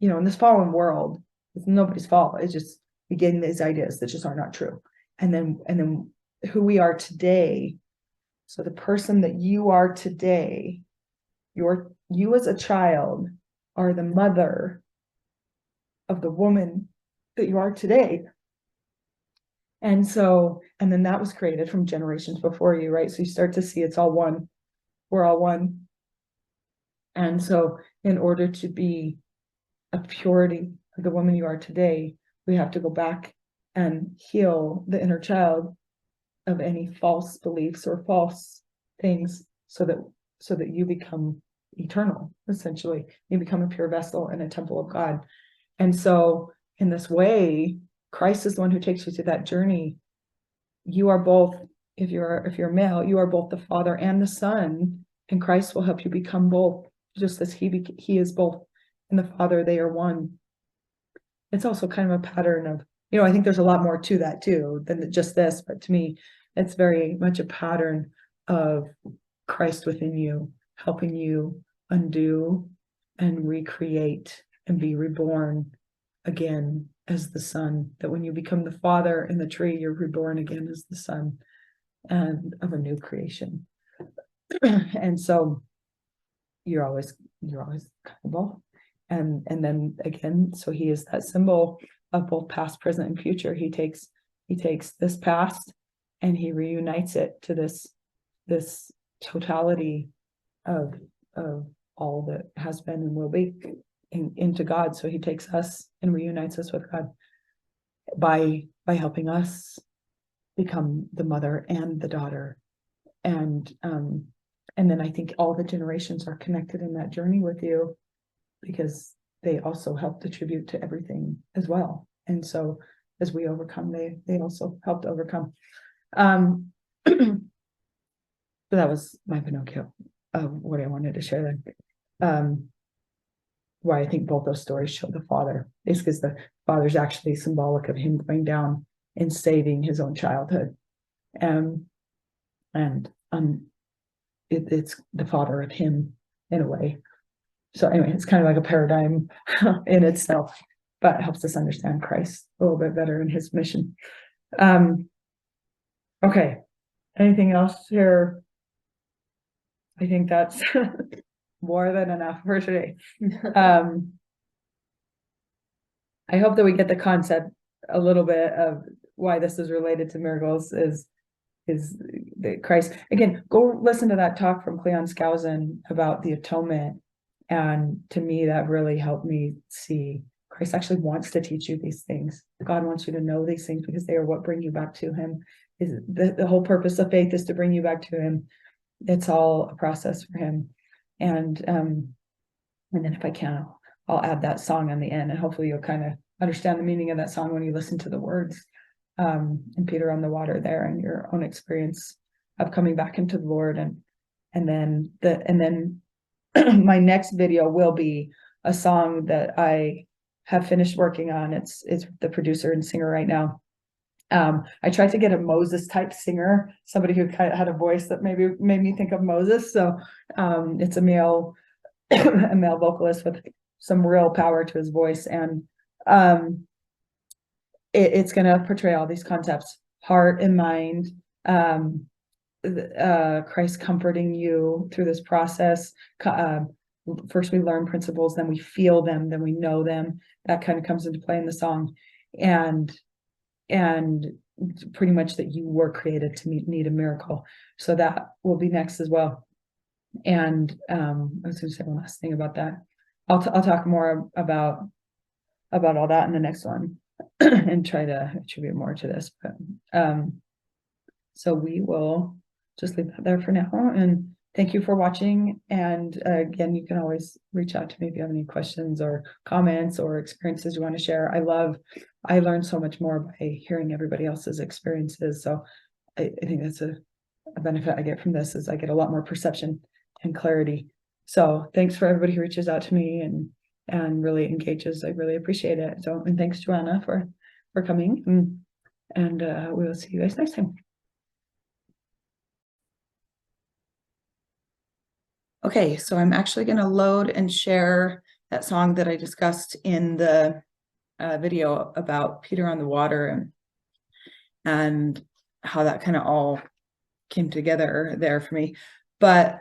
in this fallen world, It's nobody's fault. It's just we getting these ideas that just are not true. And then who we are today. So the person that you are today, you as a child are the mother of the woman that you are today. And then that was created from generations before you, right? So you start to see it's all one. We're all one. And so in order to be a purity of the woman you are today, we have to go back and heal the inner child of any false beliefs or false things so that you become eternal, essentially. You become a pure vessel and a temple of God. And so in this way, Christ is the one who takes you to that journey. You are both, if you're male, you are both the Father and the Son, and Christ will help you become both, just as he is both, and the Father, they are one. It's also kind of a pattern of, I think there's a lot more to that too than just this, but to me, it's very much a pattern of Christ within you, helping you undo and recreate and be reborn again as the Son, that when you become the Father in the tree, you're reborn again as the Son and of a new creation. And so you're always kind of both. And then again, so he is that symbol of both past, present, and future. He takes this past and he reunites it to this totality of all that has been and will be into God. So he takes us and reunites us with God by helping us become the mother and the daughter. And then I think all the generations are connected in that journey with you, because they also helped attribute to everything as well. And so as we overcome, they also helped overcome. So that was my Pinocchio of what I wanted to share then. Why I think both those stories show the Father is because the Father's actually symbolic of him going down and saving his own childhood. It's the Father of him in a way. So anyway, it's kind of like a paradigm in itself, but it helps us understand Christ a little bit better in his mission. Okay. Anything else here? I think that's more than enough for today. I hope that we get the concept a little bit of why this is related to miracles is the Christ. Again, go listen to that talk from Cleon Skousen about the atonement. And to me, that really helped me see Christ actually wants to teach you these things. God wants you to know these things because they are what bring you back to him. Is the whole purpose of faith is to bring you back to him. It's all a process for him. And then if I can, I'll add that song on the end, and hopefully you'll kind of understand the meaning of that song when you listen to the words. And Peter on the water there, and your own experience of coming back into the Lord. And then my next video will be a song that I have finished working on. It's the producer and singer right now. I tried to get a Moses type singer, somebody who kind of had a voice that maybe made me think of Moses. So it's a male vocalist with some real power to his voice, and it's going to portray all these concepts: heart and mind, Christ comforting you through this process. First we learn principles, then we feel them, then we know them. That kind of comes into play in the song, and pretty much that you were created to need a miracle. So that will be next as well. And I was going to say one last thing about that. I'll talk more about all that in the next one and try to attribute more to this. But so we will just leave that there for now. And thank you for watching. And again, you can always reach out to me if you have any questions or comments or experiences you want to share. I learned so much more by hearing everybody else's experiences. So I think that's a benefit I get from this, is I get a lot more perception and clarity. So thanks for everybody who reaches out to me and really engages. I really appreciate it. So, and thanks, Joanna, for coming, and we will see you guys next time. Okay, so I'm actually going to load and share that song that I discussed in the video about Peter on the water and how that kind of all came together there for me. But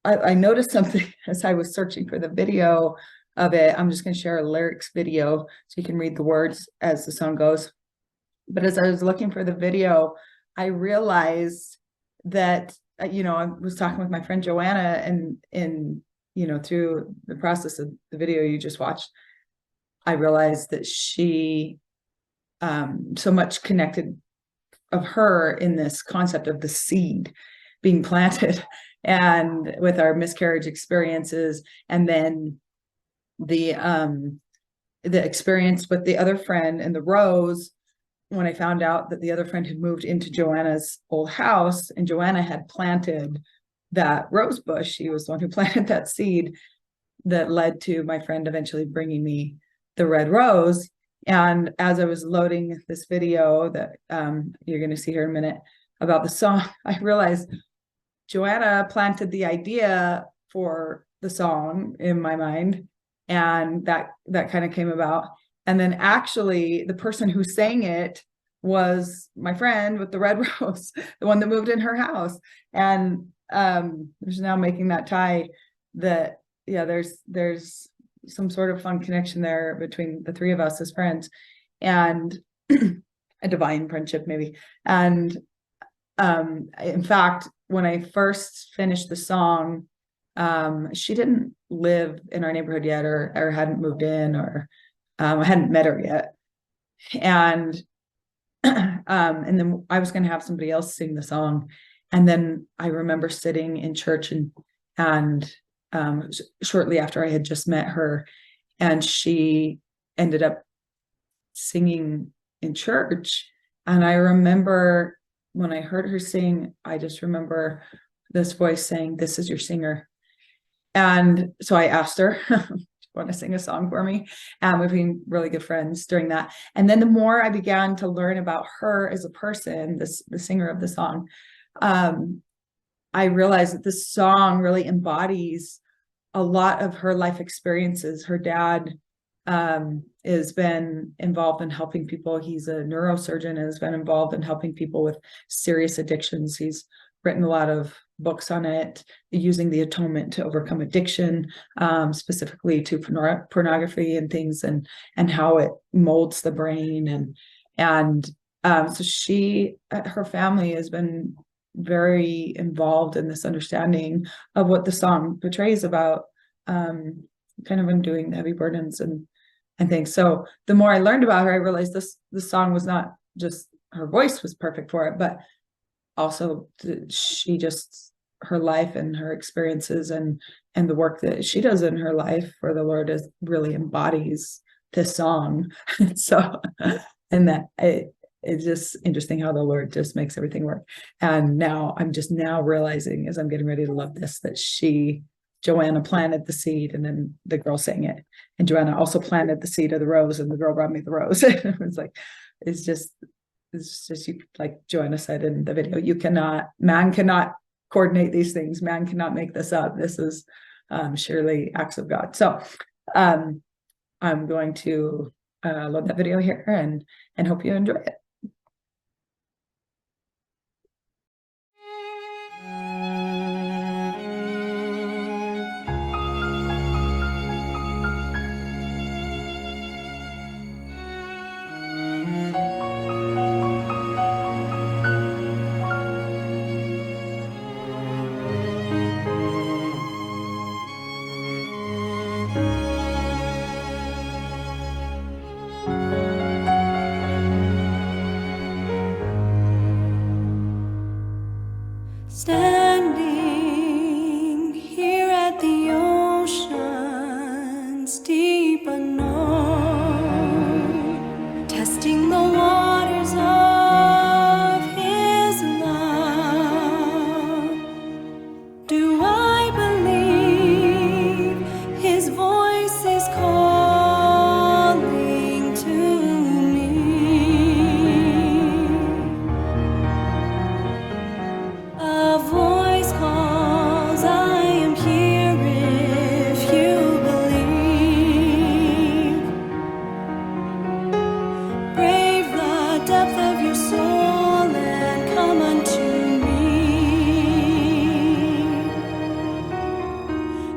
I noticed something as I was searching for the video of it. I'm just going to share a lyrics video so you can read the words as the song goes. But as I was looking for the video, I realized that, I was talking with my friend Joanna, and through the process of the video you just watched, I realized that she so much connected of her in this concept of the seed being planted, and with our miscarriage experiences, and then the experience with the other friend and the rose, when I found out that the other friend had moved into Joanna's old house and Joanna had planted that rose bush. She was the one who planted that seed that led to my friend eventually bringing me the red rose. And as I was loading this video that you're going to see here in a minute about the song, I realized Joanna planted the idea for the song in my mind, and that kind of came about. And then actually the person who sang it was my friend with the red rose, the one that moved in her house. And there's now making that tie that, yeah, there's some sort of fun connection there between the three of us as friends, and a divine friendship maybe. And in fact, when I first finished the song, she didn't live in our neighborhood yet, or hadn't moved in, or I hadn't met her yet. And then I was going to have somebody else sing the song. And then I remember sitting in church and shortly after I had just met her, and she ended up singing in church. And I remember when I heard her sing, I just remember this voice saying, "This is your singer." And so I asked her, want to sing a song for me? And we've been really good friends during that. And then the more I began to learn about her as a person, the singer of the song, I realized that this song really embodies a lot of her life experiences. Her dad has been involved in helping people. He's a neurosurgeon and has been involved in helping people with serious addictions. He's written a lot of books on it, using the atonement to overcome addiction, specifically to pornography and things, and how it molds the brain. And so her family has been very involved in this understanding of what the song portrays about, kind of undoing the heavy burdens and things. So the more I learned about her, I realized this song was not just her voice was perfect for it, but also her life and her experiences and the work that she does in her life for the Lord really embodies this song. So, and that it's just interesting how the Lord just makes everything work. And now I'm just now realizing, as I'm getting ready to love this, that Joanna planted the seed, and then the girl sang it. And Joanna also planted the seed of the rose, and the girl brought me the rose. It's just like Joanna said in the video, man cannot coordinate these things. Man cannot make this up. This is surely acts of God. So I'm going to load that video here and hope you enjoy it. depth of your soul and come unto me.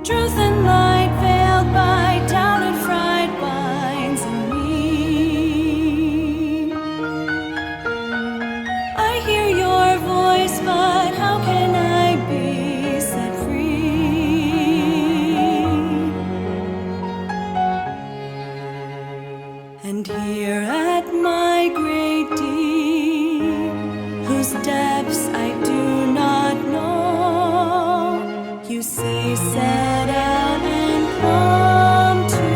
Truth and light veiled by doubt and fright binds in me. I hear your voice, but how can I be set free? And here at my great deep, whose depths I do not know, you say, set out and come to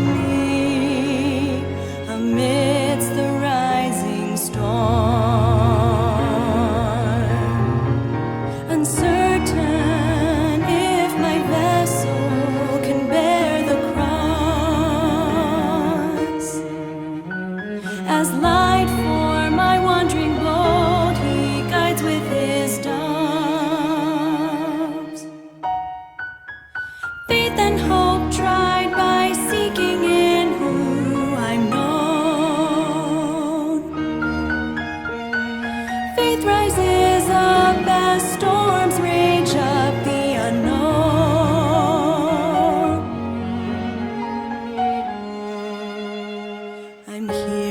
me amidst the rising storm. Uncertain if my vessel can bear the cross. As light for my wandering boat, he guides with his doves. Faith and hope tried by seeking in who I'm known. Faith rises up as storms rage up the unknown. I'm here